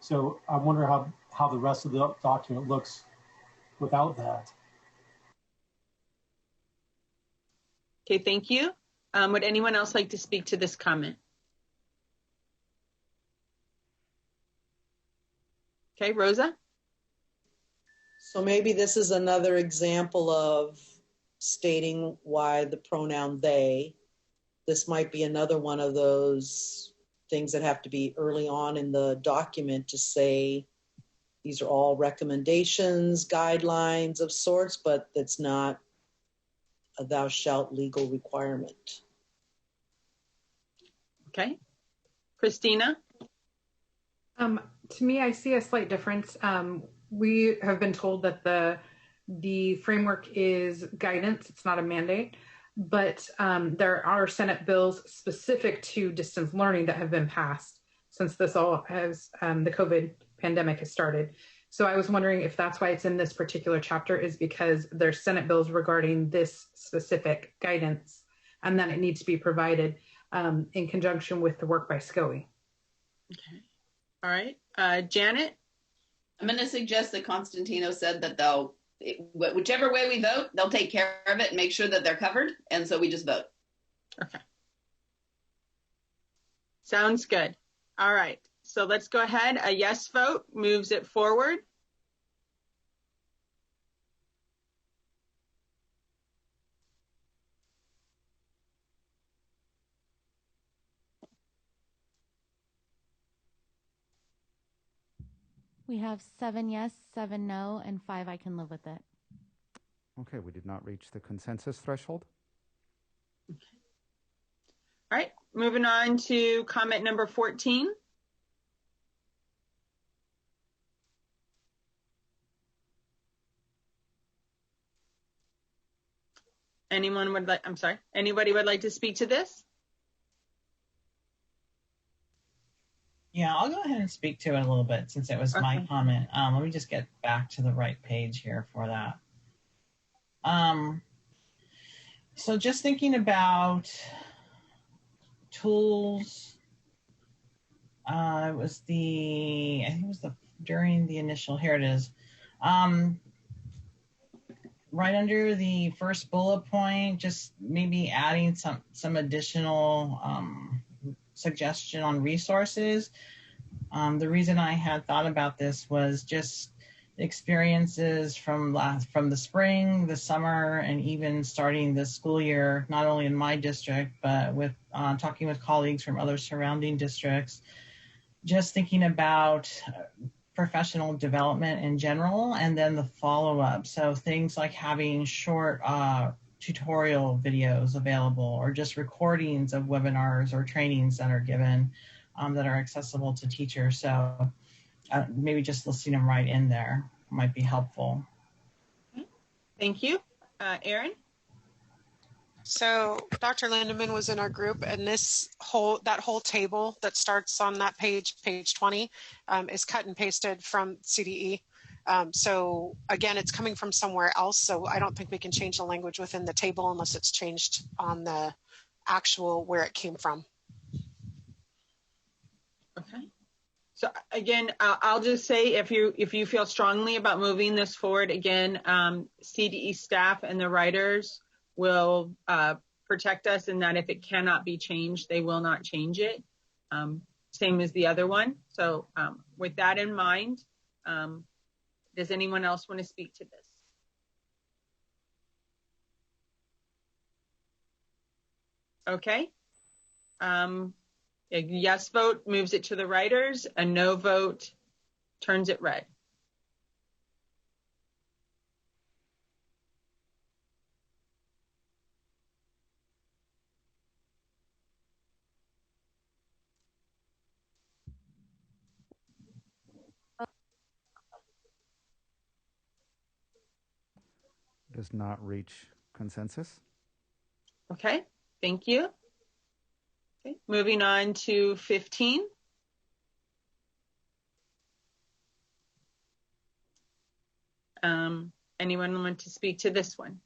So I wonder how the rest of the document looks without that. Okay, thank you. Would anyone else like to speak to this comment? Okay, Rosa? So maybe this is another example of stating why the pronoun they. This might be another one of those things that have to be early on in the document to say these are all recommendations, guidelines of sorts, but that's not a thou shalt legal requirement. Okay. Christina? To me, I see a slight difference. We have been told that the framework is guidance, it's not a mandate, but there are Senate bills specific to distance learning that have been passed since this all has, the COVID pandemic has started. So I was wondering if that's why it's in this particular chapter, is because there's Senate bills regarding this specific guidance, and then it needs to be provided in conjunction with the work by SCOE. Okay. All right. Janet? I'm going to suggest that Constantino said that whichever way we vote, they'll take care of it and make sure that they're covered. And so we just vote. Okay. Sounds good. All right. So let's go ahead. A yes vote moves it forward. We have 7 yes, 7 no, and 5 I can live with it. Okay, we did not reach the consensus threshold. Okay. All right, moving on to comment number 14. Anybody would like to speak to this? Yeah, I'll go ahead and speak to it a little bit since it was my comment. Let me just get back to the right page here for that. So just thinking about tools, I think it was during the initial, here it is. Right under the first bullet point, just maybe adding some additional suggestion on resources. The reason I had thought about this was just experiences from the spring, the summer, and even starting this school year, not only in my district, but with talking with colleagues from other surrounding districts, just thinking about professional development in general, and then the follow-up. So things like having short tutorial videos available, or just recordings of webinars or trainings that are given that are accessible to teachers. So maybe just listing them right in there might be helpful. Thank you. Erin? So Dr. Lindeman was in our group, and that whole table that starts on that page 20, is cut and pasted from CDE. So again, it's coming from somewhere else. So I don't think we can change the language within the table unless it's changed on the actual where it came from. Okay. So again, I'll just say, if you feel strongly about moving this forward, again, CDE staff and the writers will protect us in that if it cannot be changed, they will not change it. Same as the other one. So with that in mind, does anyone else want to speak to this? Okay. A yes vote moves it to the writers. A no vote turns it red. Does not reach consensus. Okay, thank you. Okay, moving on to 15. Anyone want to speak to this one?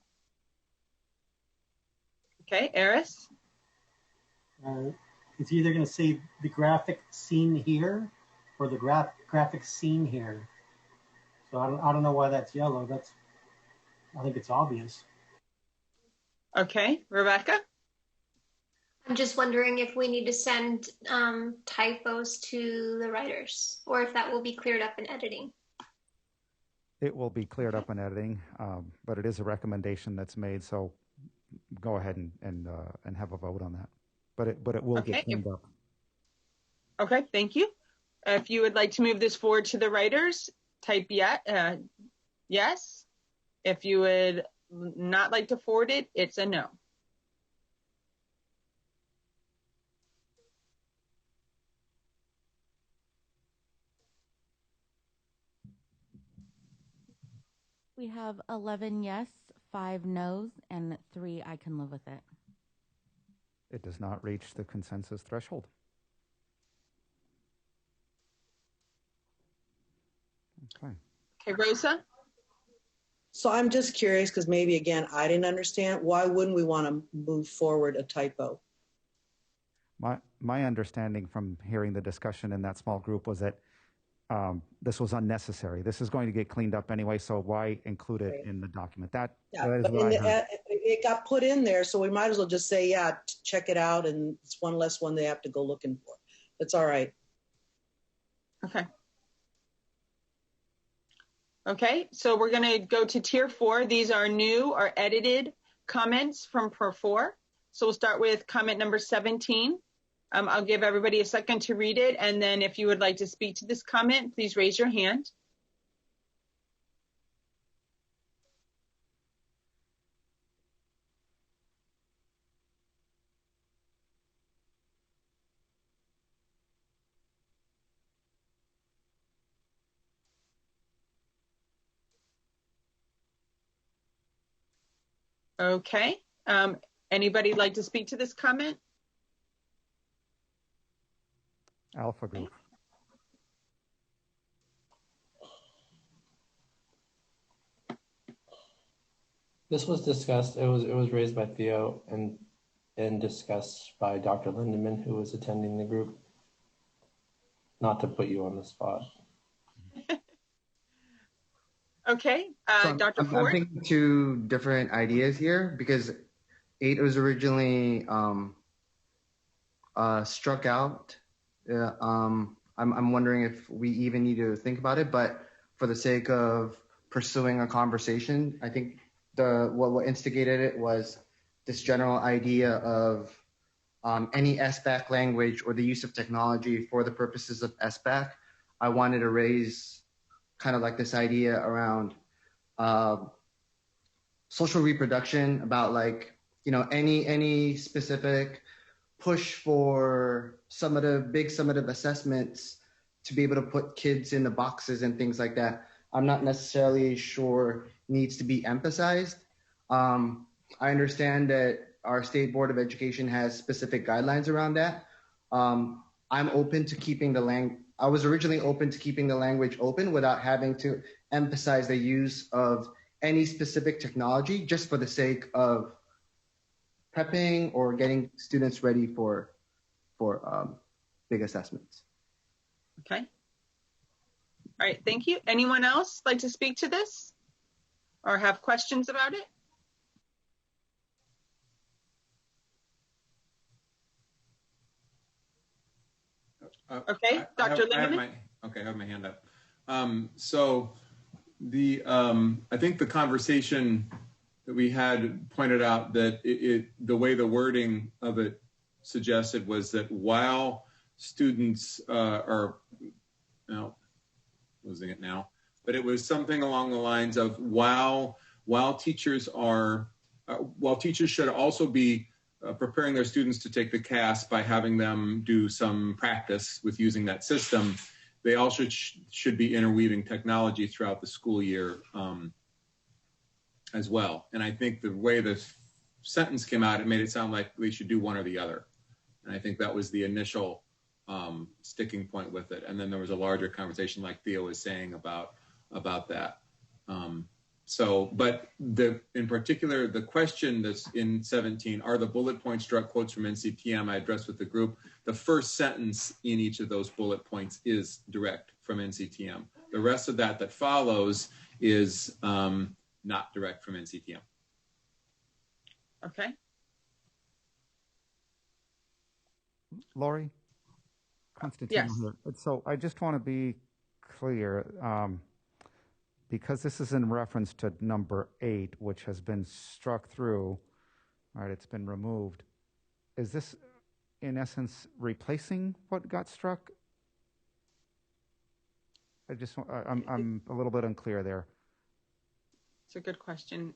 Okay, Eris? It's either going to say the graphic seen here, for the graphic seen here. So I don't know why that's yellow. I think it's obvious. Okay, Rebecca? I'm just wondering if we need to send typos to the writers, or if that will be cleared up in editing. It will be cleared up in editing, but it is a recommendation that's made. So go ahead and have a vote on that. But it will get cleaned up. Okay, thank you. If you would like to move this forward to the writers, type yes. If you would not like to forward it, it's a no. We have 11 yes, 5 no's, and 3 I can live with it. It does not reach the consensus threshold. Okay. Okay, Rosa? So I'm just curious, because maybe, again, I didn't understand. Why wouldn't we want to move forward a typo? My understanding from hearing the discussion in that small group was that this was unnecessary. This is going to get cleaned up anyway, so why include it in the document? That is but what I heard. it got put in there, so we might as well just say, yeah, check it out, and it's one less one they have to go looking for. That's all right. Okay. Okay, so we're going to go to tier 4. These are new or edited comments from per 4. So we'll start with comment number 17. I'll give everybody a second to read it, and then if you would like to speak to this comment, please raise your hand. Okay, anybody like to speak to this comment? Alpha group. This was discussed. It was raised by Theo and discussed by Dr. Lindemann, who was attending the group. Not to put you on the spot. Okay, so Dr. Ford. I'm thinking two different ideas here because 8 was originally struck out. I'm wondering if we even need to think about it, but for the sake of pursuing a conversation, I think what instigated it was this general idea of any SBAC language or the use of technology for the purposes of SBAC. I wanted to raise kind of like this idea around social reproduction, about like, any specific push for big summative assessments to be able to put kids in the boxes and things like that. I'm not necessarily sure needs to be emphasized. I understand that our State Board of Education has specific guidelines around that. I'm open to keeping I was originally open to keeping the language open without having to emphasize the use of any specific technology just for the sake of prepping or getting students ready for big assessments. Okay. All right, thank you. Anyone else like to speak to this or have questions about it? Okay, Dr. Lindemann. I have my hand up. So I think the conversation that we had pointed out that the way the wording of it suggested was that while students are now losing it now, but it was something along the lines of while teachers should also be preparing their students to take the CAS by having them do some practice with using that system, they also should be interweaving technology throughout the school year as well. And I think the way the sentence came out, it made it sound like we should do one or the other. And I think that was the initial sticking point with it. And then there was a larger conversation, like Theo was saying, about that. So, but in particular, the question that's in 17, are the bullet points direct quotes from NCTM? I addressed with the group. The first sentence in each of those bullet points is direct from NCTM. The rest of that follows is not direct from NCTM. Okay. Lori? Constantino Yes. here. So I just want to be clear, because this is in reference to number 8, which has been struck through, all right, it's been removed. Is this, in essence, replacing what got struck? I'm a little bit unclear there. It's a good question.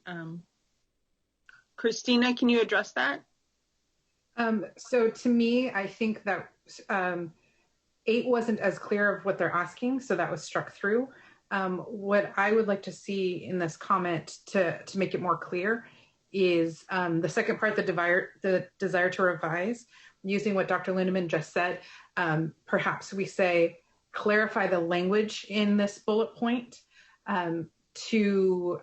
Christina, can you address that? So to me, I think that 8 wasn't as clear of what they're asking, so that was struck through. What I would like to see in this comment to make it more clear is the second part, the desire to revise, using what Dr. Lindemann just said. Perhaps we say, clarify the language in this bullet point to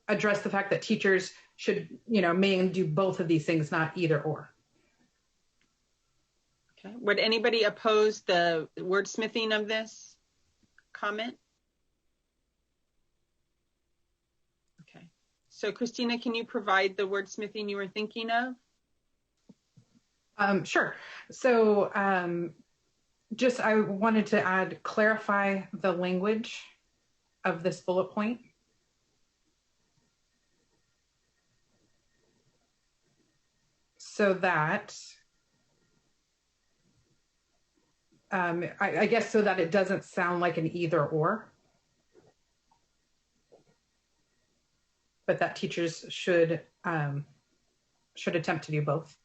address the fact that teachers should, may do both of these things, not either or. Okay. Would anybody oppose the wordsmithing of this comment? Okay. So Christina, can you provide the wordsmithing you were thinking of? Sure. So just I wanted to add, clarify the language of this bullet point. So that, I guess so that it doesn't sound like an either or, but that teachers should attempt to do both.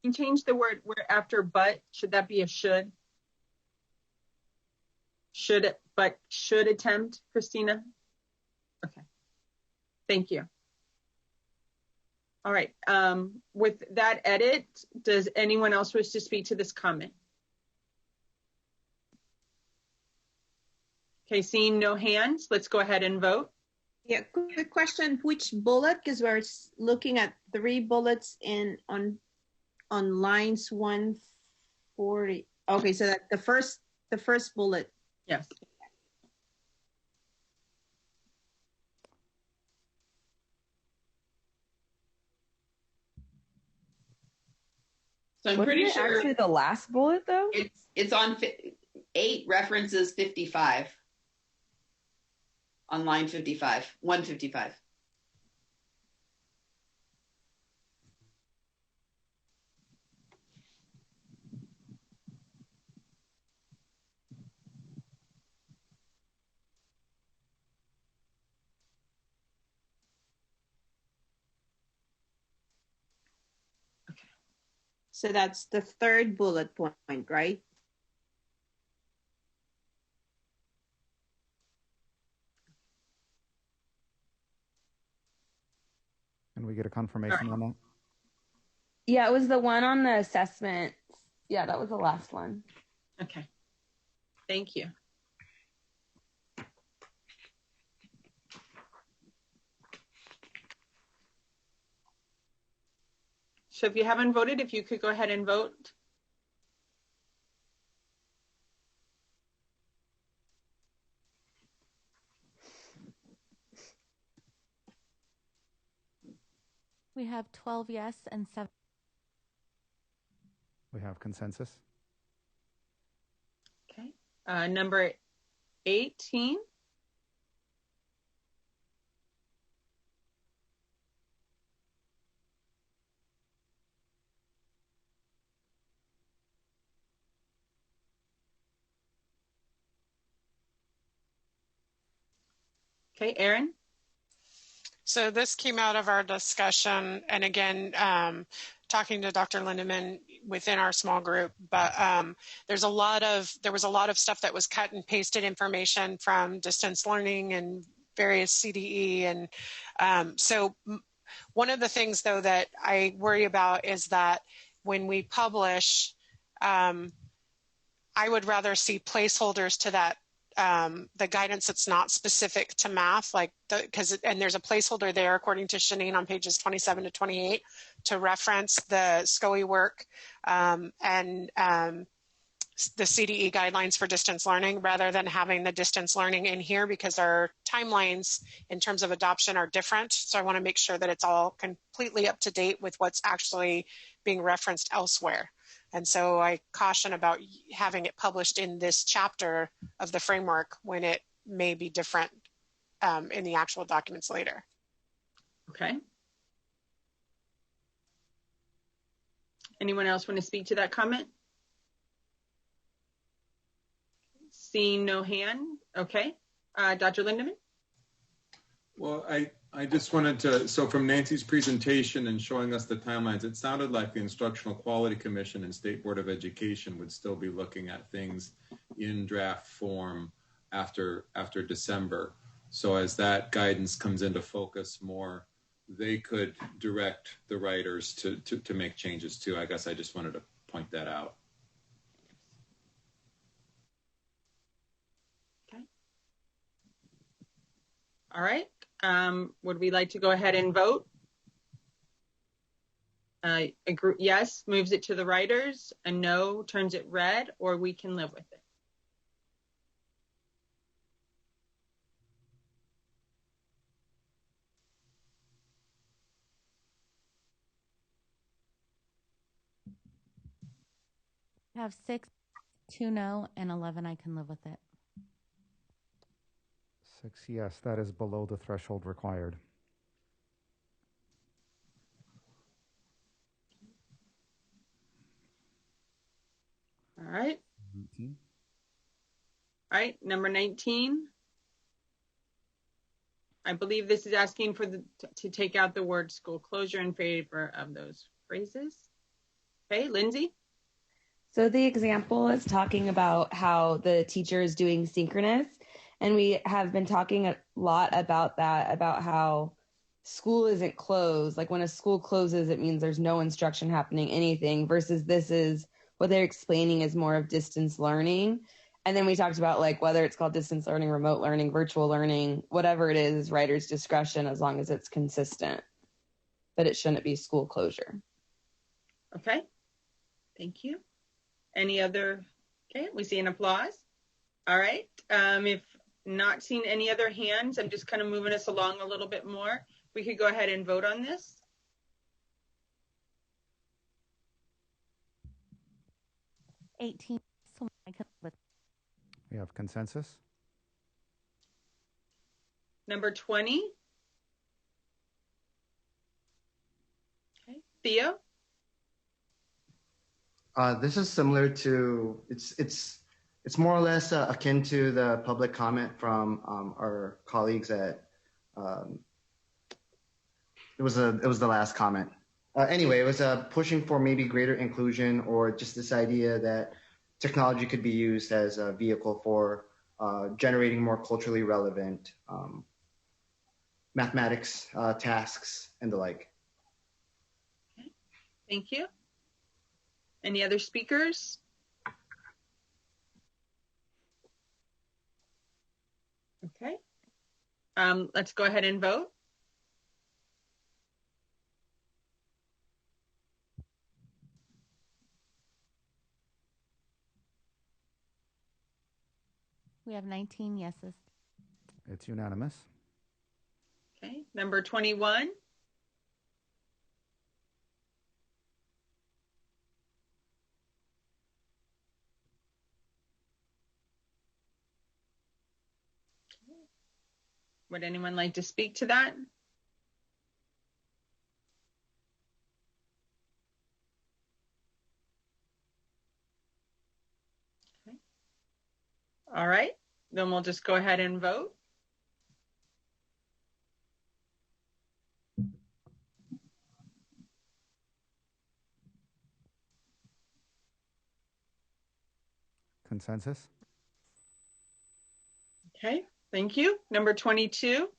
You change the word where after but, should that be a should? Should attempt, Christina? Okay. Thank you. All right. With that edit, does anyone else wish to speak to this comment? Okay, seeing no hands, let's go ahead and vote. Yeah, quick question, which bullet? Because we're looking at 3 bullets on lines 140. Okay, so that the first bullet. Yes. So I'm pretty sure actually the last bullet though. It's on 8 references 55 on line 55, 155. So that's the 3rd bullet point, right? Can we get a confirmation on that? Yeah, it was the one on the assessment. Yeah, that was the last one. Okay. Thank you. So if you haven't voted, if you could go ahead and vote. We have 12 yes and 7. We have consensus. Okay. Number 18. Okay, Erin. So this came out of our discussion, and again, talking to Dr. Lindemann within our small group, but there was a lot of stuff that was cut and pasted information from distance learning and various CDE. And so one of the things, though, that I worry about is that when we publish, I would rather see placeholders to that, the guidance that's not specific to math, like and there's a placeholder there, according to Shanine, on pages 27 to 28, to reference the SCOE work and the CDE guidelines for distance learning, rather than having the distance learning in here, because our timelines in terms of adoption are different. So I want to make sure that it's all completely up to date with what's actually being referenced elsewhere. And so I caution about having it published in this chapter of the framework when it may be different in the actual documents later. Okay. Anyone else want to speak to that comment? Seeing no hand. Okay. Dr. Lindeman? Well, I just wanted to, so from Nancy's presentation and showing us the timelines, it sounded like the Instructional Quality Commission and State Board of Education would still be looking at things in draft form after December. So as that guidance comes into focus more, they could direct the writers to make changes too. I guess I just wanted to point that out. Okay. All right. Would we like to go ahead and vote? A group yes moves it to the writers, a no turns it red, or we can live with it. I have 6, 2 no, and 11 I can live with it. 6 yes, that is below the threshold required. All right. 19. All right, number 19. I believe this is asking for to take out the word school closure in favor of those phrases. Okay, Lindsay? So the example is talking about how the teacher is doing synchronous, and we have been talking a lot about that, about how school isn't closed. Like when a school closes, it means there's no instruction happening, anything, versus this is what they're explaining is more of distance learning. And then we talked about like whether it's called distance learning, remote learning, virtual learning, whatever it is, writer's discretion as long as it's consistent. But it shouldn't be school closure. Okay, thank you. Any other? Okay, we see an applause. All right, if not seeing any other hands, I'm just kind of moving us along a little bit more. We could go ahead and vote on this. $18. So I can live with it. We have consensus. Number 20. Okay, Theo? This is similar to, it's more or less akin to the public comment from our colleagues at, it was the last comment. Anyway, it was pushing for maybe greater inclusion, or just this idea that technology could be used as a vehicle for generating more culturally relevant mathematics tasks and the like. Okay. Thank you. Any other speakers? Okay. Let's go ahead and vote. We have 19 yeses. It's unanimous. Okay. Number 21. Would anyone like to speak to that? Okay. All right, then we'll just go ahead and vote. Consensus. Okay, Thank you. Number 22.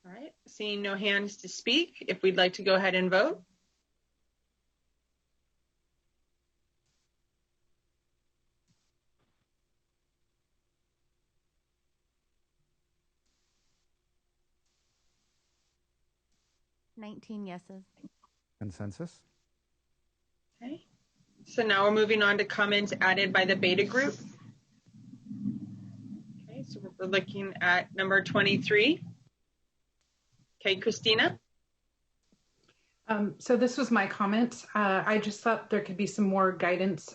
All right, seeing no hands to speak, if we'd like to go ahead and vote. $19 yeses. Consensus? Okay, so now we're moving on to comments added by the beta group. Okay, so we're looking at number 23. Okay, Christina. So this was my comment. I just thought there could be some more guidance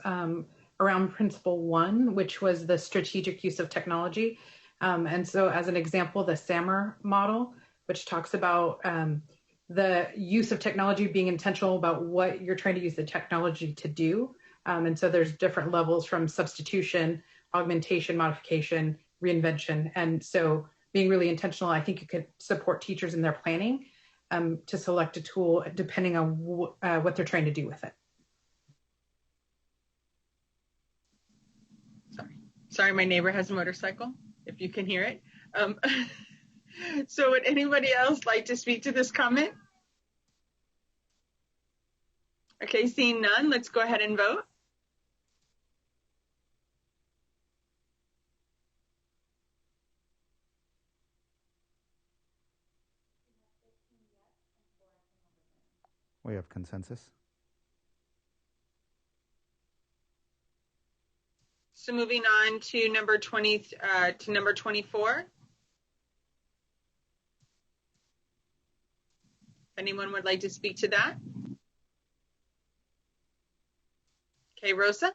around principle 1, which was the strategic use of technology. And so as an example, the SAMR model, which talks about the use of technology being intentional about what you're trying to use the technology to do. And so there's different levels from substitution, augmentation, modification, reinvention. And so being really intentional, I think it could support teachers in their planning to select a tool depending on what they're trying to do with it. Sorry, my neighbor has a motorcycle, if you can hear it. So would anybody else like to speak to this comment? Okay, seeing none, let's go ahead and vote. We have consensus. So moving on to number 24. If anyone would like to speak to that. Okay, Rosa.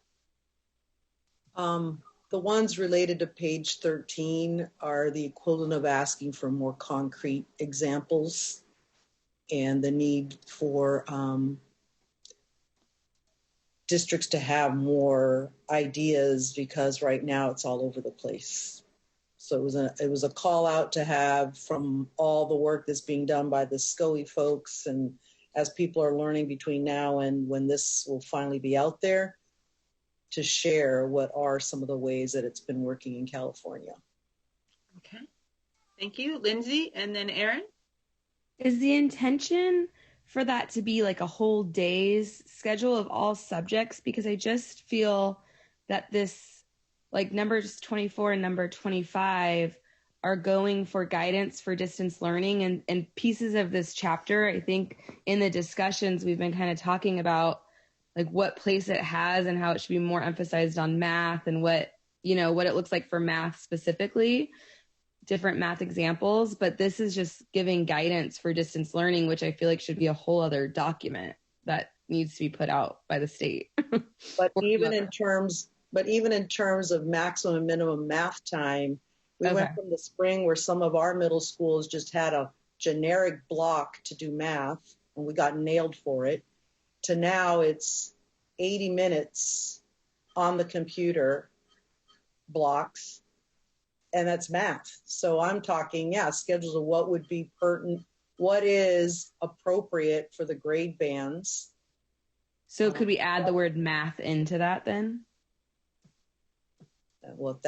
The ones related to page 13 are the equivalent of asking for more concrete examples and the need for districts to have more ideas, because right now it's all over the place. So it was a call out to have from all the work that's being done by the SCOE folks, and as people are learning between now and when this will finally be out there, to share what are some of the ways that it's been working in California. Okay, thank you. Lindsay, and then Erin. Is the intention for that to be like a whole day's schedule of all subjects? Because I just feel that this, like numbers 24 and number 25 are going for guidance for distance learning, and pieces of this chapter, I think in the discussions we've been kind of talking about like what place it has and how it should be more emphasized on math and what it looks like for math specifically, different math examples. But this is just giving guidance for distance learning, which I feel like should be a whole other document that needs to be put out by the state. But even in terms of maximum and minimum math time, we went from the spring where some of our middle schools just had a generic block to do math and we got nailed for it, to now it's 80 minutes on the computer blocks, and that's math. So I'm talking, schedules of what would be pertinent, what is appropriate for the grade bands. So could we add the word math into that then? Well,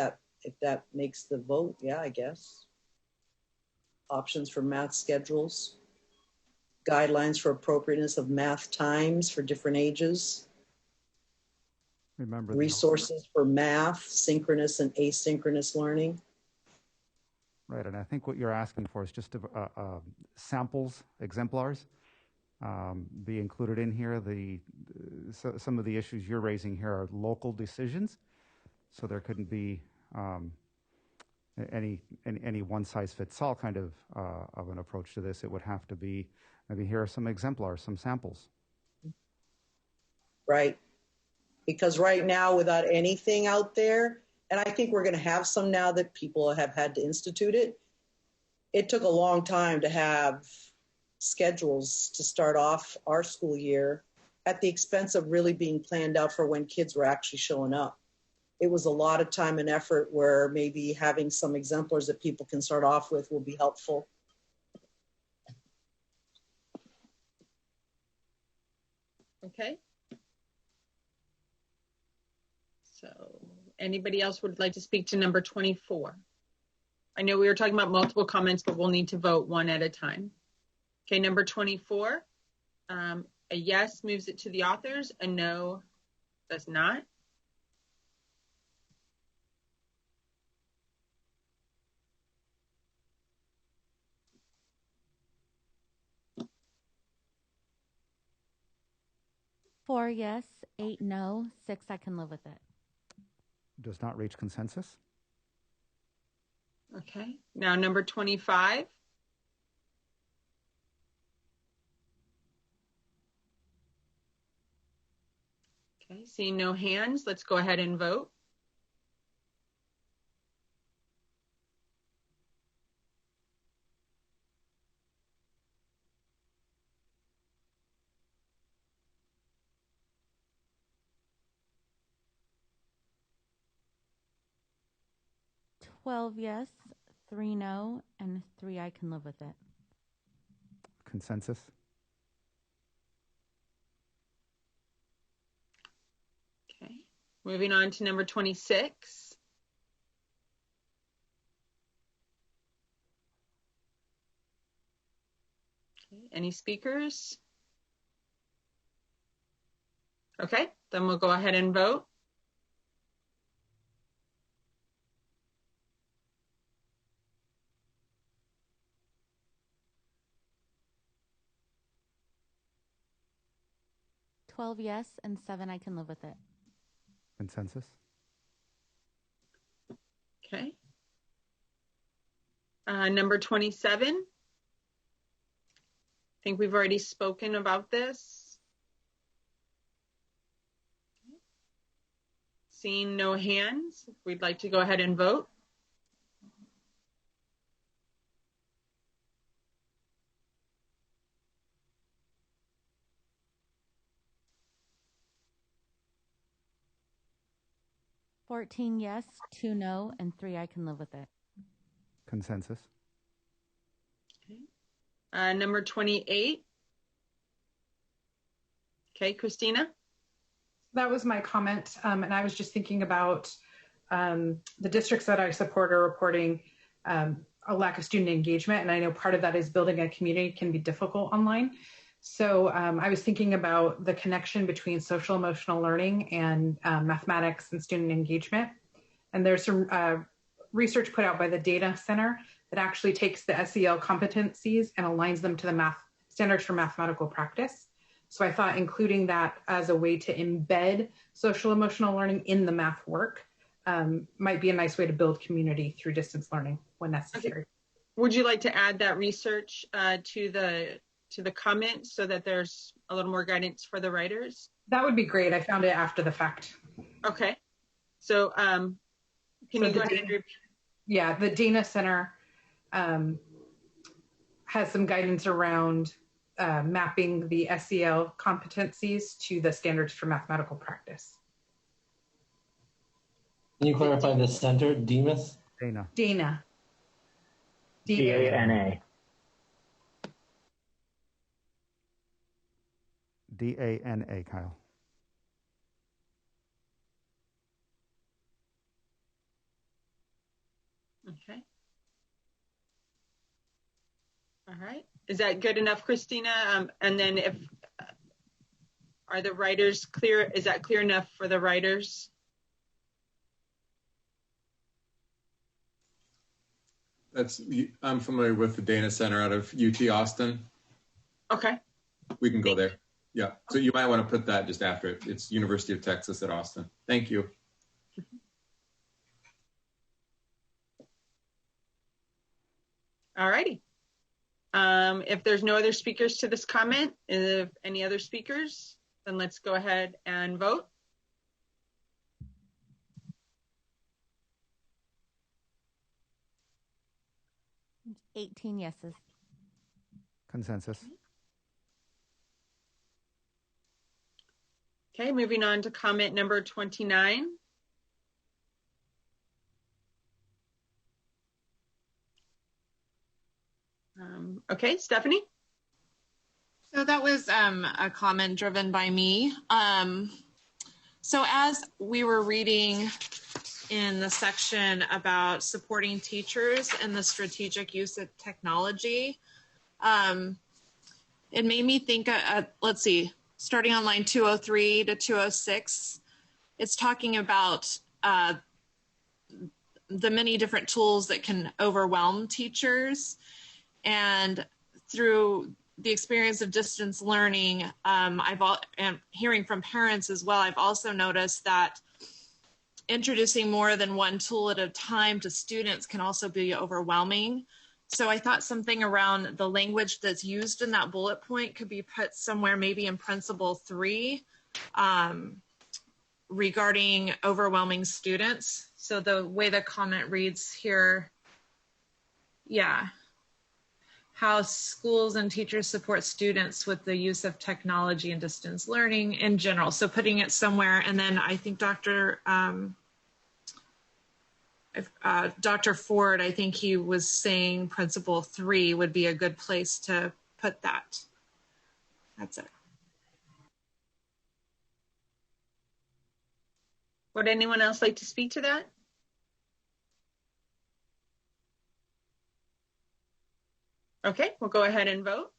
if that makes the vote, I guess. Options for math schedules. Guidelines for appropriateness of math times for different ages. Remember resources for math, synchronous and asynchronous learning. Right, and I think what you're asking for is just samples, exemplars, be included in here. Some of the issues you're raising here are local decisions, so there couldn't be any one-size-fits-all kind of an approach to this. It would have to be, maybe here are some exemplars, some samples. Right, because right now without anything out there, and I think we're going to have some now that people have had to institute it, it took a long time to have schedules to start off our school year at the expense of really being planned out for when kids were actually showing up. it was a lot of time and effort where maybe having some exemplars that people can start off with will be helpful. Okay. So anybody else would like to speak to number 24? I know we were talking about multiple comments, but we'll need to vote one at a time. Okay, number 24, a yes moves it to the authors, a no does not. Four yes, 8 no, 6 I can live with it. Does not reach consensus. Okay, now number 25. Okay, seeing no hands, let's go ahead and vote. $12 yes, 3 no, and 3 I can live with it. Consensus. Okay, moving on to number 26. Okay, any speakers? Okay, then we'll go ahead and vote. $12 yes, and 7 I can live with it. Consensus. Okay. Number 27. I think we've already spoken about this. Seeing no hands, we'd like to go ahead and vote. $14 yes, 2 no, and 3 I can live with it. Consensus. Okay. Number 28. Okay, Christina? That was my comment, and I was just thinking about the districts that I support are reporting a lack of student engagement, and I know part of that is building a community can be difficult online. So I was thinking about the connection between social emotional learning and mathematics and student engagement. And there's some research put out by the Data Center that actually takes the SEL competencies and aligns them to the math standards for mathematical practice. So I thought including that as a way to embed social emotional learning in the math work might be a nice way to build community through distance learning when necessary. Okay. Would you like to add that research to the comment so that there's a little more guidance for the writers? That would be great. I found it after the fact. Okay. So can you go ahead and repeat? Yeah, the Data Center has some guidance around mapping the SEL competencies to the standards for mathematical practice. Can you clarify the center, DEMAS? Dana. Dana. D-A-N-A. D-A-N-A, Kyle. Okay. All right. Is that good enough, Christina? And then if, are the writers clear? Is that clear enough for the writers? I'm familiar with the Dana Center out of UT Austin. Okay. We can go there. Yeah. So you might want to put that just after it. It's University of Texas at Austin. Thank you. All righty. If there's no other speakers to this comment, if any other speakers, then let's go ahead and vote. $18 yeses. Consensus. Okay, moving on to comment number 29. Okay, Stephanie? So that was a comment driven by me. So as we were reading in the section about supporting teachers and the strategic use of technology, it made me think, let's see, starting on line 203 to 206, it's talking about the many different tools that can overwhelm teachers. And through the experience of distance learning, and hearing from parents as well, I've also noticed that introducing more than one tool at a time to students can also be overwhelming. So I thought something around the language that's used in that bullet point could be put somewhere maybe in principle 3 regarding overwhelming students. So the way the comment reads here, yeah, how schools and teachers support students with the use of technology and distance learning in general. So putting it somewhere, and then I think Dr. Ford, I think he was saying principle 3 would be a good place to put that. That's it. Would anyone else like to speak to that? Okay, we'll go ahead and vote.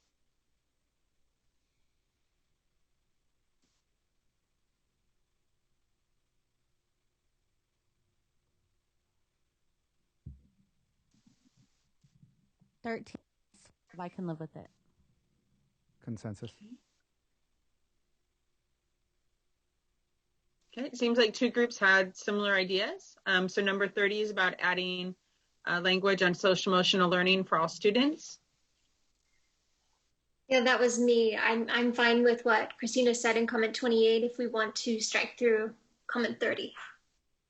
$13. I can live with it. Consensus. Okay, it seems like two groups had similar ideas. So number 30 is about adding language on social emotional learning for all students. Yeah, that was me. I'm fine with what Christina said in comment 28 if we want to strike through comment 30.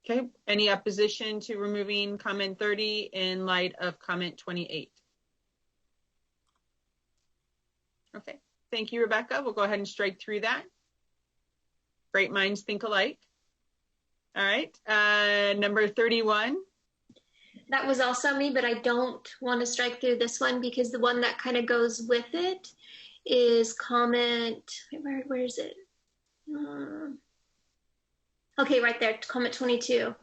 Okay, any opposition to removing comment 30 in light of comment 28? Okay, thank you, Rebecca. We'll go ahead and strike through that. Great minds think alike. All right, number 31. That was also me, but I don't want to strike through this one because the one that kind of goes with it is comment, where is it? Okay, right there, comment 22.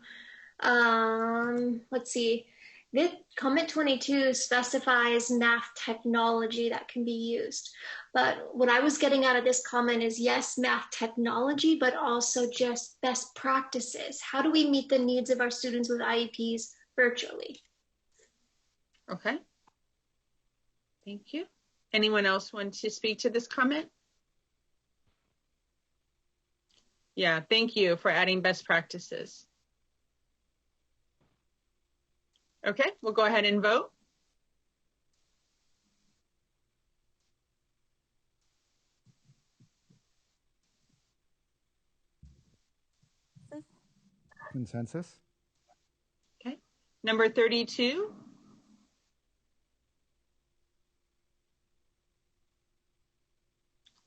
Let's see. This comment 22 specifies math technology that can be used. But what I was getting out of this comment is yes, math technology, but also just best practices. How do we meet the needs of our students with IEPs virtually? Okay. Thank you. Anyone else want to speak to this comment? Yeah, thank you for adding best practices. Okay, we'll go ahead and vote. Consensus. Okay, number 32.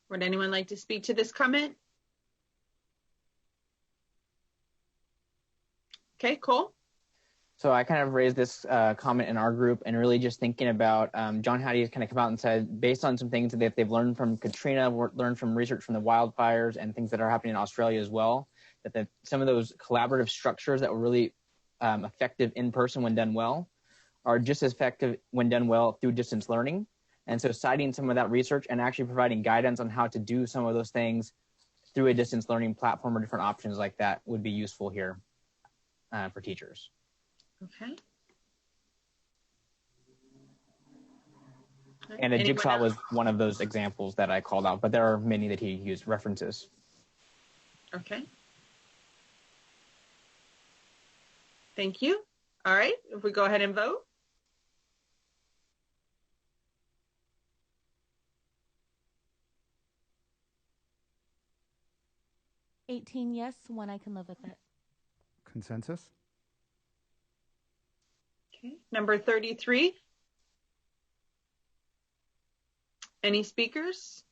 Would anyone like to speak to this comment? Okay, Cole. So I kind of raised this comment in our group and really just thinking about John Hattie has kind of come out and said, based on some things that they've learned from Katrina, learned from research from the wildfires and things that are happening in Australia as well, that some of those collaborative structures that were really effective in person when done well are just as effective when done well through distance learning. And so citing some of that research and actually providing guidance on how to do some of those things through a distance learning platform or different options like that would be useful here for teachers. Okay. And a jigsaw was one of those examples that I called out, but there are many that he used references. Okay. Thank you. All right, if we go ahead and vote. $18 yes, 1 I can live with it. Consensus. Okay, number 33. Any speakers?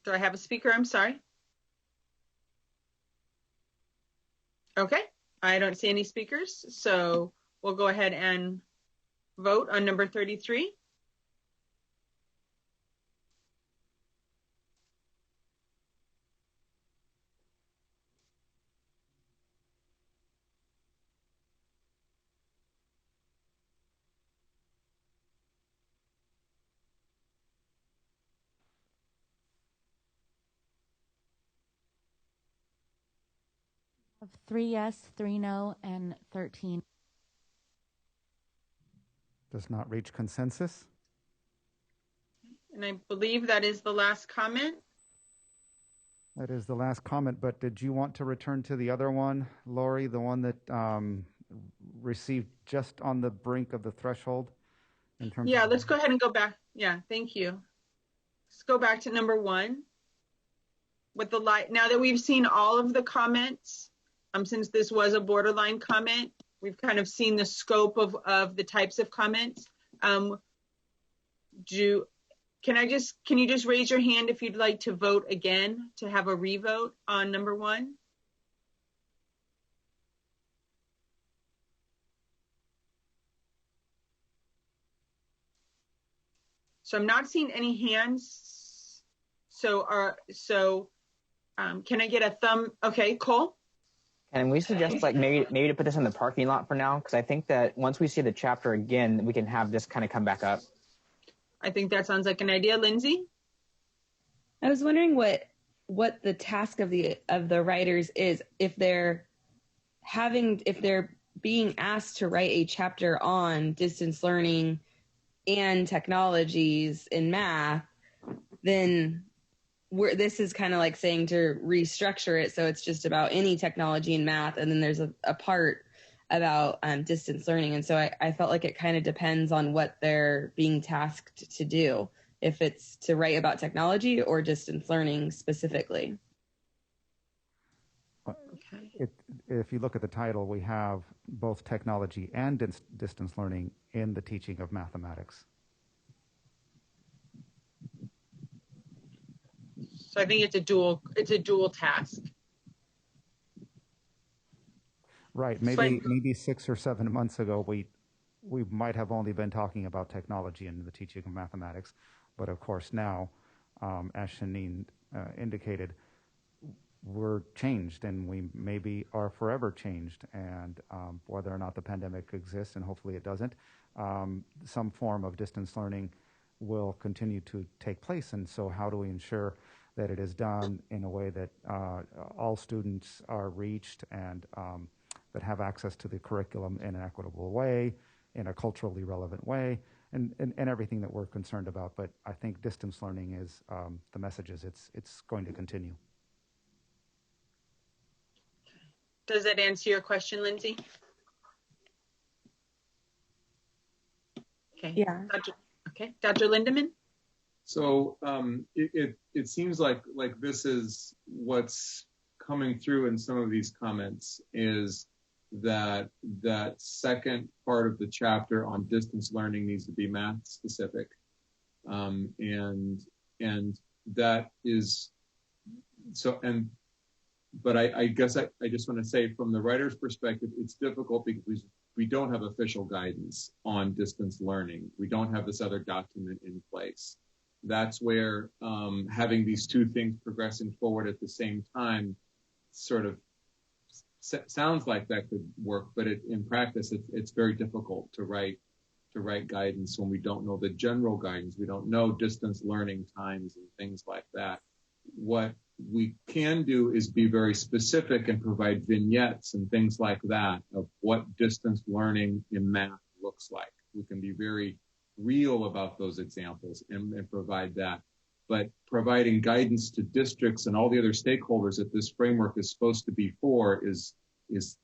Do I have a speaker? I'm sorry. Okay, I don't see any speakers, so we'll go ahead and vote on number 33. Of 3 yes, 3 no, and 13. Does not reach consensus. And I believe that is the last comment. That is the last comment, but did you want to return to the other one, Lori, the one that received just on the brink of the threshold? Yeah, let's go ahead and go back. Yeah, thank you. Let's go back to number 1. With the light, now that we've seen all of the comments, since this was a borderline comment, we've kind of seen the scope of the types of comments. Can you just raise your hand if you'd like to vote again, to have a revote on number 1? So I'm not seeing any hands. So can I get a thumb? Okay, Cole. And we suggest maybe to put this in the parking lot for now, because I think that once we see the chapter again, we can have this kind of come back up. I think that sounds like an idea, Lindsay. I was wondering what the task of the writers is, if they're being asked to write a chapter on distance learning and technologies in math, then this is kind of like saying to restructure it so it's just about any technology in math, and then there's a part about distance learning. And so I felt like it kind of depends on what they're being tasked to do, if it's to write about technology or distance learning specifically. If you look at the title, we have both technology and distance learning in the teaching of mathematics. So I think it's a dual task. Right. Maybe 6 or 7 months ago, we might have only been talking about technology in the teaching of mathematics. But of course now, as Shanine indicated, we're changed, and we maybe are forever changed. And whether or not the pandemic exists, and hopefully it doesn't, some form of distance learning will continue to take place. And so how do we ensure that it is done in a way that all students are reached, and that have access to the curriculum in an equitable way, in a culturally relevant way, and everything that we're concerned about. But I think distance learning is the message is it's going to continue. Does that answer your question, Lindsay? Okay. Yeah. Dr. Lindeman? So it seems like this is what's coming through in some of these comments, is that second part of the chapter on distance learning needs to be math specific, and that is so. But I guess I just want to say, from the writer's perspective, it's difficult because we don't have official guidance on distance learning. We don't have this other document in place. That's where having these two things progressing forward at the same time sort of sounds like that could work, but in practice, it's very difficult to write guidance when we don't know the general guidance. We don't know distance learning times and things like that. What we can do is be very specific and provide vignettes and things like that of what distance learning in math looks like. We can be very real about those examples and provide that. But providing guidance to districts and all the other stakeholders that this framework is supposed to be for is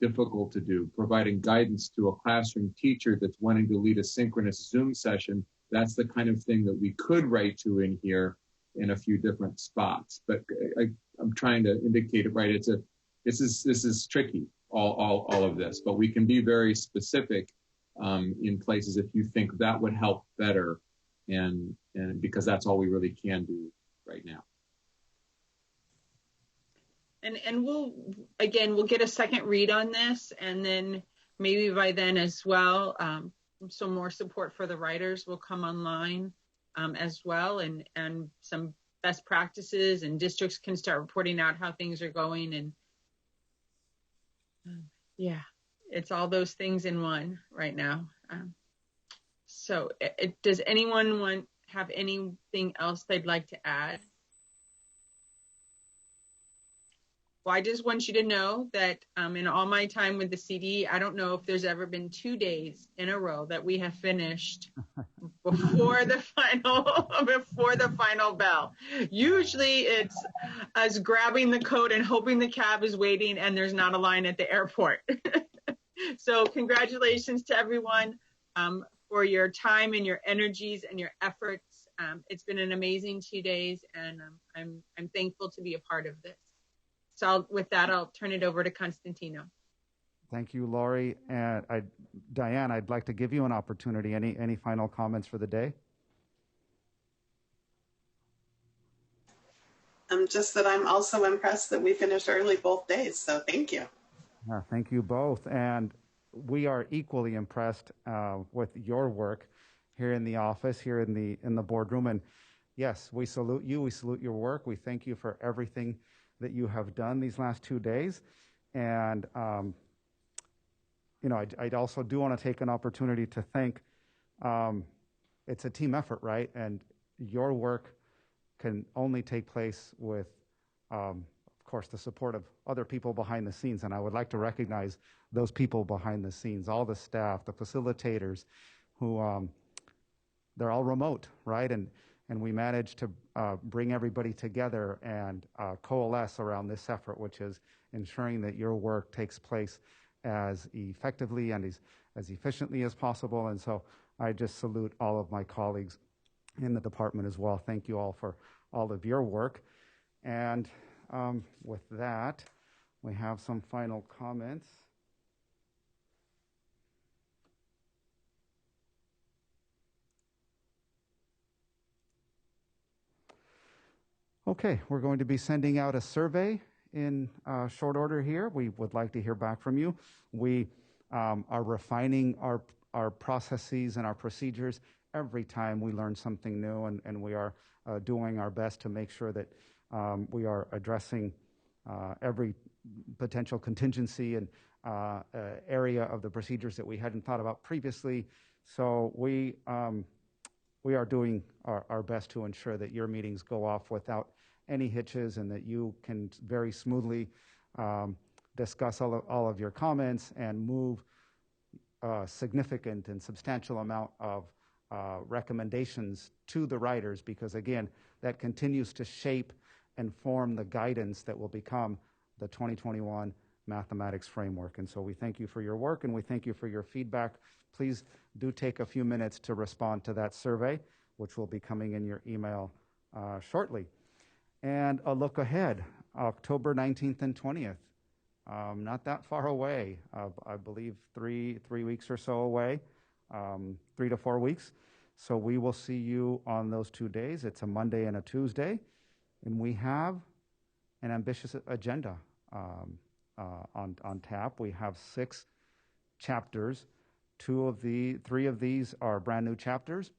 difficult to do. Providing guidance to a classroom teacher that's wanting to lead a synchronous Zoom session, that's the kind of thing that we could write to in here in a few different spots. But I'm trying to indicate it right. This is tricky, all of this, but we can be very specific in places if you think that would help better, and because that's all we really can do right now. And we'll get a second read on this, and then maybe by then as well, some more support for the writers will come online as well, and some best practices, and districts can start reporting out how things are going. And yeah, it's all those things in one right now. So does anyone have anything else they'd like to add? Well, I just want you to know that in all my time with the CD, I don't know if there's ever been 2 days in a row that we have finished before the final bell. Usually it's us grabbing the coat and hoping the cab is waiting and there's not a line at the airport. So congratulations to everyone for your time and your energies and your efforts. It's been an amazing 2 days, and I'm thankful to be a part of this. So with that, I'll turn it over to Constantino. Thank you, Lori. And Diane, I'd like to give you an opportunity. Any final comments for the day? Just that I'm also impressed that we finished early both days. So thank you. Thank you both. And we are equally impressed with your work here in the office, here in the boardroom. And yes, we salute you. We salute your work. We thank you for everything that you have done these last 2 days. And, I also do want to take an opportunity to thank, it's a team effort, right? And your work can only take place with, of course, the support of other people behind the scenes. And I would like to recognize those people behind the scenes, all the staff, the facilitators who, they're all remote, right? And we managed to bring everybody together and coalesce around this effort, which is ensuring that your work takes place as effectively and as efficiently as possible. And so I just salute all of my colleagues in the department as well. Thank you all for all of your work. And with that, we have some final comments. Okay, we're going to be sending out a survey in short order here. We would like to hear back from you. We are refining our processes and our procedures every time we learn something new, and we are doing our best to make sure that we are addressing every potential contingency and area of the procedures that we hadn't thought about previously. So we are doing our best to ensure that your meetings go off without any hitches and that you can very smoothly discuss all of your comments and move a significant and substantial amount of recommendations to the writers, because again, that continues to shape and form the guidance that will become the 2021 mathematics framework. And so we thank you for your work and we thank you for your feedback. Please do take a few minutes to respond to that survey, which will be coming in your email shortly. And a look ahead, October 19th and 20th, not that far away, I believe three weeks or so away, 3 to 4 weeks. So we will see you on those 2 days. It's a Monday and a Tuesday. And we have an ambitious agenda on tap. We have 6 chapters. 3 of these are brand new chapters,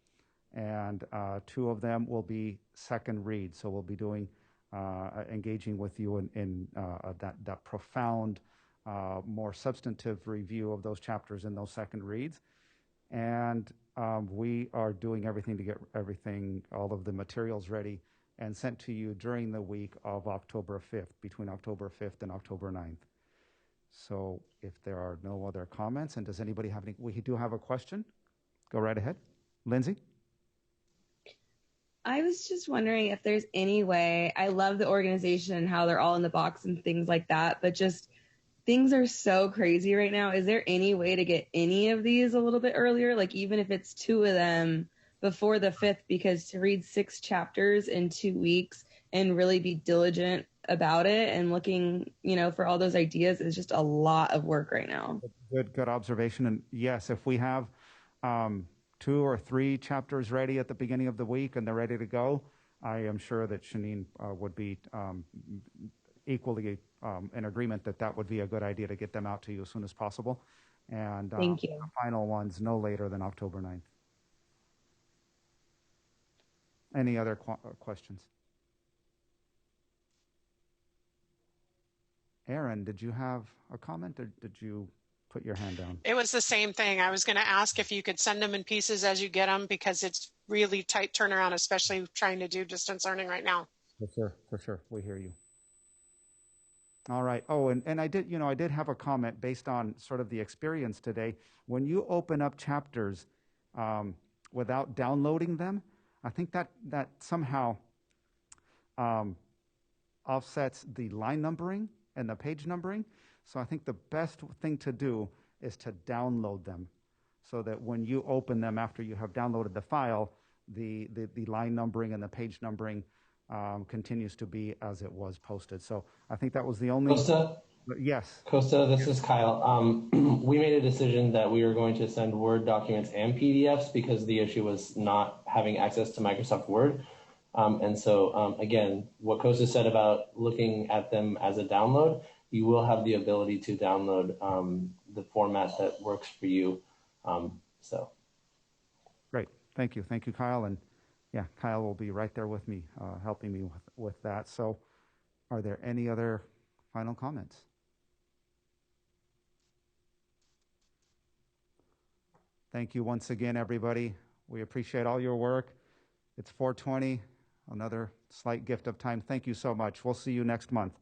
and 2 of them will be second reads. So we'll be doing engaging with you in that profound, more substantive review of those chapters in those second reads. And we are doing everything to get all of the materials ready and sent to you during the week of October 5th, between October 5th and October 9th. So if there are no other comments, and does anybody have any? We do have a question. Go right ahead. Lindsay? I was just wondering if there's any way, I love the organization and how they're all in the box and things like that, but just things are so crazy right now. Is there any way to get any of these a little bit earlier? Like even if it's 2 of them before the 5th, because to read 6 chapters in 2 weeks and really be diligent about it and looking, for all those ideas is just a lot of work right now. Good observation. And yes, if we have 2 or 3 chapters ready at the beginning of the week and they're ready to go, I am sure that Shanine would be equally in agreement that that would be a good idea to get them out to you as soon as possible. And Thank you. the final ones no later than October 9th. Any other questions? Aaron, did you have a comment or did you put your hand down? It was the same thing. I was going to ask if you could send them in pieces as you get them, because it's really tight turnaround, especially trying to do distance learning right now. For sure. We hear you. All right. Oh, and I did have a comment based on sort of the experience today. When you open up chapters without downloading them, I think that somehow offsets the line numbering and the page numbering. So I think the best thing to do is to download them so that when you open them after you have downloaded the file, the line numbering and the page numbering continues to be as it was posted. So I think that was the only... Costa? Yes. Costa, this is Kyle. We made a decision that we were going to send Word documents and PDFs because the issue was not having access to Microsoft Word. And so, again, what Costa said about looking at them as a download, you will have the ability to download the format that works for you. So. Great. Thank you. Thank you, Kyle. And yeah, Kyle will be right there with me, helping me with that. So are there any other final comments? Thank you once again, everybody. We appreciate all your work. It's 4:20, another slight gift of time. Thank you so much. We'll see you next month.